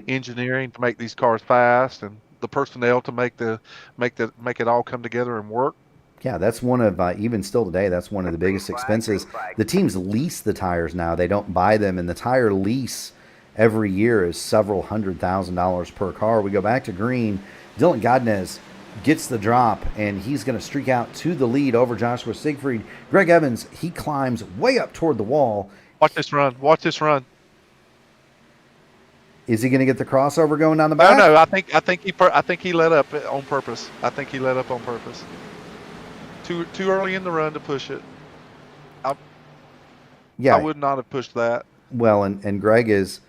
engineering to make these cars fast and the personnel to make it all come together and work. Yeah, that's one of even still today. That's one of the biggest expenses. The teams lease the tires now; they don't buy them, and the tire lease every year is several $100,000 per car. We go back to green. Dylan Godinez gets the drop, and he's going to streak out to the lead over Joshua Siegfried. Greg Evans, he climbs way up toward the wall. Watch this run. Is he going to get the crossover going down the back? No. I think he let up on purpose. Too early in the run to push it. I would not have pushed that. Well, and Greg is,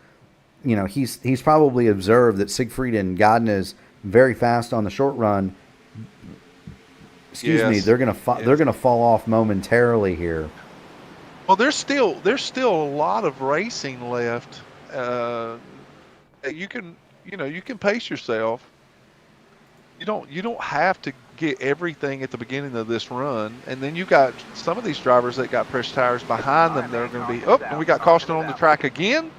he's probably observed that Siegfried and Godinez very fast on the short run. They're gonna fall off momentarily here. Well, there's still a lot of racing left. You can pace yourself. You don't have to get everything at the beginning of this run, and then you got some of these drivers that got fresh tires behind them. They're going to be and we got caution on the track again.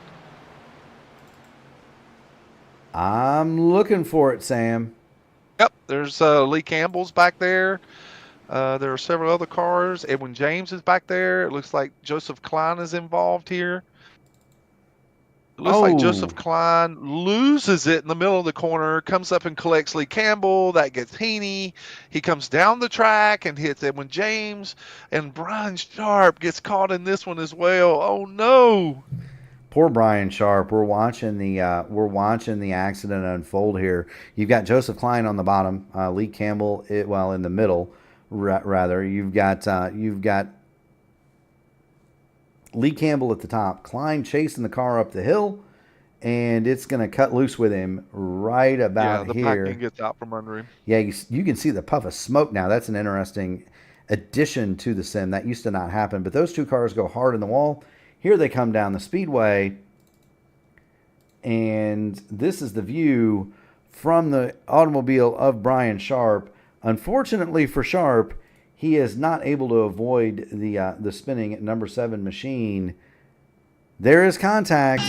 I'm looking for it, Sam. Yep, there's Lee Campbell's back there. There are several other cars. Edwin James is back there. It looks like Joseph Klein is involved here. It looks like Joseph Klein loses it in the middle of the corner, comes up and collects Lee Campbell. That gets Heaney. He comes down the track and hits Edwin James. And Brian Sharp gets caught in this one as well. Oh, no. Poor Brian Sharp. We're watching the accident unfold here. You've got Joseph Klein on the bottom, Lee Campbell in the middle, rather. You've got Lee Campbell at the top, Klein chasing the car up the hill, and it's going to cut loose with him right about here. Yeah, the packing gets out from under him. Yeah, you can see the puff of smoke now. That's an interesting addition to the sim. That used to not happen, but those two cars go hard in the wall. Here they come down the speedway, and this is the view from the automobile of Brian Sharp. Unfortunately for Sharp, he is not able to avoid the spinning number 7 machine. There is contact.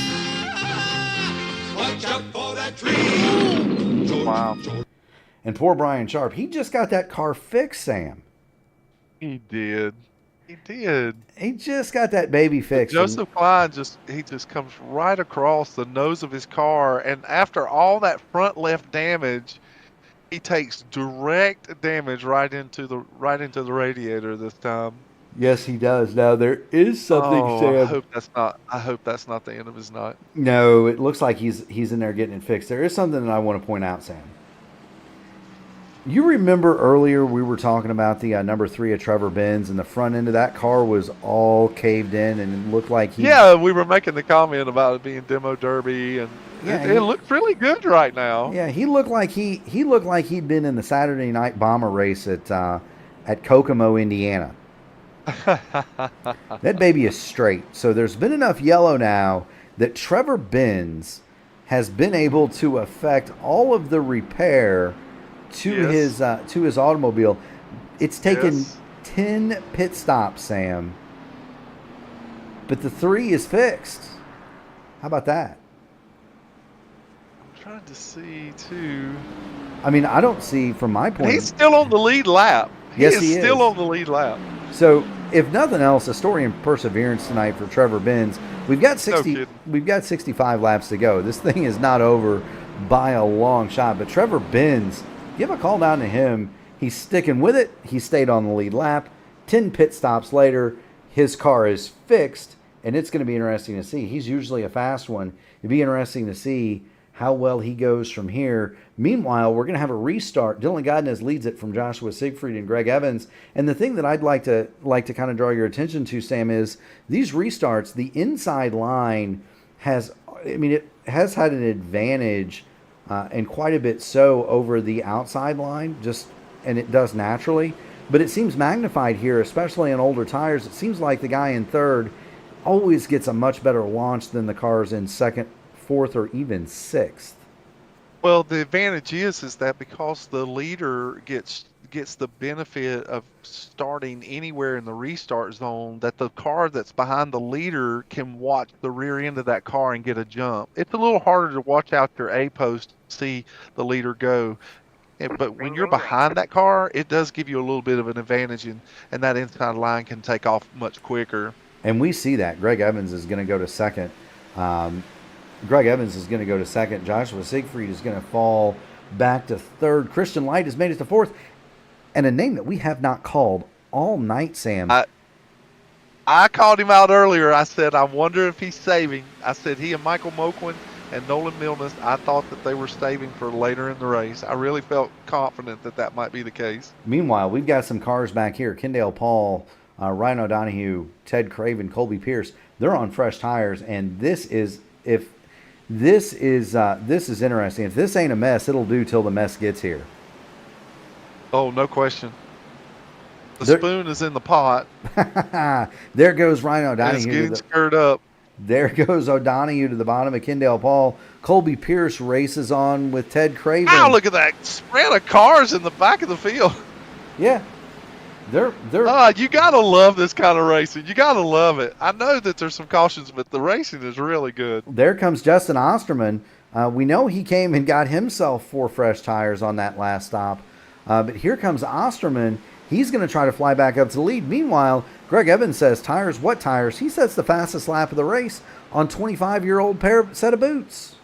Wow. And poor Brian Sharp, he just got that car fixed, Sam. He did. He did. He just got that baby fixed. Joseph Klein just comes right across the nose of his car, and after all that front left damage, he takes direct damage right into the radiator this time. Yes, he does. Now there is something, Sam. I hope that's not the end of his night. No, it looks like he's in there getting it fixed. There is something that I want to point out, Sam. You remember earlier we were talking about the number 3 of Trevor Benz, and the front end of that car was all caved in, and it looked like Yeah, we were making the comment about it being demo derby, and it looked really good right now. Yeah, he looked like he'd been in the Saturday Night Bomber race at Kokomo, Indiana. That baby is straight. So there's been enough yellow now that Trevor Benz has been able to affect all of the repair to his automobile. It's taken 10 pit stops, Sam, but the 3 is fixed. How about that? I'm trying to see too. I mean, I don't see from my point. He's still on the lead lap. Yes, he is still on the lead lap. So, if nothing else, a story in perseverance tonight for Trevor Benz. We've got 65 laps to go. This thing is not over by a long shot. But Trevor Benz, give a call down to him. He's sticking with it. He stayed on the lead lap. 10 pit stops later, his car is fixed, and it's going to be interesting to see. He's usually a fast one. It'd be interesting to see how well he goes from here. Meanwhile, we're going to have a restart. Dylan Godinez leads it from Joshua Siegfried and Greg Evans. And the thing that I'd like to kind of draw your attention to, Sam, is these restarts, the inside line it has had an advantage and quite a bit so over the outside line, and it does naturally. But it seems magnified here, especially on older tires. It seems like the guy in third always gets a much better launch than the cars in second, fourth, or even sixth. Well, the advantage is that because the leader gets the benefit of starting anywhere in the restart zone, that the car that's behind the leader can watch the rear end of that car and get a jump. It's a little harder to watch out your A post to see the leader go. But when you're behind that car, it does give you a little bit of an advantage, and that inside line can take off much quicker. And we see that. Greg Evans is going to go to second. Joshua Siegfried is going to fall back to third. Christian Light has made it to fourth. And a name that we have not called all night, Sam. I called him out earlier. I said, I wonder if he's saving. I said he and Michael Moquin and Nolan Milnes, I thought that they were saving for later in the race. I really felt confident that might be the case. Meanwhile, we've got some cars back here. Kendall Paul, Ryan O'Donohue, Ted Craven, Colby Pierce. They're on fresh tires, and this is interesting. If this ain't a mess, it'll do till the mess gets here. Oh, no question. The spoon is in the pot. There goes Ryan O'Donohue. It's getting stirred up. There goes O'Donohue to the bottom of Kendall Paul. Colby Pierce races on with Ted Craven. Wow, look at that spread of cars in the back of the field. Yeah. They're you got to love this kind of racing. You got to love it. I know that there's some cautions, but the racing is really good. There comes Justin Osterman. We know he came and got himself 4 fresh tires on that last stop. But here comes Osterman. He's going to try to fly back up to the lead. Meanwhile, Greg Evans says, tires, what tires? He sets the fastest lap of the race on 25-year-old set of boots.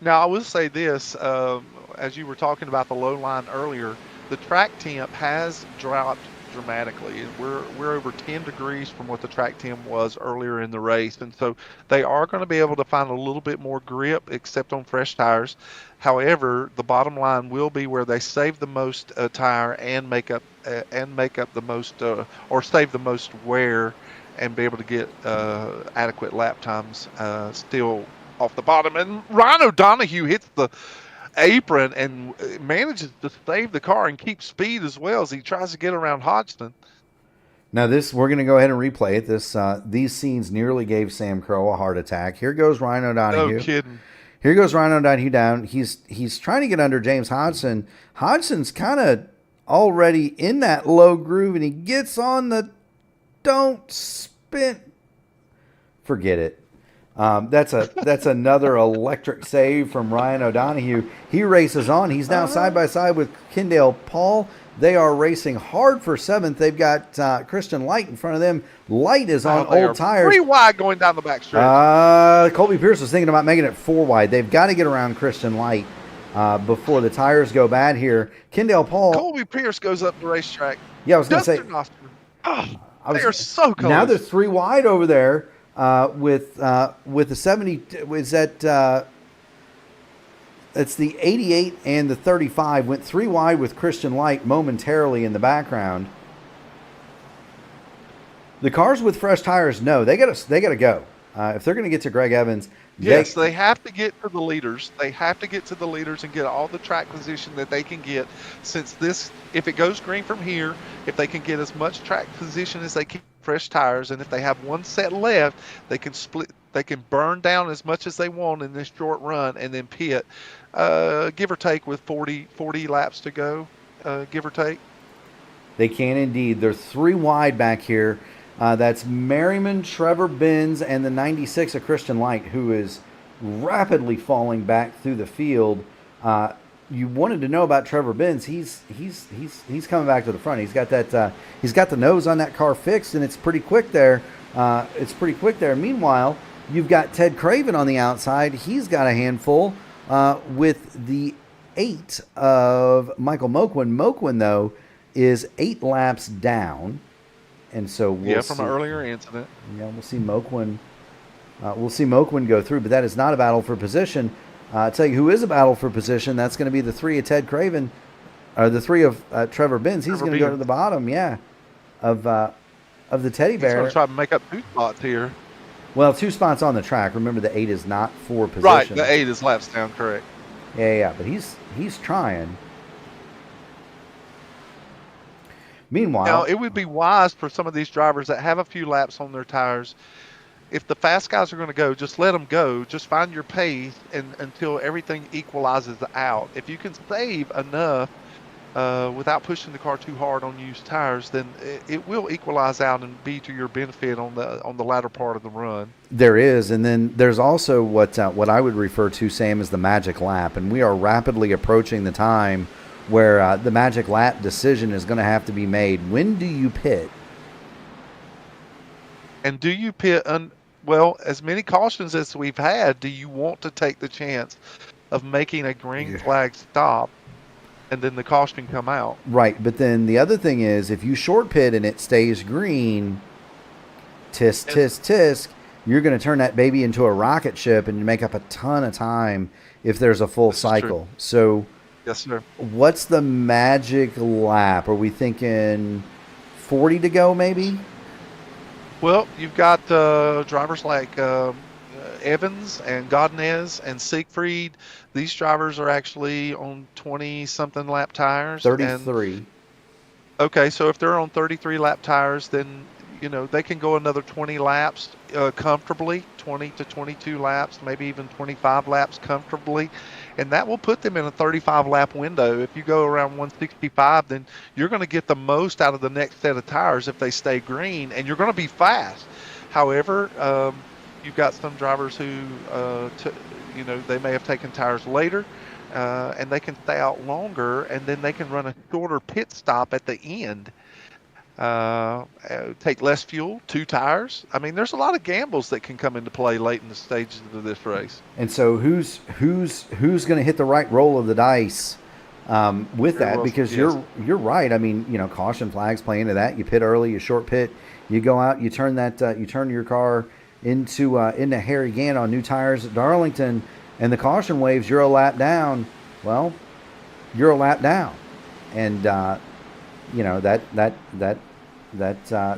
Now, I will say this. As you were talking about the low line earlier, the track temp has dropped dramatically. We're over 10 degrees from what the track temp was earlier in the race, and so they are going to be able to find a little bit more grip, except on fresh tires. However, the bottom line will be where they save the most tire and make up the most, or save the most wear, and be able to get adequate lap times still off the bottom. And Ryan O'Donohue hits the apron and manages to save the car and keep speed as well as he tries to get around Hodgson. Now we're going to go ahead and replay it. These scenes nearly gave Sam Crow a heart attack. Here goes Ryan O'Donohue. No kidding. Here goes Ryan O'Donohue down. He's trying to get under James Hodgson. Hodgson's kind of already in that low groove, and he gets on the don't spin. Forget it. That's another electric save from Ryan O'Donohue. He races on. He's now side by side with Kendall Paul. They are racing hard for 7th. They've got Christian Light in front of them. Light is on old tires. 3 wide going down the back stretch. Colby Pierce was thinking about making it 4 wide. They've got to get around Christian Light before the tires go bad here. Kendall Paul. Colby Pierce goes up the racetrack. Yeah, I was going to say. They are so close. Now they're 3 wide over there with the 70. Is that it's the 88 and the 35 went 3 wide with Christian Light momentarily in the background. The cars with fresh tires, no, they got to go. If they're going to get to Greg Evans, yes, they have to get to the leaders. They have to get to the leaders and get all the track position that they can get. Since this, if it goes green from here, if they can get as much track position as they can, fresh tires, and if they have 1 set left, they can split. They can burn down as much as they want in this short run, and then pit, give or take, with 40 laps to go, give or take. They can indeed. They're 3 wide back here. That's Merriman, Trevor Benz, and the 96 of Christian Light, who is rapidly falling back through the field. You wanted to know about Trevor Benz. He's coming back to the front. He's got that. He's got the nose on that car fixed, and it's pretty quick there. Meanwhile, you've got Ted Craven on the outside. He's got a handful with the 8 of Michael Moquin. Moquin, though, is 8 laps down. And so we'll from an earlier incident. Yeah, we'll see Moquin. We'll see Moquin go through, but that is not a battle for position. I'll tell you who is a battle for position. That's going to be the 3 of Ted Craven, or the 3 of Trevor Benz. He's going to go to the bottom, of the teddy bear. He's going to try to make up 2 spots here. Well, 2 spots on the track. Remember, the 8 is not for position. Right, the 8 is laps down, correct. Yeah, but he's trying. Meanwhile, now, it would be wise for some of these drivers that have a few laps on their tires. If the fast guys are going to go, just let them go. Just find your pace until everything equalizes out. If you can save enough without pushing the car too hard on used tires, then it will equalize out and be to your benefit on the latter part of the run. There is, and then there's also what I would refer to, Sam, as the magic lap, and we are rapidly approaching the time where the magic lap decision is going to have to be made. When do you pit? And do you pit, well, as many cautions as we've had, do you want to take the chance of making a green flag stop and then the caution come out? Right, but then the other thing is, if you short pit and it stays green, tisk, tisk, tisk, you're going to turn that baby into a rocket ship and you make up a ton of time if there's a full cycle. So... Yes, sir. What's the magic lap? Are we thinking 40 to go, maybe? Well, you've got drivers like Evans and Godinez and Siegfried. These drivers are actually on 20-something lap tires. 33. Okay, so if they're on 33 lap tires, then they can go another 20 laps comfortably, 20 to 22 laps, maybe even 25 laps comfortably. And that will put them in a 35-lap window. If you go around 165, then you're going to get the most out of the next set of tires if they stay green, and you're going to be fast. However, you've got some drivers who, they may have taken tires later, and they can stay out longer, and then they can run a shorter pit stop at the end. Take less fuel, 2 tires. I mean, there's a lot of gambles that can come into play late in the stages of this race. And so who's going to hit the right roll of the dice with that? Because you're right. I mean, caution flags play into that. You pit early, you short pit, you go out, you turn your car into Harry Gant on new tires at Darlington, and the caution waves. You're a lap down. Well, you're a lap down, and that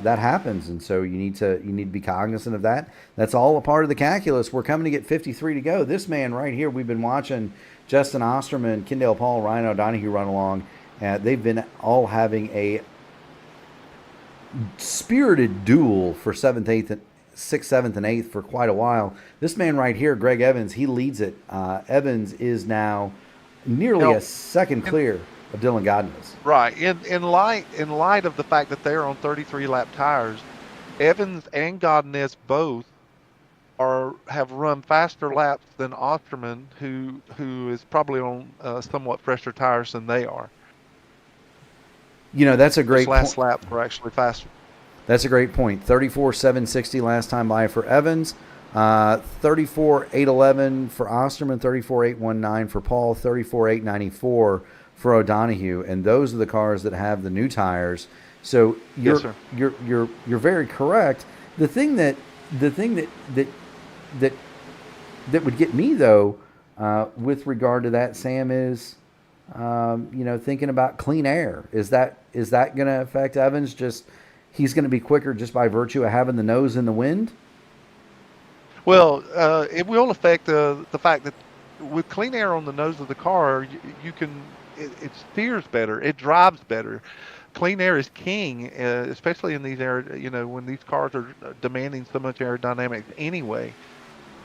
happens, and so you need to be cognizant of that. That's all a part of the calculus. We're coming to get 53 to go. This man right here, we've been watching Justin Osterman, Kendall Paul, Ryan O'Donohue run along. They've been all having a spirited duel for 7th, 8th, 6th, 7th, and 8th for quite a while. This man right here, Greg Evans, he leads it. Evans is now nearly a second clear of Dylan Godinez. Right. In light of the fact that they're on 33 lap tires, Evans and Godinez both have run faster laps than Osterman, who is probably on somewhat fresher tires than they are. That's a great Those last point. laps were actually faster. That's a great point. 34,760 last time by for Evans. 34,811 for Osterman. 34,819 for Paul. 34,894 for O'Donohue. And those are the cars that have the new tires. So you're very correct. The thing that would get me though, with regard to that, Sam, is thinking about clean air. Is that going to affect Evans? Just he's going to be quicker just by virtue of having the nose in the wind? Well, it will affect the fact that with clean air on the nose of the car, it steers better, it drives better. Clean air is king, especially in these when these cars are demanding so much aerodynamics anyway.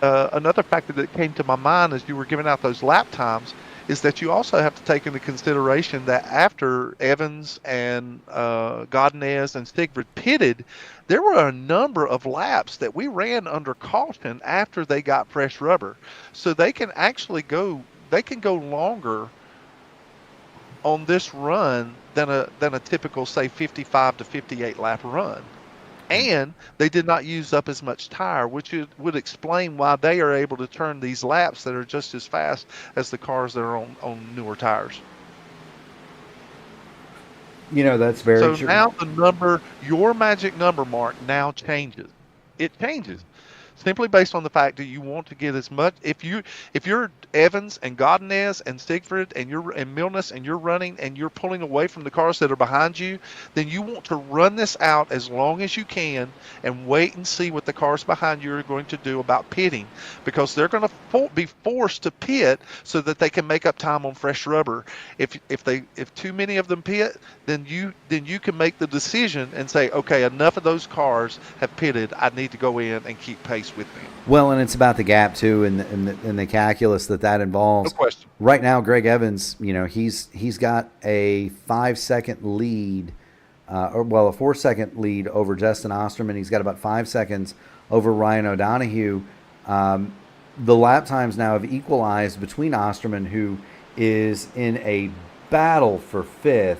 Another factor that came to my mind as you were giving out those lap times is that you also have to take into consideration that after Evans and Godinez and Stigford pitted, there were a number of laps that we ran under caution after they got fresh rubber. So they can actually go longer on this run than a typical, say, 55 to 58 lap run. And they did not use up as much tire, which would explain why they are able to turn these laps that are just as fast as the cars that are on newer tires. That's very true. So now your magic number, Mark, now changes. It changes simply based on the fact that you want to get as much. If you're Evans and Godinez and Stigford and Milnes and you're running and you're pulling away from the cars that are behind you, then you want to run this out as long as you can and wait and see what the cars behind you are going to do about pitting, because they're going to be forced to pit so that they can make up time on fresh rubber. If too many of them pit, then you can make the decision and say, okay, enough of those cars have pitted. I need to go in and keep pace with me. Well, and it's about the gap too, and the calculus that involves. No question. Right now, Greg Evans, he's got a 5-second lead, a 4-second lead over Justin Osterman. He's got about 5 seconds over Ryan O'Donohue. The lap times now have equalized between Osterman, who is in a battle for fifth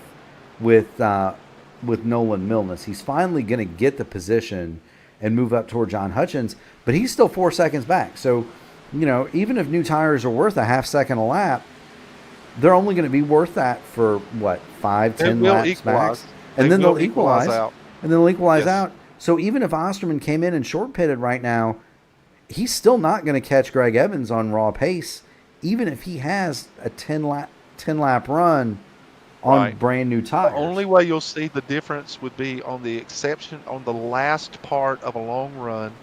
with Nolan Milnes. He's finally going to get the position and move up toward John Hutchins, but he's still 4 seconds back. So, even if new tires are worth a half second a lap, they're only going to be worth that for 5-10 laps max, and then they'll equalize out. And then they'll equalize out. So even if Osterman came in and short pitted right now, he's still not going to catch Greg Evans on raw pace, even if he has a 10 lap run on brand new tires. The only way you'll see the difference would be on the last part of a long run,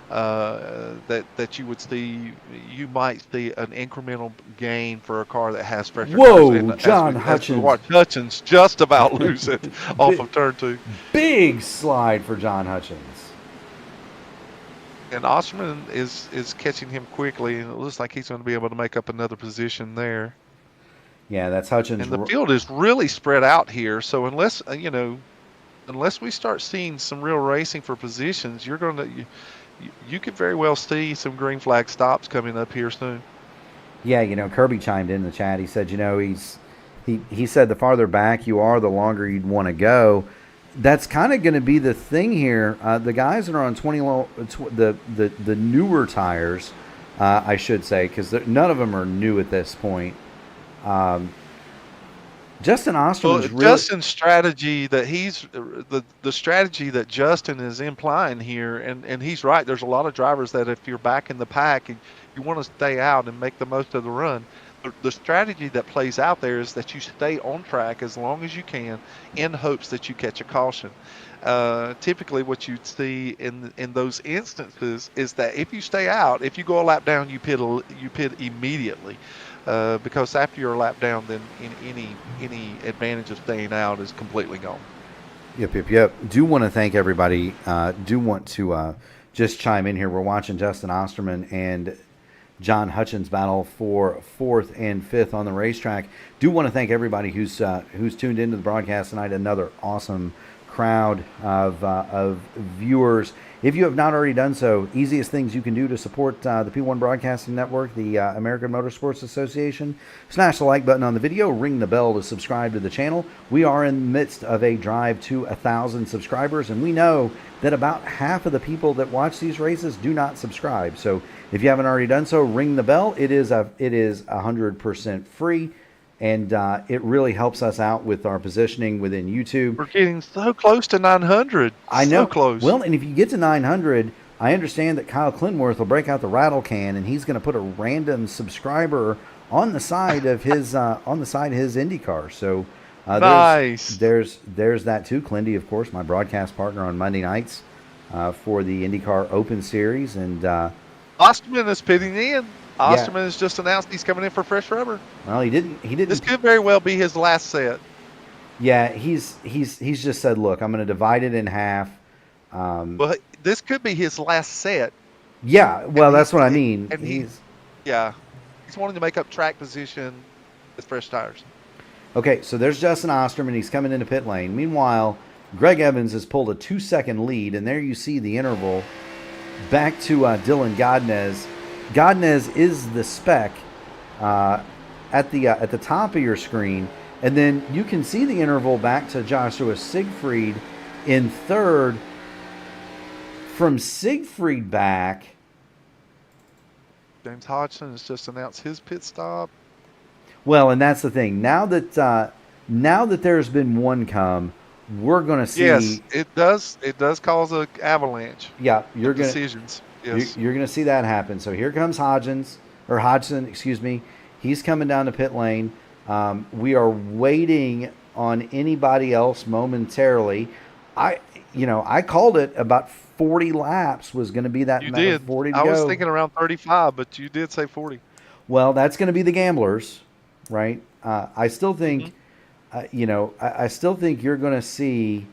that you might see an incremental gain for a car that has fresher tires. Whoa, John Hutchins. Hutchins just about lose it off of turn 2. Big slide for John Hutchins. And Osterman is catching him quickly, and it looks like he's going to be able to make up another position there. Yeah, that's Hutchins. And the field is really spread out here, so unless we start seeing some real racing for positions, you could very well see some green flag stops coming up here soon. Yeah, Kirby chimed in the chat. He said, he said the farther back you are, the longer you'd want to go. That's kind of going to be the thing here. The guys that are on the newer tires, I should say, because none of them are new at this point. Justin Osterman's Justin's strategy that the strategy that Justin is implying here, and he's right. There's a lot of drivers that if you're back in the pack and you want to stay out and make the most of the run, the strategy that plays out there is that you stay on track as long as you can in hopes that you catch a caution. Typically what you'd see in those instances is that if you stay out, if you go a lap down, you pit immediately. Because after you're a lap down, then any advantage of staying out is completely gone. Yep. Do want to thank everybody. Do want to just chime in here. We're watching Justin Osterman and John Hutchins battle for 4th and 5th on the racetrack. Do want to thank everybody who's tuned into the broadcast tonight. Another awesome crowd of viewers. If you have not already done so, easiest things you can do to support the P1 Broadcasting Network, the American Motorsports Association, smash the like button on the video, ring the bell to subscribe to the channel. We are in the midst of a drive to 1,000 subscribers, and we know that about half of the people that watch these races do not subscribe. So if you haven't already done so, ring the bell. It is 100% free. And it really helps us out with our positioning within YouTube. We're getting so close to 900. I know. So close. Well, and if you get to 900, I understand that Kyle Clinworth will break out the rattle can, and he's going to put a random subscriber on the side of his IndyCar. So nice. There's that too. Clindy, of course, my broadcast partner on Monday nights for the IndyCar Open Series, and Osterman is pitting in. Osterman has just announced he's coming in for fresh rubber. Well, he didn't. This could very well be his last set. Yeah, he's just said, look, I'm going to divide it in half. Well, this could be his last set. Yeah, well, that's what I mean. And he's wanting to make up track position with fresh tires. Okay, so there's Justin Osterman. He's coming into pit lane. Meanwhile, Greg Evans has pulled a 2-second lead, and there you see the interval back to Dylan Godnez. Godnez is the spec at the top of your screen, and then you can see the interval back to Joshua Siegfried in third. From Siegfried back, James Hodgson has just announced his pit stop. Well, and that's the thing. Now that there's been one come, we're going to see. Yes, it does. It does cause an avalanche. Yeah, you're going decisions. Yes. You're going to see that happen. So here comes Hodgson, excuse me. He's coming down the pit lane. We are waiting on anybody else momentarily. I called it about 40 laps was going to be that. You did. 40 to I was go. thinking around 35, but you did say 40. Well, that's going to be the gamblers, right? I still think, I still think you're going to see.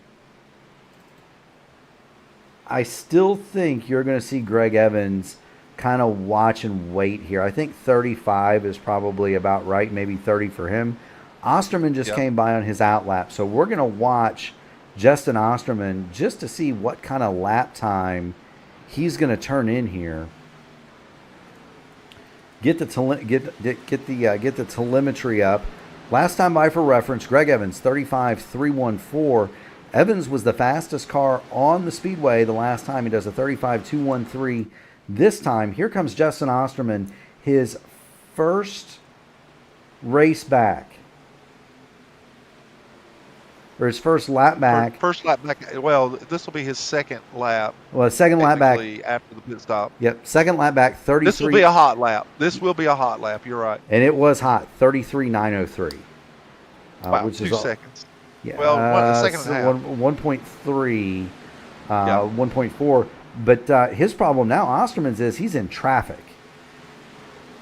I still think you're going to see Greg Evans kind of watch and wait here. I think 35 is probably about right, maybe 30 for him. Osterman just came by on his outlap, so we're going to watch Justin Osterman just to see what kind of lap time he's going to turn in here. Get the telemetry up. Last time by for reference, Greg Evans 35.314. Evans was the fastest car on the Speedway the last time. He does a 35.213 this time. Here comes Justin Osterman, his first race back. Or his first lap back. First lap back. Well, this will be his second lap. Well, second lap back. After the pit stop. Yep, second lap back, 33. This will be a hot lap. This will be a hot lap. You're right. And it was hot, 33.903. Wow, which 2 is seconds. Yeah, well, a second and a half. 1.3, 1.4. But his problem now, Osterman's, is he's in traffic.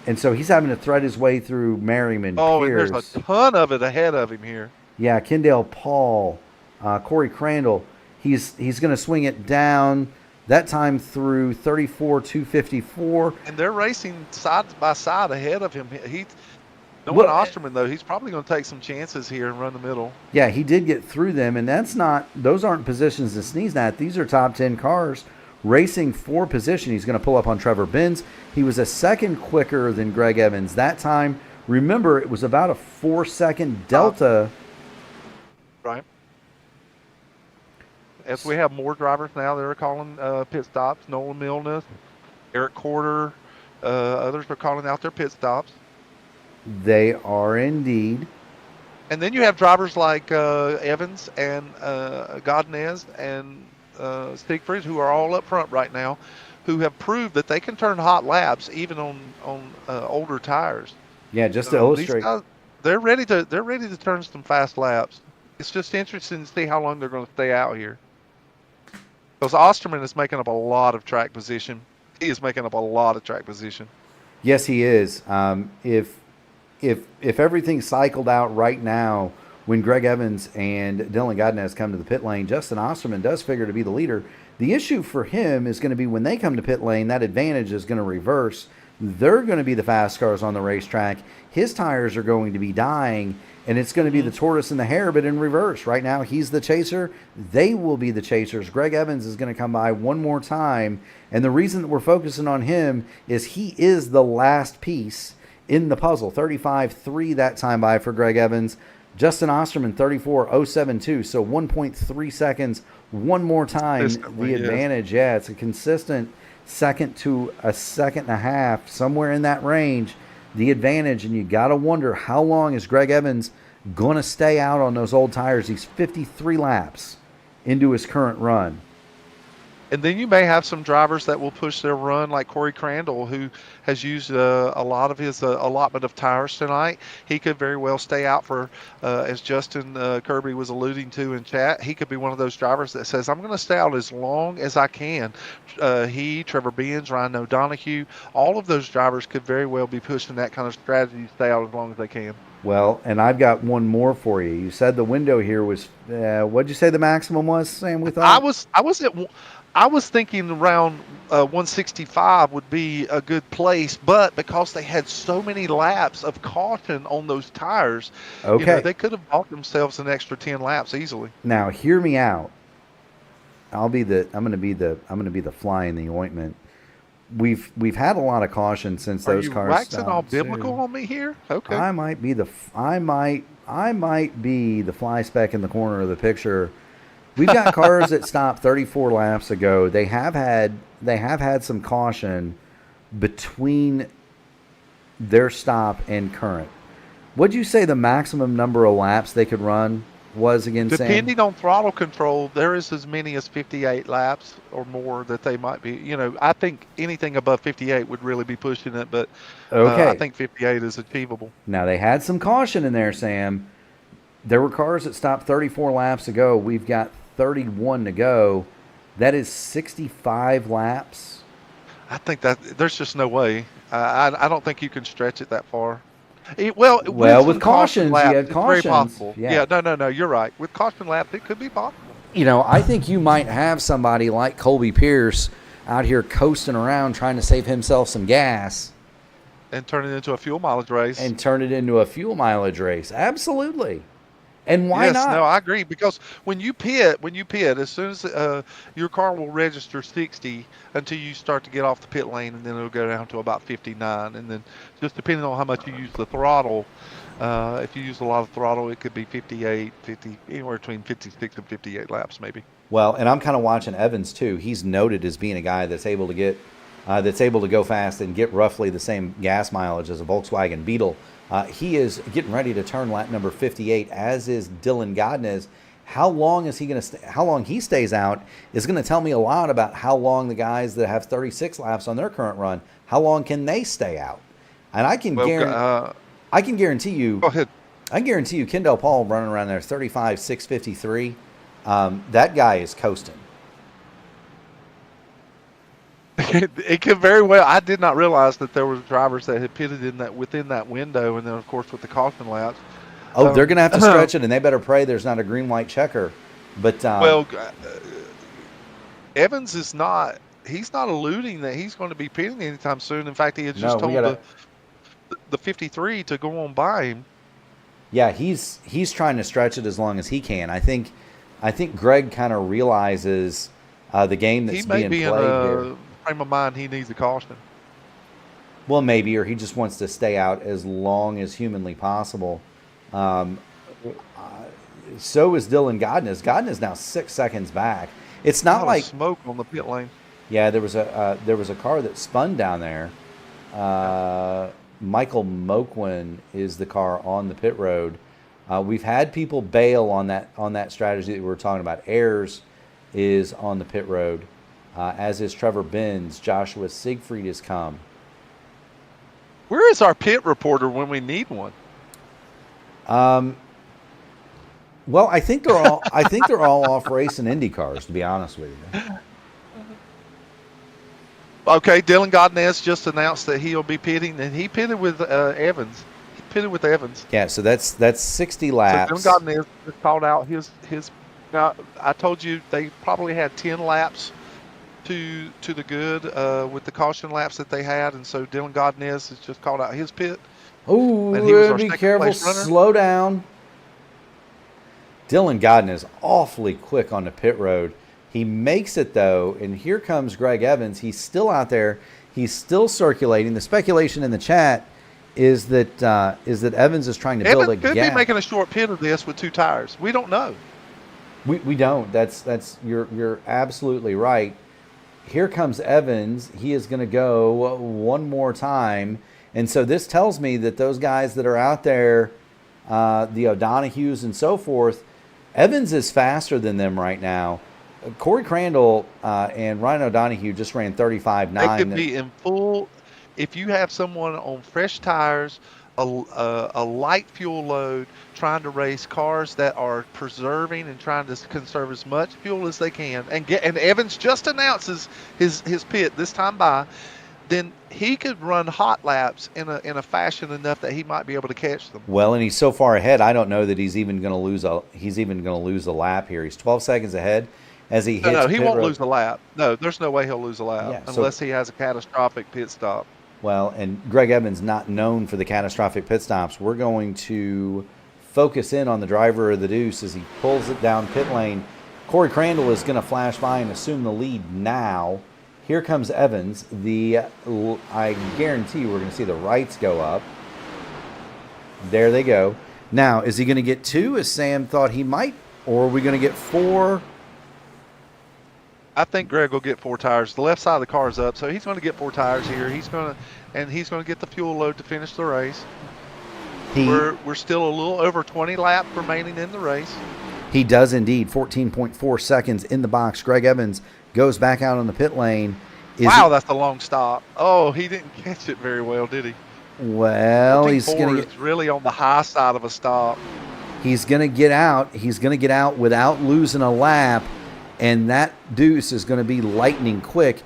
And so he's having to thread his way through Merriman, Pierce. And there's a ton of it ahead of him here. Yeah, Kendall Paul, Corey Crandall. He's going to swing it down, that time through 34.254. And they're racing side by side ahead of him. Knowing Osterman, though, he's probably going to take some chances here and run the middle. Yeah, he did get through them, and those aren't positions to sneeze at. These are top 10 cars racing for position. He's going to pull up on Trevor Benz. He was a second quicker than Greg Evans that time. Remember, it was about a 4-second delta. Right. As we have more drivers now that are calling pit stops, Nolan Milnes, Eric Corder, others are calling out their pit stops. They are indeed. And then you have drivers like Evans and Godnez and Siegfried, who are all up front right now, who have proved that they can turn hot laps even on older tires. Yeah, just to illustrate, these guys, they're ready to turn some fast laps. It's just interesting to see how long they're going to stay out here. Because Osterman is making up a lot of track position. He is making up a lot of track position. Yes, he is. If everything cycled out right now, when Greg Evans and Dylan Godnez come to the pit lane, Justin Osterman does figure to be the leader. The issue for him is going to be when they come to pit lane, that advantage is going to reverse. They're going to be the fast cars on the racetrack. His tires are going to be dying, And it's going to be the tortoise and the hare, but in reverse. Right now, he's the chaser. They will be the chasers. Greg Evans is going to come by one more time. And the reason that we're focusing on him is he is the last piece in the puzzle. 35.3 that time by for Greg Evans. Justin Osterman, 34.072. So 1.3 seconds. One more time, the advantage. Yeah, it's a consistent second to a second and a half, somewhere in that range. The advantage, and you got to wonder how long is Greg Evans going to stay out on those old tires. He's 53 laps into his current run. And then you may have some drivers that will push their run, like Corey Crandall, who has used a lot of his allotment of tires tonight. He could very well stay out for, as Justin Kirby was alluding to in chat, he could be one of those drivers that says, I'm going to stay out as long as I can. Trevor Benz, Ryan O'Donoghue, all of those drivers could very well be pushing that kind of strategy to stay out as long as they can. Well, and I've got one more for you. You said the window here was, what'd you say the maximum was, Sam? We thought I was thinking around 165 would be a good place, but because they had so many laps of caution on those tires, they could have bought themselves an extra 10 laps easily. Now, hear me out. I'm going to be the fly in the ointment. We've had a lot of caution since those cars. Are you waxing all biblical on me here? Okay. I might be the fly speck in the corner of the picture. We've got cars that stopped 34 laps ago. They have had some caution between their stop and current. What'd you say the maximum number of laps they could run was again, Sam? Depending on throttle control, there is as many as 58 laps or more that they might be. I think anything above 58 would really be pushing it, but I think 58 is achievable. Now, they had some caution in there, Sam. There were cars that stopped 34 laps ago. We've got 31 to go. That is 65 laps. I think that there's just no way. I don't think you can stretch it that far. With cautions, laps, you had cautions. Very possible. Yeah, no, you're right. With caution laps, it could be possible. I think you might have somebody like Colby Pierce out here coasting around trying to save himself some gas. And turn it into a fuel mileage race. Absolutely. And why not? No, I agree, because when you pit, as soon as your car will register 60 until you start to get off the pit lane, and then it'll go down to about 59, and then just depending on how much you use the throttle, if you use a lot of throttle, it could be 58, 50, anywhere between 56 and 58 laps maybe. Well, and I'm kind of watching Evans too. He's noted as being a guy that's able to go fast and get roughly the same gas mileage as a Volkswagen Beetle. He is getting ready to turn lap number 58, as is Dylan Godnez. How long he stays out is going to tell me a lot about how long the guys that have 36 laps on their current run, how long can they stay out? And I can guarantee you. Go ahead. I can guarantee you, Kendall Paul running around there 35.653. That guy is coasting. It could very well. I did not realize that there were drivers that had pitted within that window, and then of course with the caution laps. They're going to have to stretch it, and they better pray there's not a green-white checker. But Evans is not. He's not alluding that he's going to be pitting anytime soon. In fact, he had just told the 53 to go on by him. Yeah, he's trying to stretch it as long as he can. I think Greg kind of realizes the game that's being played here. Frame of mind, he needs a caution. Well, maybe, or he just wants to stay out as long as humanly possible. So is Dylan Godnez. Godnez now 6 seconds back. It's not like smoke on the pit lane. Yeah, there was a car that spun down there. Michael Moquin is the car on the pit road. We've had people bail on that strategy that we were talking about. Ayers is on the pit road. As is Trevor Benz. Joshua Siegfried has come. Where is our pit reporter when we need one? Well, I think they're all off racing Indy cars, to be honest with you. Okay, Dylan Godnez just announced that he'll be pitting, and he pitted with Evans. He pitted with Evans. Yeah, so that's 60 laps. So Dylan Godnez just called out his. Now, I told you they probably had 10 laps to the good with the caution laps that they had, and so Dylan Godnez has just called out his pit. Oh, be careful! Slow down. Dylan Godden is awfully quick on the pit road. He makes it, though, and here comes Greg Evans. He's still out there. He's still circulating. The speculation in the chat is that Evans is trying to build a could gap. be making a short pit of this with 2 tires. We don't know. We don't. That's you're absolutely right. Here comes Evans. He is going to go one more time, and so this tells me that those guys that are out there, the O'Donohues and so forth, Evans is faster than them right now. Corey Crandall and Ryan O'Donohue just ran 35.9. They could be in full. If you have someone on fresh tires, a light fuel load, trying to race cars that are preserving and trying to conserve as much fuel as they can, and Evans just announces his pit this time by, then he could run hot laps in a fashion enough that he might be able to catch them. Well, and he's so far ahead, I don't know that he's even going to lose a lap here. He's 12 seconds ahead as he hits. No, he pit won't road. lose a lap. No, there's no way he'll lose a lap unless he has a catastrophic pit stop. Well, and Greg Evans not known for the catastrophic pit stops. We're going to focus in on the driver of the deuce as he pulls it down pit lane. Corey Crandall is going to flash by and assume the lead now. Here comes Evans. I guarantee you we're going to see the lights go up. There they go. Now, is he going to get 2 as Sam thought he might, or are we going to get 4? I think Greg will get 4 tires. The left side of the car is up, so he's going to get 4 tires here. He's going to get the fuel load to finish the race. We're still a little over 20 laps remaining in the race. He does indeed. 14.4 seconds in the box. Greg Evans goes back out on the pit lane. That's a long stop. Oh, he didn't catch it very well, did he? Well, he's going to get really on the high side of a stop. He's going to get out. He's going to get out without losing a lap. And that deuce is going to be lightning quick.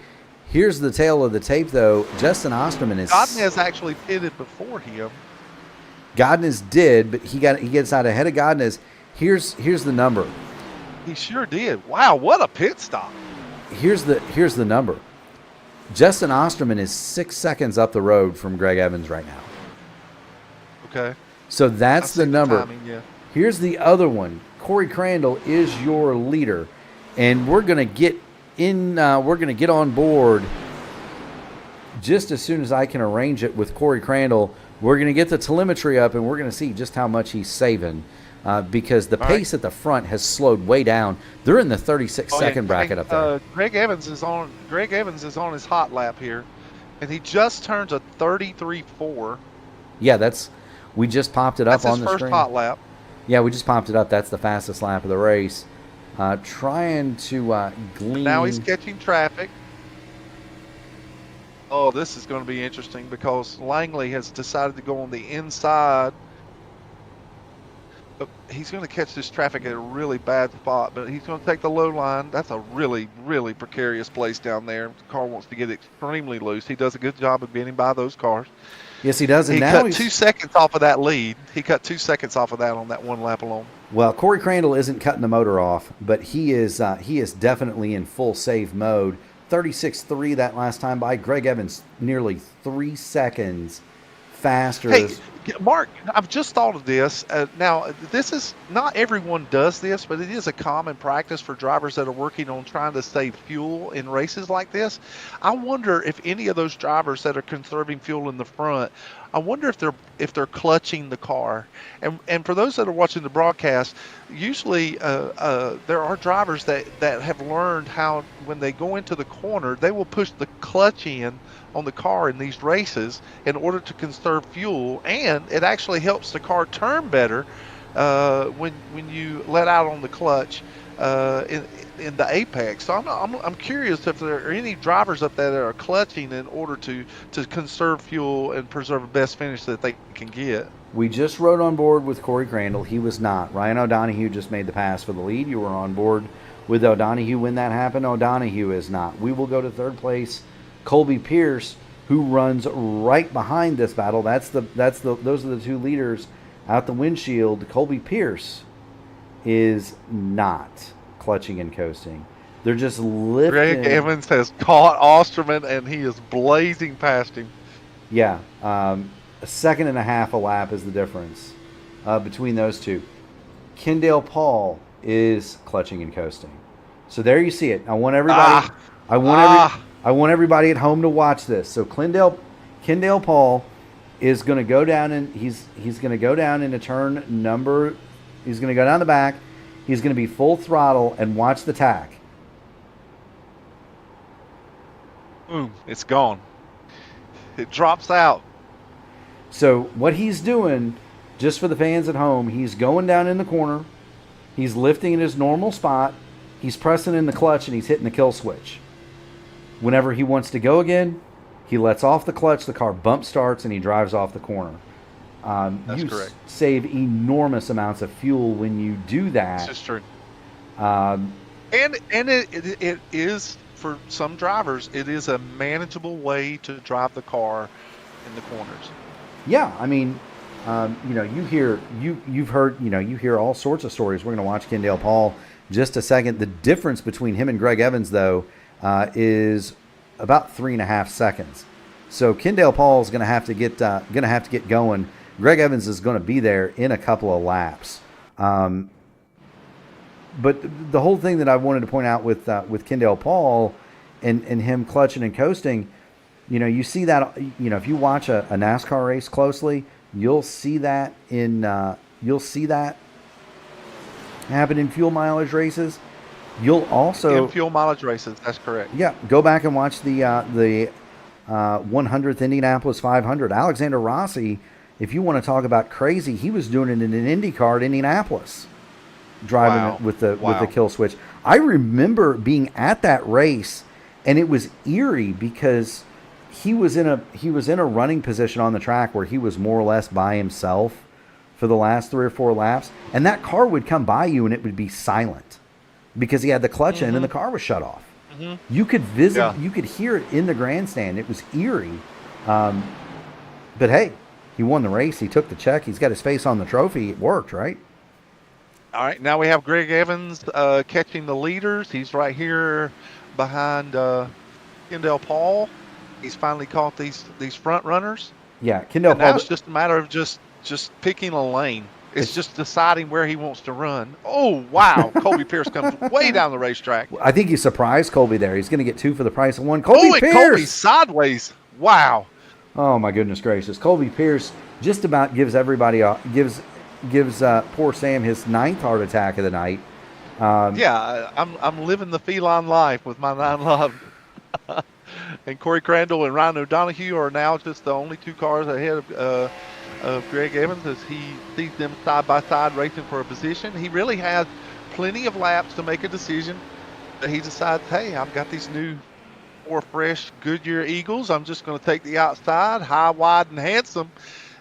Here's the tail of the tape, though. Justin Osterman is. Godinez actually pitted before him. Godinez did, but he gets out ahead of Godinez. Here's the number. He sure did. Wow, what a pit stop. Here's the number. Justin Osterman is 6 seconds up the road from Greg Evans right now. Okay. So that's the number. Timing, yeah. Here's the other one. Corey Crandall is your leader. And we're going to get on board just as soon as I can arrange it with Corey Crandall. We're going to get the telemetry up, and we're going to see just how much he's saving because the pace at the front has slowed way down. They're in the 36-second bracket up there. Greg Evans is on his hot lap here, and he just turns a 33.4. Yeah, we just popped it up on the screen. That's his first hot lap. Yeah, we just popped it up. That's the fastest lap of the race. Trying to glean. Now he's catching traffic. Oh, this is going to be interesting because Langley has decided to go on the inside. But he's going to catch this traffic at a really bad spot, but he's going to take the low line. That's a really, really precarious place down there. The car wants to get extremely loose. He does a good job of getting by those cars. Yes, he does. And he now cut 2 seconds off of that lead. He cut 2 seconds off of that on that one lap alone. Well, Corey Crandall isn't cutting the motor off, but he is definitely in full save mode. 36.3 that last time by. Greg Evans nearly 3 seconds faster. Hey, Mark, I've just thought of this. Now, this is not everyone does this, but it is a common practice for drivers that are working on trying to save fuel in races like this. I wonder if any of those drivers that are conserving fuel in the front, I wonder if they're clutching the car. And for those that are watching the broadcast, usually there are drivers that have learned how when they go into the corner, they will push the clutch in on the car in these races in order to conserve fuel, and it actually helps the car turn better when you let out on the clutch in the apex. So I'm curious if there are any drivers up there that are clutching in order to conserve fuel and preserve the best finish that they can get. We just rode on board with Corey Crandall. He was not. Ryan O'Donohue just made the pass for the lead. You were on board with O'Donohue when that happened. O'Donohue is not. We will go to third place. Colby Pierce, who runs right behind this battle. Those are the two leaders out the windshield. Colby Pierce is not clutching and coasting. They're just lifting. Greg Evans has caught Osterman, and he is blazing past him. Yeah, a second and a half a lap is the difference between those two. Kendall Paul is clutching and coasting. So there you see it. I want everybody. I want everybody at home to watch this. So Kendall Paul is going to go down and he's going to go down into turn number. He's going to go down the back. He's going to be full throttle and watch the tack. Boom! It's gone. It drops out. So what he's doing, just for the fans at home, he's going down in the corner. He's lifting in his normal spot. He's pressing in the clutch and he's hitting the kill switch. Whenever he wants to go again, he lets off the clutch, the car bump starts, and he drives off the corner. That's you correct. Save enormous amounts of fuel when you do that. This is true. Um, And it is, for some drivers, it is a manageable way to drive the car in the corners. Yeah, I mean, you hear all sorts of stories. We're going to watch Kendall Paul just a second. The difference between him and Greg Evans, though, is about 3.5 seconds. So Kendall Paul is going to have to get going. Greg Evans is going to be there in a couple of laps. But the whole thing that I wanted to point out with Kendall Paul and him clutching and coasting, you see that, if you watch a NASCAR race closely, you'll see that happen in fuel mileage races. You'll also in fuel mileage races. That's correct. Yeah, go back and watch the 100th Indianapolis 500. Alexander Rossi, if you want to talk about crazy, he was doing it in an IndyCar at Indianapolis, driving it with the kill switch. I remember being at that race, and it was eerie because he was in a running position on the track where he was more or less by himself for the last 3 or 4 laps, and that car would come by you and it would be silent because he had the clutch in and the car was shut off. Mm-hmm. You could you could hear it in the grandstand. It was eerie. But hey, he won the race. He took the check. He's got his face on the trophy. It worked, right? All right, now we have Greg Evans catching the leaders. He's right here behind Kendall Paul. He's finally caught these front runners. Yeah, Kendall Paul. Now it's just a matter of just picking a lane. It's just deciding where he wants to run. Oh, wow. Colby Pierce comes way down the racetrack. I think he surprised Colby there. He's going to get 2 for the price of 1. Colby Pierce. Colby sideways. Wow. Oh, my goodness gracious. Colby Pierce just about gives everybody gives poor Sam his 9th heart attack of the night. I'm living the feline life with my 9 love. And Corey Crandall and Ryan O'Donohue are now just the only 2 cars ahead of Greg Evans as he sees them side by side racing for a position. He really has plenty of laps to make a decision. But he decides, hey, I've got these new 4 fresh Goodyear Eagles. I'm just going to take the outside, high, wide, and handsome.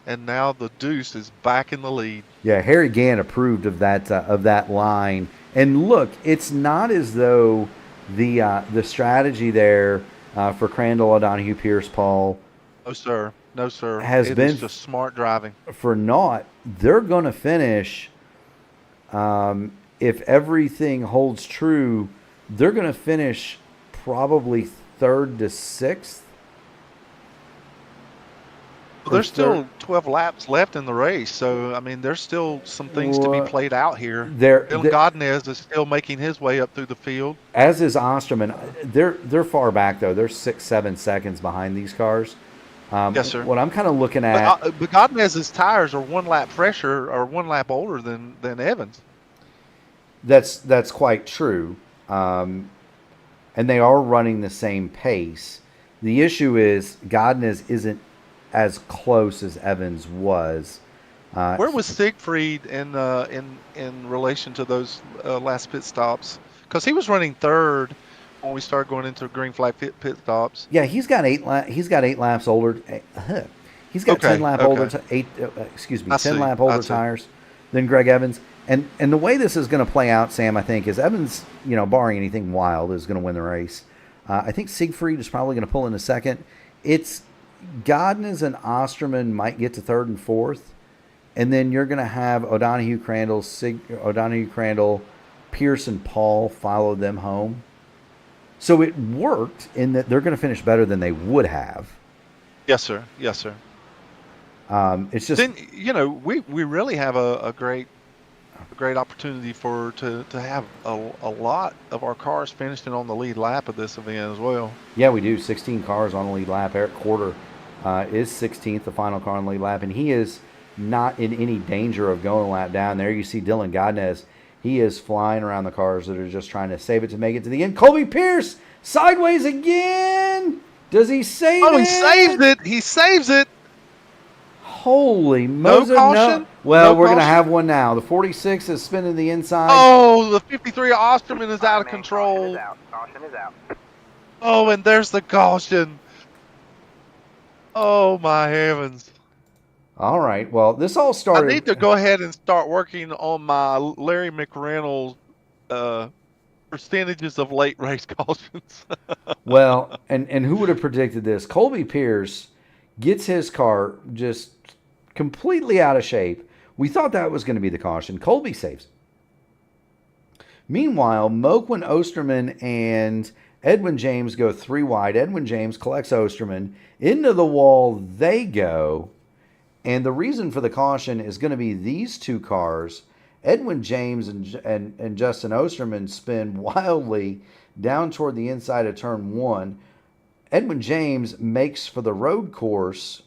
And now the Deuce is back in the lead. Yeah, Harry Gann approved of that line. And look, it's not as though the strategy there for Crandall, O'Donohue, Pierce, Paul. No, sir. Has been just smart driving. For naught. They're going to finish, if everything holds true, they're going to finish probably 3rd to 6th. Well, there's still 12 laps left in the race, so I mean, there's still some things to be played out here. Dylan Godinez is still making his way up through the field. As is Osterman. They're far back though. They're 6-7 seconds behind these cars. Yes, sir. What I'm kind of looking at, but Godinez's tires are 1 lap fresher or 1 lap older than Evans. That's quite true, and they are running the same pace. The issue is Godinez isn't as close as Evans was. Where was Siegfried in relation to those last pit stops? Because he was running 3rd when we started going into green flag pit stops. Yeah, he's got 8 laps older. He's got 10 lap older 10 lap older tires than Greg Evans. And the way this is going to play out, Sam, I think, is Evans, barring anything wild, is going to win the race. I think Siegfried is probably going to pull in a second. It's Godinez and Osterman might get to 3rd and 4th, and then you're going to have O'Donohue, Crandall, Pierce, and Paul follow them home. So it worked in that they're going to finish better than they would have. Yes, sir. It's just then we really have a great a great opportunity to have a lot of our cars finishing on the lead lap of this event as well. Yeah, we do. 16 cars on the lead lap. Eric Quarter is 16th, the final car on the lead lap, and he is not in any danger of going a lap down. There you see Dylan Godnez. He is flying around the cars that are just trying to save it to make it to the end. Colby Pierce sideways again. Does he save it? Oh, he saves it. He saves it. Holy No Moses. caution? No. Well, No we're going to caution? have one now. The 46 is spinning the inside. Oh, the 53 Osterman is out of Man, control. Caution is out. Caution is out. Oh, and there's the caution. Oh, my heavens. All right. Well, this all I started. need to go ahead and start working on my Larry McReynolds percentages of late race cautions. Well, and who would have predicted this? Colby Pierce gets his car just completely out of shape. We thought that was going to be the caution. Colby saves it. Meanwhile, Moquin Osterman and Edwin James go 3 wide. Edwin James collects Osterman. Into the wall they go. And the reason for the caution is going to be these two cars. Edwin James and Justin Osterman spin wildly down toward the inside of turn 1. Edwin James makes for the road course.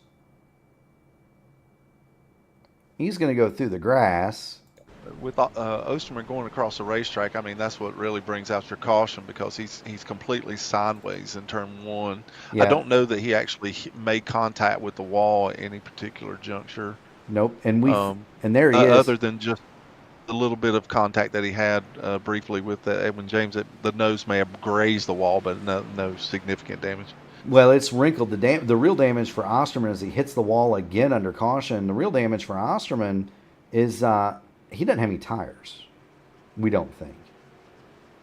He's going to go through the grass. With Osterman going across the racetrack, I mean, that's what really brings out your caution because he's completely sideways in turn 1. Yeah. I don't know that he actually made contact with the wall at any particular juncture. Nope. And and there he is. Other than just the little bit of contact that he had briefly with Edwin James, the nose may have grazed the wall, but no significant damage. Well, it's wrinkled. The real damage for Osterman is he hits the wall again under caution. The real damage for Osterman is he doesn't have any tires. We don't think.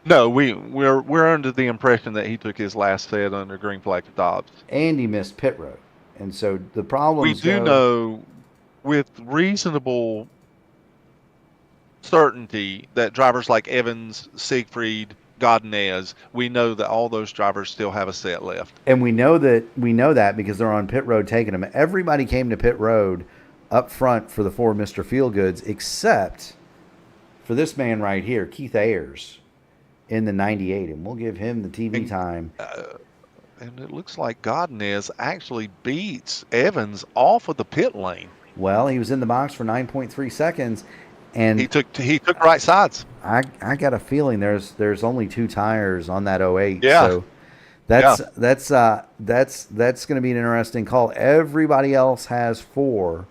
No, we're under the impression that he took his last set under green flag to Dobbs. And he missed pit road. And so the problem We do know with reasonable certainty that drivers like Evans, Siegfried, Godinez, we know that all those drivers still have a set left. And we know that because they're on pit road taking them. Everybody came to pit road up front for the 4 Mr. Feelgoods, except for this man right here, Keith Ayers, in the 98. And we'll give him the TV time. And it looks like Godinez actually beats Evans off of the pit lane. Well, he was in the box for 9.3 seconds. And he took right sides. I got a feeling there's only 2 tires on that 08. Yeah. So that's going to be an interesting call. Everybody else has 4,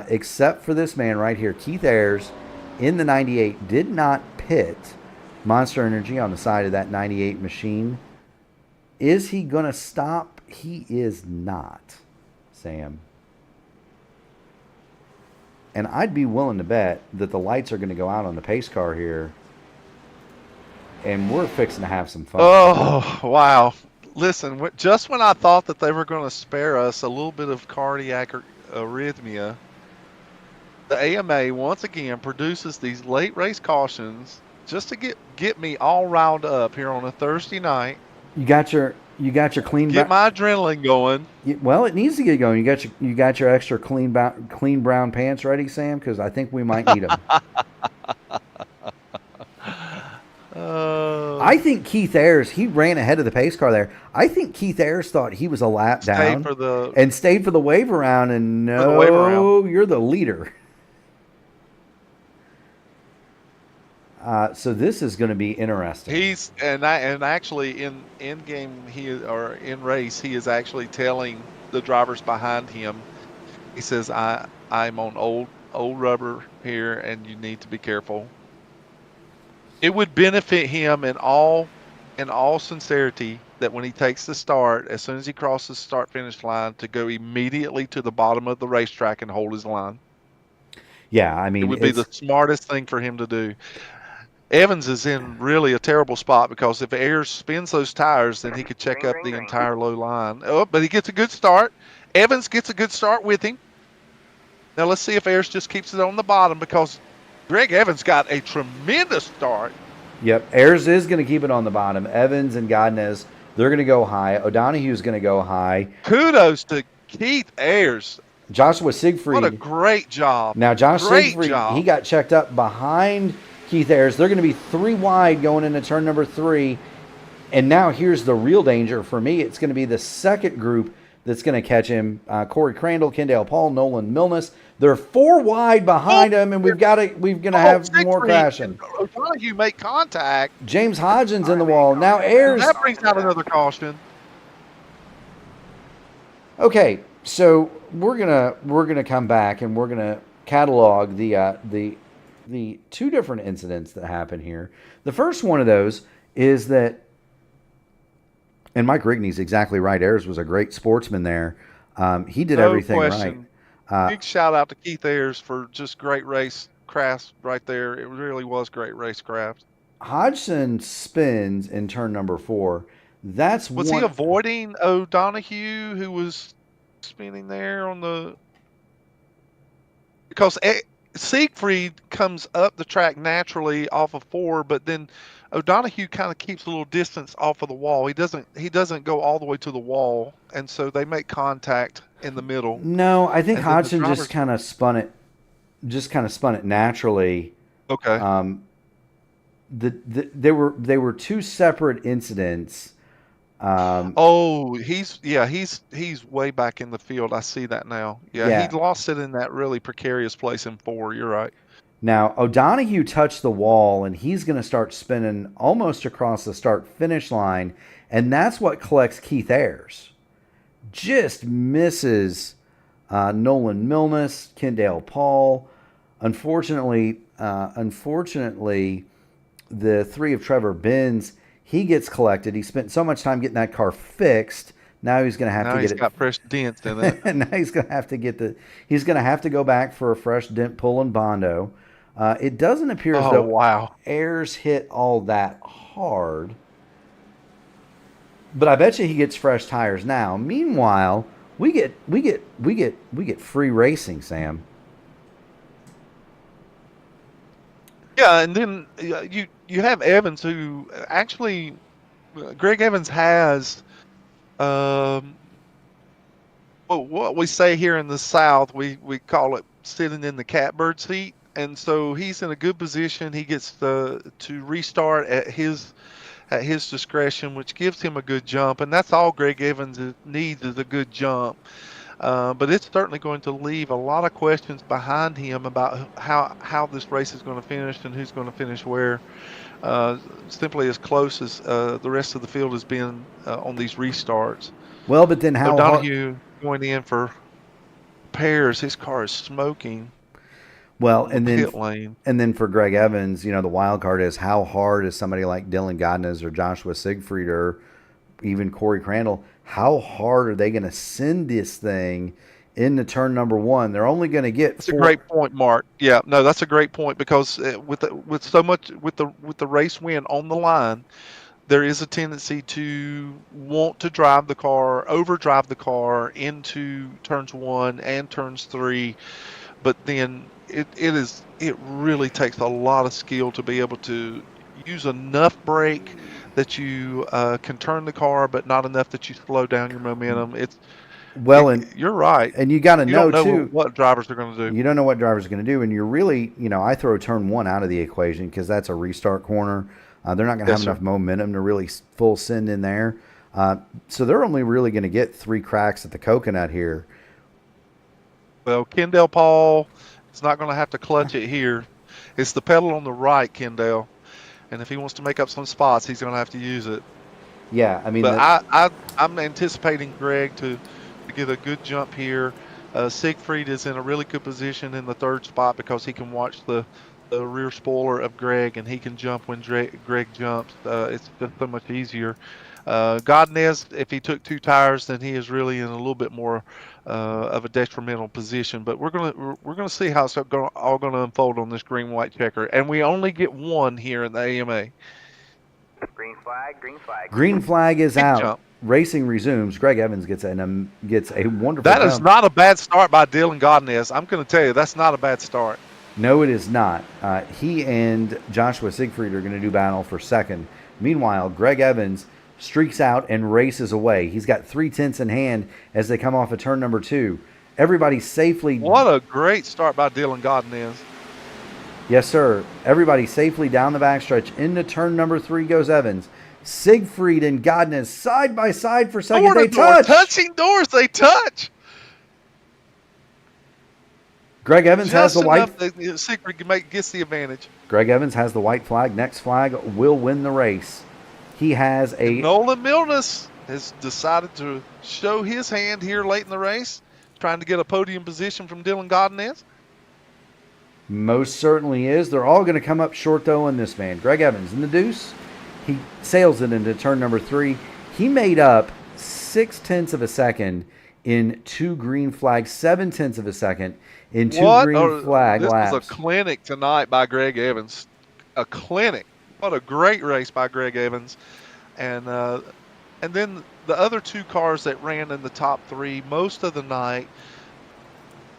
except for this man right here, Keith Ayers, in the 98, did not pit. Monster Energy on the side of that 98 machine. Is he going to stop? He is not, Sam. And I'd be willing to bet that the lights are going to go out on the pace car here. And we're fixing to have some fun. Oh, wow. Listen, just when I thought that they were going to spare us a little bit of cardiac arrhythmia, the AMA once again produces these late race cautions just to get me all riled up here on a Thursday night. You got your clean. Get my adrenaline going. Well, it needs to get going. You got your extra clean brown pants ready, Sam? Because I think we might need them. I think Keith Ayers, he ran ahead of the pace car there. I think Keith Ayers thought he was a lap down and stayed for the wave around. And no, you're the leader. So this is going to be interesting. He's and actually in game in race he is actually telling the drivers behind him. He says, "I'm on old rubber here, and you need to be careful." It would benefit him in all sincerity that when he takes the start, as soon as he crosses the start-finish line, to go immediately to the bottom of the racetrack and hold his line. Yeah, I mean, it would be the smartest thing for him to do. Evans is in really a terrible spot because if Ayers spins those tires, then he could check up the entire low line. Oh, but he gets a good start. Evans gets a good start with him. Now let's see if Ayers just keeps it on the bottom because Greg Evans got a tremendous start. Yep, Ayers is going to keep it on the bottom. Evans and Godinez, they're going to go high. O'Donoghue's going to go high. Kudos to Keith Ayers. Joshua Siegfried. What a great job. Now, Josh Great Siegfried, job. he got checked up behind Keith Ayers. They're going to be 3 wide going into turn number 3. And now here's the real danger for me. It's going to be the second group that's going to catch him. Corey Crandall, Kendall Paul, Nolan Milnes. They're 4 wide behind him, and we're going to have more crashing. You make contact. James Hodgins in the wall. Now Ayers. That brings out another caution. Okay, so we're gonna come back and we're gonna catalog the 2 different incidents that happened here. The first one of those is that, and Mike Rigney's exactly right. Ayers was a great sportsman there. He did everything question. right. Big shout out to Keith Ayers for just great racecraft right there. It really was great racecraft. Hodgson spins in turn number 4. Was he avoiding O'Donoghue, who was spinning there on the? Because Siegfried comes up the track naturally off of 4, but then O'Donoghue kind of keeps a little distance off of the wall. He doesn't go all the way to the wall, and so they make contact in the middle. No, I think And then the Hodgson drivers- just kind of spun it naturally. Okay. They were 2 separate incidents. He's way back in the field. I see that now. Yeah, he lost it in that really precarious place in 4. You're right. Now, O'Donoghue touched the wall, and he's going to start spinning almost across the start-finish line, and that's what collects Keith Ayers. Just misses Nolan Milnes, Kendall Paul. Unfortunately, the 3 of Trevor Benz, he gets collected. He spent so much time getting that car fixed. Now he's going to have to get it. He's got fresh dents in it. And now he's going to have to he's going to have to go back for a fresh dent pull and bondo. It doesn't appear as though Ayers hit all that hard. But I bet you he gets fresh tires now. Meanwhile, we get free racing, Sam. Yeah, and then you have Evans, who actually Greg Evans has what we say here in the South, we call it sitting in the catbird seat, and so he's in a good position. He gets to restart at his discretion, which gives him a good jump, and that's all Greg Evans needs is a good jump. But it's certainly going to leave a lot of questions behind him about how this race is going to finish and who's going to finish where. Simply as close as the rest of the field has been on these restarts. Well, but then how O'Donoghue going in for pairs, his car is smoking. Well, and pit lane. And then for Greg Evans, the wild card is how hard is somebody like Dylan Godnez or Joshua Siegfried or even Corey Crandall, how hard are they going to send this thing into turn number 1? They're only going to get That's a great point, Mark. Yeah, no, that's a great point, because with the race win on the line, there is a tendency to want to overdrive the car into turns 1 and turns 3, but then it really takes a lot of skill to be able to use enough brake that you can turn the car, but not enough that you slow down your momentum. You're right. And you got to know, too, what drivers are going to do. You don't know what drivers are going to do, and you're really, I throw turn 1 out of the equation because that's a restart corner. They're not going to have enough momentum to really full send in there. So they're only really going to get 3 cracks at the coconut here. Well, Kendall Paul is not going to have to clutch it here. It's the pedal on the right, Kendall. And if he wants to make up some spots, he's going to have to use it. Yeah, I mean, but I'm anticipating Greg to get a good jump here. Siegfried is in a really good position in the 3rd spot because he can watch the rear spoiler of Greg, and he can jump when Greg jumps. It's just so much easier. Godnez, if he took 2 tires, then he is really in a little bit more of a detrimental position. But we're gonna see how it's all gonna unfold on this green-white checker, and we only get 1 here in the AMA. Green flag, green flag. Green flag is Big out. Jump. Racing resumes. Greg Evans gets a wonderful That is jump. not a bad start by Dylan Godnez. I'm going to tell you, that's not a bad start. No, it is not. He and Joshua Siegfried are going to do battle for 2nd. Meanwhile, Greg Evans streaks out and races away. He's got 3/10 in hand as they come off of turn number 2. Everybody safely. What a great start by Dylan Godinez. Yes, sir. Everybody safely down the backstretch. Into turn number 3 goes Evans. Siegfried and Godness side by side for second. Door They to door, touch. touching doors. They touch. Greg Evans has Just the white. enough that Siegfried gets the advantage. Greg Evans has the white flag. Next flag will win the race. He has a. Nolan Milnes has decided to show his hand here late in the race, trying to get a podium position from Dylan Godinez. Most certainly is. They're all going to come up short, though, in this man. Greg Evans in the deuce. He sails it into turn number 3. He made up 0.6 of a second in 2 green flags, 0.7 of a second in 2 green flag laps. This was a clinic tonight by Greg Evans. A clinic. What a great race by Greg Evans. And then the other 2 cars that ran in the top 3 most of the night,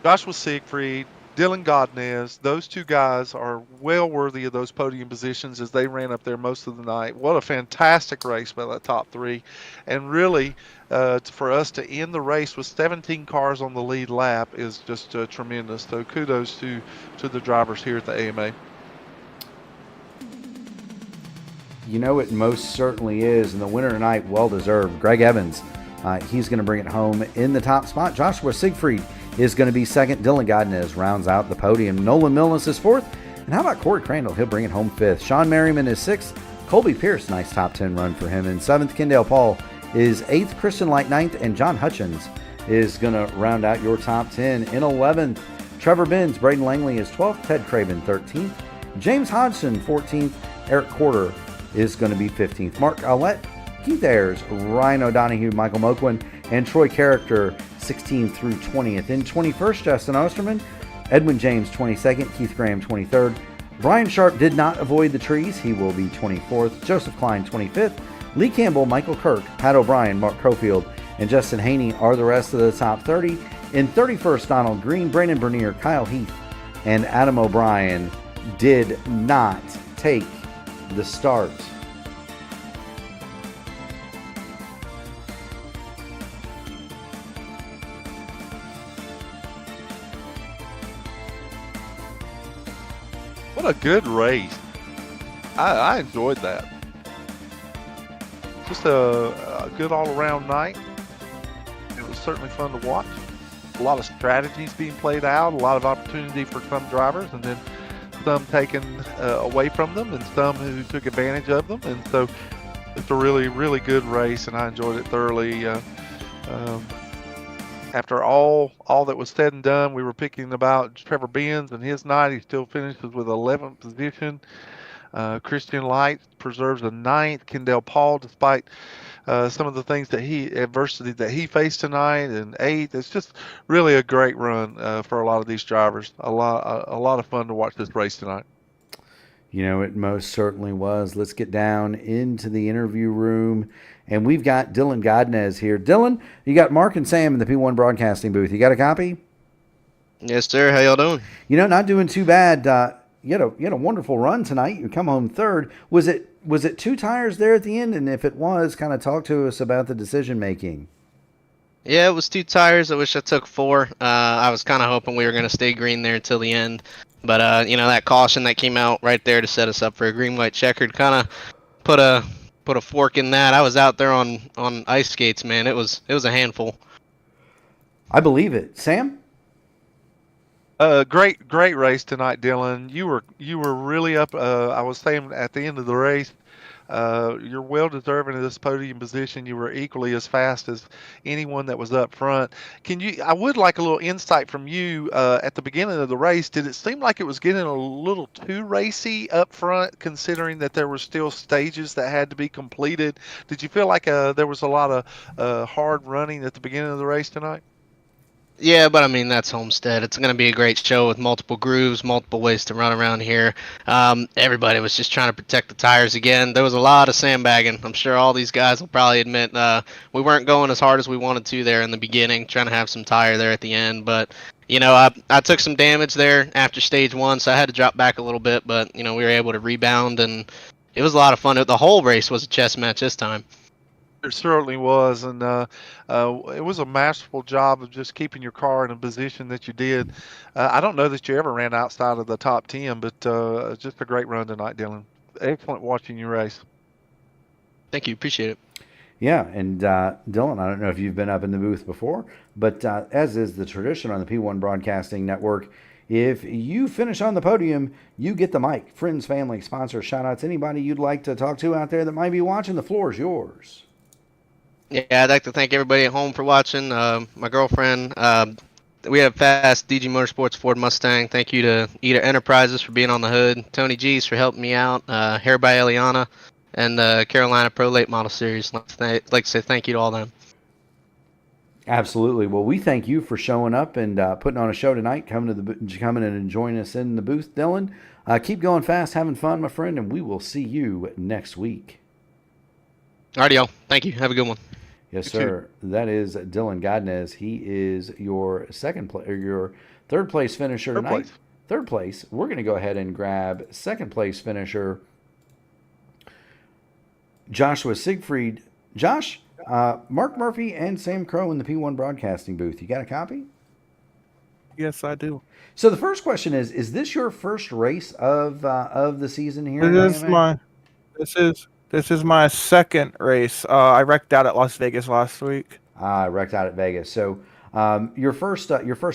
Joshua Siegfried, Dylan Godinez, those 2 guys are well worthy of those podium positions as they ran up there most of the night. What a fantastic race by that top 3. And really, for us to end the race with 17 cars on the lead lap is just tremendous. So kudos to the drivers here at the AMA. You know, it most certainly is. And the winner tonight, well-deserved. Greg Evans, he's going to bring it home in the top spot. Joshua Siegfried is going to be second. Dylan Godinez rounds out the podium. Nolan Milnes is 4th. And how about Corey Crandall? He'll bring it home 5th. Sean Merriman is 6th. Colby Pierce, nice top 10 run for him. In 7th, Kendall Paul is 8th. Christian Light 9th. And John Hutchins is going to round out your top 10. In 11th, Trevor Benz, Braden Langley is 12th. Ted Craven 13th. James Hodgson 14th. Eric Corder is going to be 15th. Mark Allett, Keith Ayers, Ryan O'Donohue, Michael Moquin, and Troy Character 16th through 20th. In 21st, Justin Osterman, Edwin James 22nd, Keith Graham 23rd. Brian Sharp did not avoid the trees. He will be 24th. Joseph Klein 25th. Lee Campbell, Michael Kirk, Pat O'Brien, Mark Cofield, and Justin Haney are the rest of the top 30. In 31st, Donald Green, Brandon Bernier, Kyle Heath, and Adam O'Brien did not take the start. What a good race. I enjoyed that. Just a good all-around night. It was certainly fun to watch. A lot of strategies being played out, a lot of opportunity for some drivers, and then some taken away from them, and some who took advantage of them. And so it's a really, really good race, and I enjoyed it thoroughly. After all that was said and done, we were picking about Trevor Benz and his night. He still finishes with 11th position. Christian Light preserves a 9th. Kendall Paul, despite some of the things adversity that he faced tonight, and 8th. It's just really a great run for a lot of these drivers. A lot of fun to watch this race tonight. You know, it most certainly was. Let's get down into the interview room. And we've got Dylan Godinez here. Dylan, you got Mark and Sam in the P1 broadcasting booth. You got a copy? Yes, sir. How y'all doing? You know, not doing too bad. You had a wonderful run tonight. You come home 3rd. Was it 2 tires there at the end? And if it was, kind of talk to us about the decision making. Yeah, it was 2 tires. I wish I took 4. I was kind of hoping we were going to stay green there until the end. But, that caution that came out right there to set us up for a green-white checkered kind of put a fork in that. I was out there on ice skates, man. It was a handful. I believe it. Sam? Great race tonight, Dylan. You were really up. I was saying at the end of the race, you're well deserving of this podium position. You were equally as fast as anyone that was up front. I would like a little insight from you at the beginning of the race. Did it seem like it was getting a little too racy up front, considering that there were still stages that had to be completed? Did you feel like there was a lot of hard running at the beginning of the race tonight? Yeah, but I mean, that's Homestead. It's going to be a great show with multiple grooves, multiple ways to run around here. Everybody was just trying to protect the tires again. There was a lot of sandbagging. I'm sure all these guys will probably admit we weren't going as hard as we wanted to there in the beginning, trying to have some tire there at the end. But, I took some damage there after stage 1, so I had to drop back a little bit. But, we were able to rebound, and it was a lot of fun. The whole race was a chess match this time. It certainly was, and it was a masterful job of just keeping your car in a position that you did. I don't know that you ever ran outside of the top 10, but just a great run tonight, Dylan. Excellent watching you race. Thank you. Appreciate it. Yeah, and Dylan, I don't know if you've been up in the booth before, but as is the tradition on the P1 Broadcasting Network, if you finish on the podium, you get the mic. Friends, family, sponsors, shout-outs, anybody you'd like to talk to out there that might be watching, the floor is yours. Yeah, I'd like to thank everybody at home for watching. My girlfriend, we have Fast, DG Motorsports, Ford Mustang. Thank you to Eater Enterprises for being on the hood. Tony G's for helping me out. Hair by Eliana. And Carolina Pro Late Model Series. I'd like to say thank you to all them. Absolutely. Well, we thank you for showing up and putting on a show tonight, coming and joining us in the booth, Dylan. Keep going fast, having fun, my friend, and we will see you next week. Alrighty, y'all. Thank you. Have a good one. Yes, sir. That is Dylan Godnez. He is your your third place finisher tonight. Third place. We're going to go ahead and grab second place finisher Joshua Siegfried. Josh, Mark Murphy and Sam Crow in the P1 Broadcasting booth. You got a copy? Yes, I do. So the first question is this your first race of the season here? This is my second race. I wrecked out at Las Vegas last week. Wrecked out at Vegas. So your first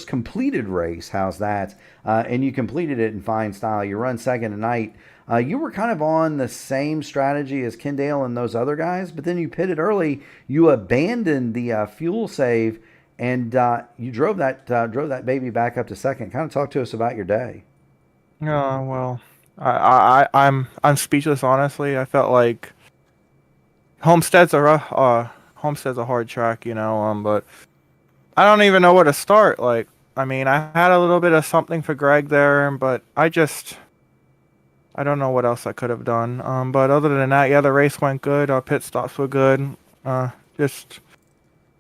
completed race, how's that? And you completed it in fine style. You run second tonight. You were kind of on the same strategy as Kendall and those other guys, but then you pitted early. You abandoned the fuel save, and you drove that baby back up to second. Kind of talk to us about your day. Oh well, I'm speechless. Honestly, I felt like Homestead's a hard track, but I don't even know where to start. Like, I mean, I had a little bit of something for Greg there, but I don't know what else I could have done. But other than that, yeah, the race went good. Our pit stops were good. I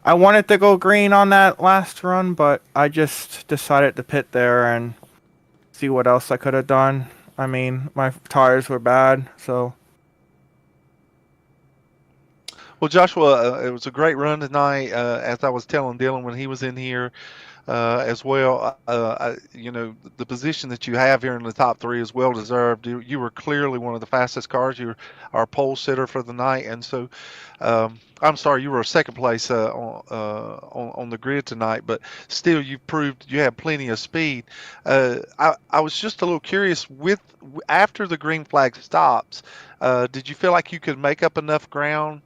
wanted to go green on that last run, but I just decided to pit there and see what else I could have done. I mean, my tires were bad, so. Well, Joshua, it was a great run tonight. As I was telling Dylan when he was in here as well, the position that you have here in the top three is well deserved. You were clearly one of the fastest cars. You were our pole sitter for the night, and so I'm sorry you were second place on the grid tonight, but still you proved you had plenty of speed. I was just a little curious after the green flag stops, did you feel like you could make up enough ground?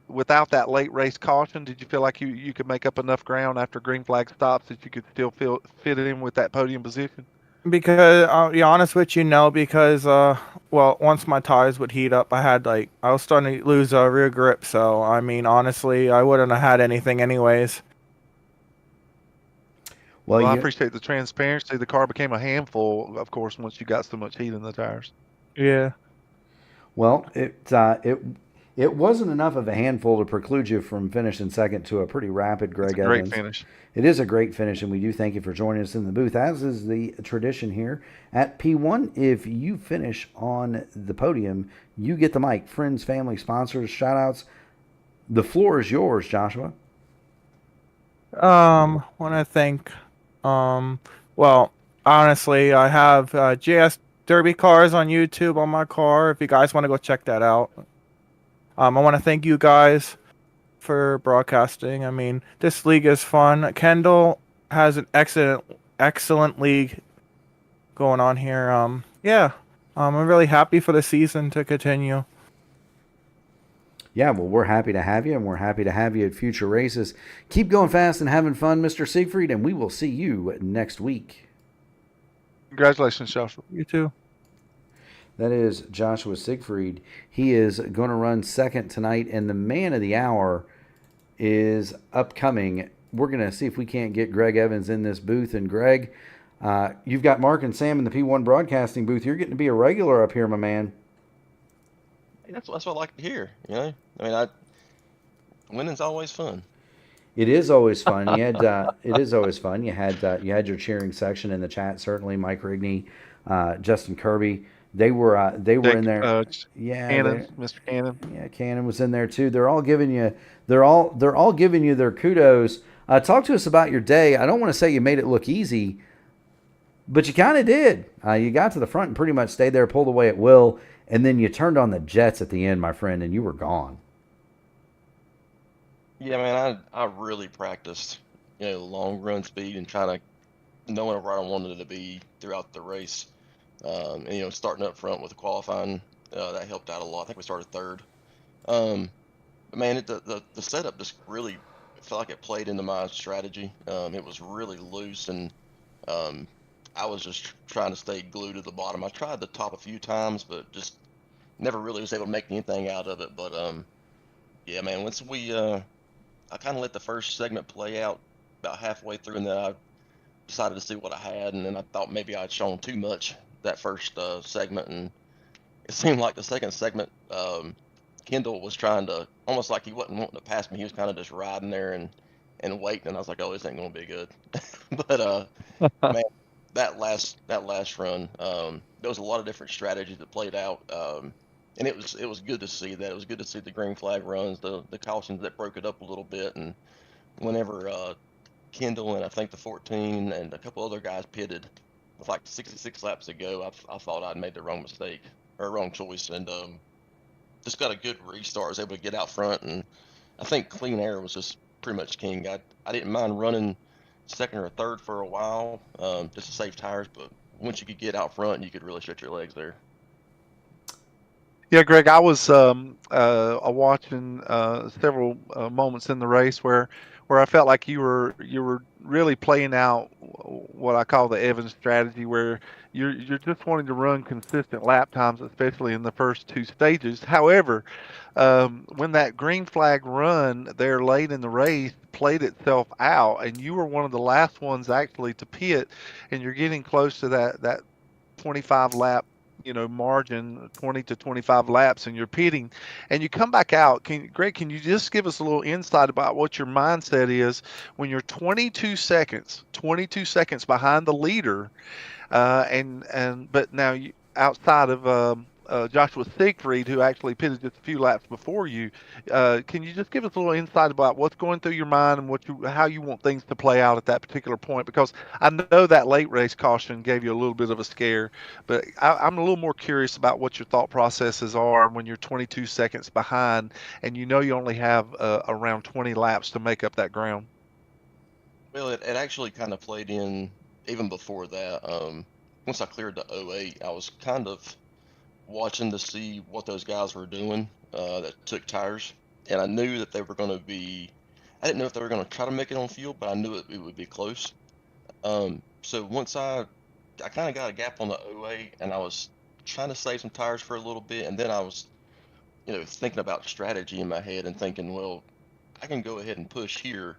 Without that late race caution, did you feel like you could make up enough ground after green flag stops that you could still fit it in with that podium position? Because I'll be honest with you, no, because once my tires would heat up, I was starting to lose rear grip. So I mean, honestly, I wouldn't have had anything anyways. Well, I appreciate the transparency. The car became a handful, of course, once you got so much heat in the tires. Yeah. Well, it wasn't enough of a handful to preclude you from finishing second to a pretty rapid Greg Evans. Great finish. It is a great finish, and we do thank you for joining us in the booth, as is the tradition here at P1. If you finish on the podium, you get the mic. Friends, family, sponsors, shout-outs. The floor is yours, Joshua. Want to thank, honestly, I have JS Derby cars on YouTube on my car. If you guys want to go check that out. I want to thank you guys for broadcasting. I mean, this league is fun. Kendall has an excellent league going on here. I'm really happy for the season to continue. Yeah, well, we're happy to have you, and we're happy to have you at future races. Keep going fast and having fun, Mr. Siegfried, and we will see you next week. Congratulations, Joshua. You too. That is Joshua Siegfried. He is going to run second tonight, and the man of the hour is upcoming. We're going to see if we can't get Greg Evans in this booth. And Greg, you've got Mark and Sam in the P1 Broadcasting booth. You're getting to be a regular up here, my man. That's what I like to hear. I mean, winning's always fun. It is always fun. It is always fun. You had your cheering section in the chat. Certainly, Mike Rigney, Justin Kirby. They were in there. Yeah, Cannon, Mr. Cannon. yeah, Cannon was in there too. They're all giving you their kudos. Talk to us about your day. I don't want to say you made it look easy, but you kind of did. You got to the front and pretty much stayed there, pulled away at will, and then you turned on the jets at the end, my friend, and you were gone. Yeah, man, I really practiced, long run speed and trying to knowing where I wanted it to be throughout the race. And starting up front with the qualifying, that helped out a lot. I think we started third. But man, the setup just really felt like it played into my strategy. It was really loose, and I was just trying to stay glued to the bottom. I tried the top a few times, but just never really was able to make anything out of it. But yeah, man, once I kind of let the first segment play out about halfway through, and then I decided to see what I had, and then I thought maybe I'd shown too much that first segment, and it seemed like the second segment, Kendall was trying to, almost like he wasn't wanting to pass me. He was kind of just riding there and waiting, and I was like, oh, this ain't gonna be good. But man, that last run, there was a lot of different strategies that played out, and it was good to see that. It was good to see the green flag runs, the cautions that broke it up a little bit, and whenever Kendall and I think the 14 and a couple other guys pitted with like 66 laps to go, I thought I'd made the wrong mistake or wrong choice, and just got a good restart. I was able to get out front, and I think clean air was just pretty much king. I didn't mind running second or third for a while, just to save tires, but once you could get out front, you could really stretch your legs there. Yeah, Greg, I was watching several moments in the race where I felt like you were really playing out what I call the Evans strategy, where you're just wanting to run consistent lap times, especially in the first two stages. However, when that green flag run there late in the race played itself out, and you were one of the last ones actually to pit, and you're getting close to that 25 lap margin, 20 to 25 laps, and you're pitting and you come back out. Greg, can you just give us a little insight about what your mindset is when you're 22 seconds behind the leader, but now you outside of Joshua Siegfried, who actually pitted just a few laps before you. Can you just give us a little insight about what's going through your mind and how you want things to play out at that particular point? Because I know that late race caution gave you a little bit of a scare, but I'm a little more curious about what your thought processes are when you're 22 seconds behind and you only have around 20 laps to make up that ground. Well, it actually kind of played in even before that. Once I cleared the 08, I was kind of watching to see what those guys were doing that took tires, and I knew that they were going to be, I didn't know if they were going to try to make it on fuel, but I knew it would be close. So once I kind of got a gap on the 08, and I was trying to save some tires for a little bit, and then I was thinking about strategy in my head and thinking, well, I can go ahead and push here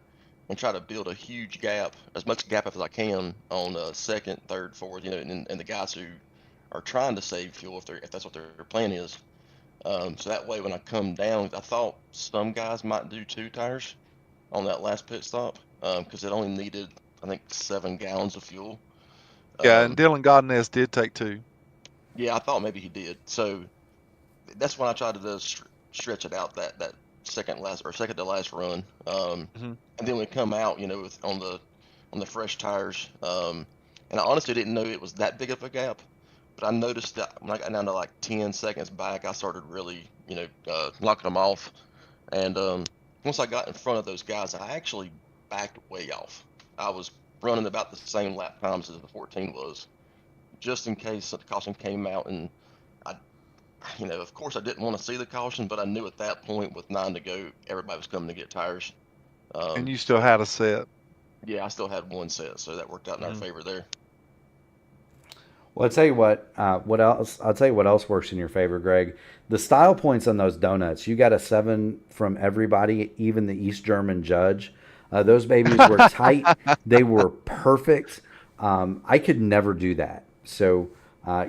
and try to build a huge gap, as much gap as I can on second, third, fourth, and the guys who are trying to save fuel if that's what their plan is. So that way when I come down, I thought some guys might do 2 tires on that last pit stop because it only needed, I think, 7 gallons of fuel. Yeah, and Dylan Godinez did take 2. Yeah, I thought maybe he did. So that's when I tried to stretch it out that second to last run. And then we come out, on the fresh tires. And I honestly didn't know it was that big of a gap. But I noticed that when I got down to like 10 seconds back, I started really, knocking them off. And once I got in front of those guys, I actually backed way off. I was running about the same lap times as the 14 was, just in case the caution came out. And of course I didn't want to see the caution, but I knew at that point with 9 to go, everybody was coming to get tires. And you still had a set. Yeah, I still had 1 set, so that worked out in our favor there. Well, I'll tell you what else? I'll tell you what else works in your favor, Greg. The style points on those donuts. You got a 7 from everybody, even the East German judge. Those babies were tight. They were perfect. I could never do that. So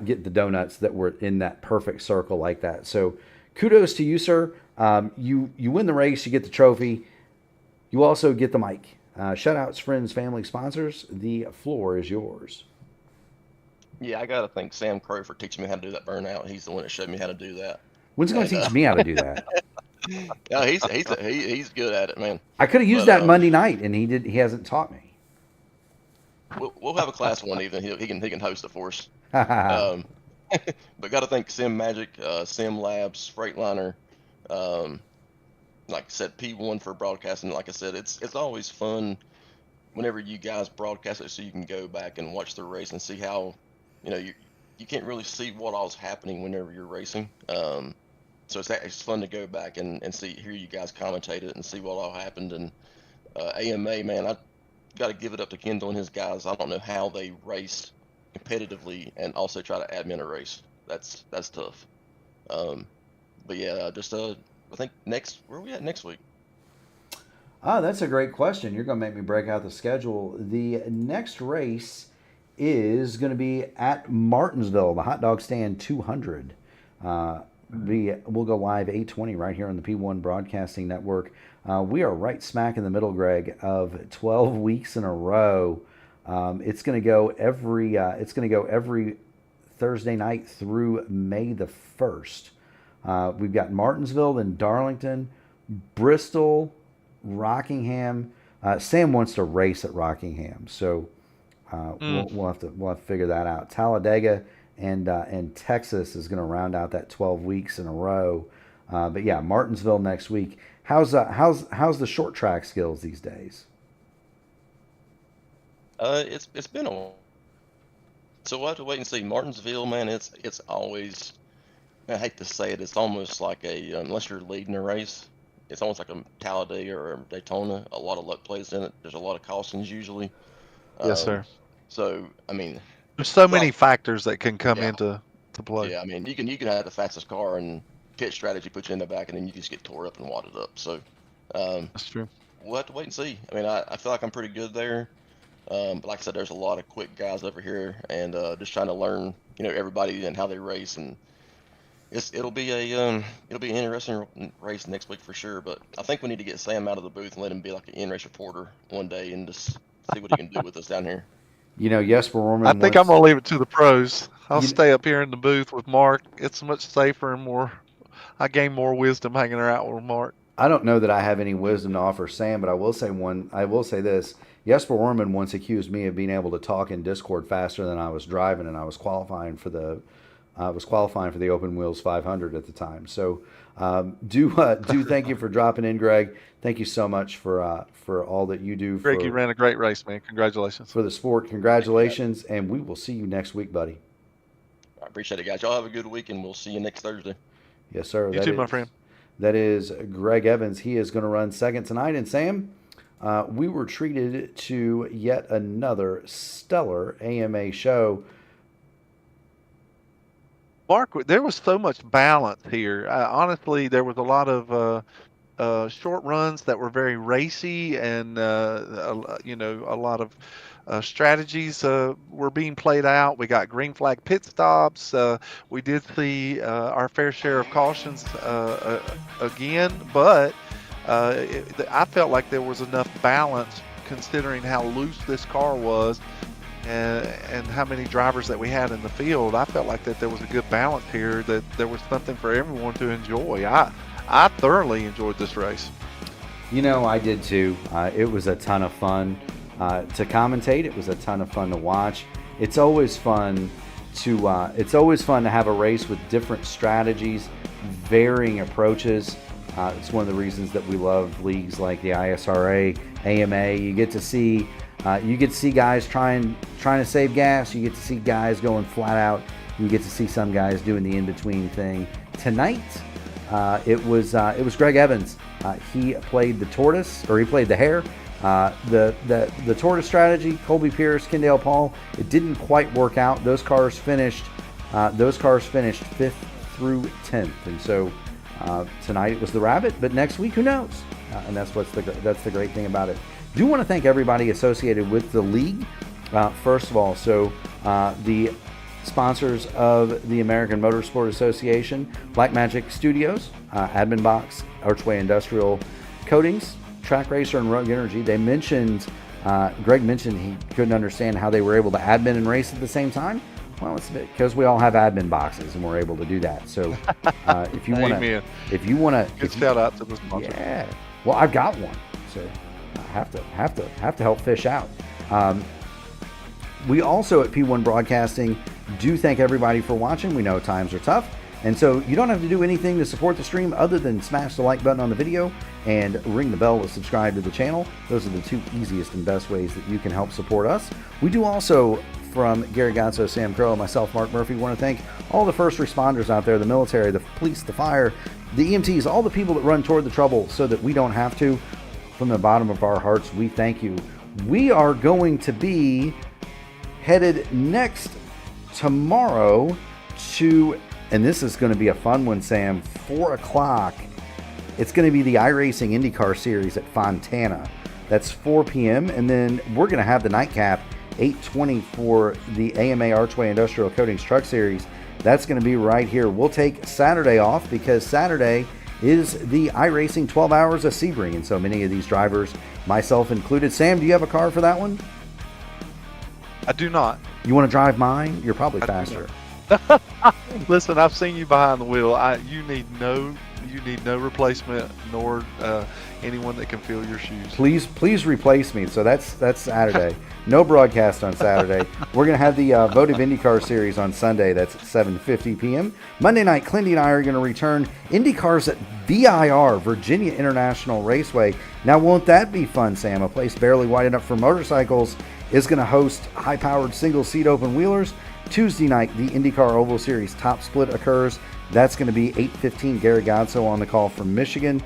get the donuts that were in that perfect circle like that. So kudos to you, sir. You win the race. You get the trophy. You also get the mic. Shout outs, friends, family, sponsors. The floor is yours. Yeah, I gotta thank Sam Crow for teaching me how to do that burnout. He's the one that showed me how to do that. When's he going to And teach me how to do that? yeah, he's good at it, man. I could have used But that Monday night, and he hasn't taught me. we'll have a class one evening. He can host it for us. But got to thank Sim Magic, Sim Labs, Freightliner. Like I said, P1 for broadcasting. Like I said, it's always fun whenever you guys broadcast it, so you can go back and watch the race and see how, you can't really see what all's happening whenever you're racing. So it's fun to go back and hear you guys commentate it and see what all happened. And AMA, man, I got to give it up to Kendall and his guys. I don't know how they race competitively and also try to admin a race. That's tough. But yeah, just I think where are we at next week? That's a great question. You're going to make me break out the schedule. The next race is going to be at Martinsville, the Hot Dog Stand 200. We'll go live 8:20 right here on the P1 Broadcasting Network. We are right smack in the middle, Greg, of 12 weeks in a row. It's going to go every Thursday night through May the 1st. We've got Martinsville, then Darlington, Bristol, Rockingham. Sam wants to race at Rockingham, so we'll have to figure that out. Talladega and Texas is going to round out that 12 weeks in a row. But yeah, Martinsville next week. How's the short track skills these days? It's been a while. So we'll have to wait and see. Martinsville, man, it's always, I hate to say it, it's almost like unless you're leading a race, it's almost like a Talladega or a Daytona. A lot of luck plays in it. There's a lot of cautions usually. Yes, sir. So, I mean, there's so many factors that can come into play. Yeah, I mean, you can have the fastest car and pit strategy put you in the back, and then you just get tore up and wadded up. So, that's true. We'll have to wait and see. I mean, I feel like I'm pretty good there. But like I said, there's a lot of quick guys over here, and just trying to learn, everybody and how they race, and it'll be an interesting race next week for sure. But I think we need to get Sam out of the booth and let him be like an in-race reporter one day and just see what he can do with us down here. Jesper Orman. I think I'm gonna leave it to the pros. I'll stay up here in the booth with Mark. It's much safer and more. I gain more wisdom hanging around with Mark. I don't know that I have any wisdom to offer Sam, but I will say this. Jesper Orman once accused me of being able to talk in Discord faster than I was driving, and I was qualifying for the Open Wheels 500 at the time. So do thank you for dropping in, Greg. Thank you so much for all that you do. Greg, you ran a great race, man. Congratulations. For the sport. Congratulations, and we will see you next week, buddy. I appreciate it, guys. Y'all have a good week, and we'll see you next Thursday. Yes, sir. You too, my friend. That is Greg Evans. He is going to run second tonight. And Sam, we were treated to yet another stellar AMA show. Mark, there was so much balance here. Honestly, there was a lot of short runs that were very racy, and a lot of strategies were being played out. We got green flag pit stops. We did see our fair share of cautions again, but I felt like there was enough balance considering how loose this car was and how many drivers that we had in the field. I felt like that there was a good balance here, that there was something for everyone to enjoy. I thoroughly enjoyed this race. I did too. It was a ton of fun to commentate. It was a ton of fun to watch. It's always fun to have a race with different strategies, varying approaches. It's one of the reasons that we love leagues like the ISRA, AMA. You get to see guys trying to save gas. You get to see guys going flat out. You get to see some guys doing the in-between thing. Tonight, it was Greg Evans. He played the tortoise, or he played the hare. The tortoise strategy, Colby Pierce, Kendall Paul, it didn't quite work out. Those cars finished 5th through 10th, and so tonight it was the rabbit. But next week, who knows? And that's the great thing about it. Do want to thank everybody associated with the league. First of all, the sponsors of the American Motorsport Association, Blackmagic Studios, Admin Box, Archway Industrial Coatings, Track Racer, and Rogue Energy. They mentioned, Greg mentioned he couldn't understand how they were able to admin and race at the same time. Well, it's because we all have admin boxes and we're able to do that. So if you want Amen. to, if you want to, Good shout out to the sponsor. yeah. Well, I've got one, so I have to help fish out. We also at P1 Broadcasting do thank everybody for watching. We know times are tough, and so you don't have to do anything to support the stream other than smash the like button on the video and ring the bell to subscribe to the channel. Those are the two easiest and best ways that you can help support us. We do also, from Gary Gonzo, Sam Crow, and myself, Mark Murphy, want to thank all the first responders out there, the military, the police, the fire, the EMTs, all the people that run toward the trouble so that we don't have to. From the bottom of our hearts, we thank you. We are going to be headed next tomorrow to, and this is going to be a fun one, Sam, 4 o'clock. It's going to be the iRacing IndyCar Series at Fontana. That's 4 p.m. And then we're going to have the nightcap, 8:20 for the AMA Archway Industrial Coatings Truck Series. That's going to be right here. We'll take Saturday off because Saturday is the iRacing 12 Hours of Sebring, and so many of these drivers, myself included. Sam, do you have a car for that one? I do not. You want to drive mine? You're probably faster. Listen, I've seen you behind the wheel. You need no replacement, nor anyone that can fill your shoes. Please replace me. So that's Saturday. No broadcast on Saturday. We're going to have the Votive IndyCar Series on Sunday. That's at 7:50 p.m. Monday night, Clinty and I are going to return IndyCars at VIR, Virginia International Raceway. Now, won't that be fun, Sam? A place barely wide enough for motorcycles is going to host high-powered single-seat open wheelers. Tuesday night, the IndyCar Oval Series top split occurs. That's going to be 8:15. Gary Godso on the call from Michigan.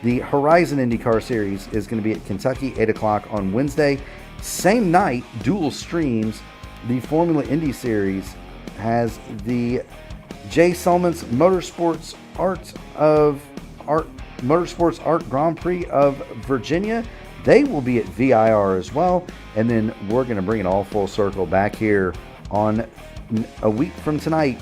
The Horizon IndyCar Series is going to be at Kentucky, 8 o'clock on Wednesday. Same night, dual streams. The Formula Indy Series has the Jay Sulman's Motorsports Art Grand Prix of Virginia. They will be at VIR as well. And then we're going to bring it all full circle back here on a week from tonight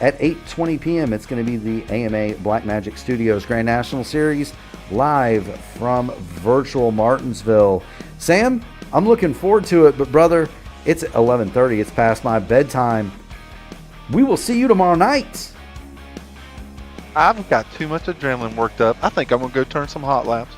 at 8:20 p.m. It's going to be the AMA Blackmagic Studios Grand National Series live from virtual Martinsville. Sam, I'm looking forward to it, but brother, it's 11:30. It's past my bedtime. We will see you tomorrow night. I've got too much adrenaline worked up. I think I'm going to go turn some hot laps.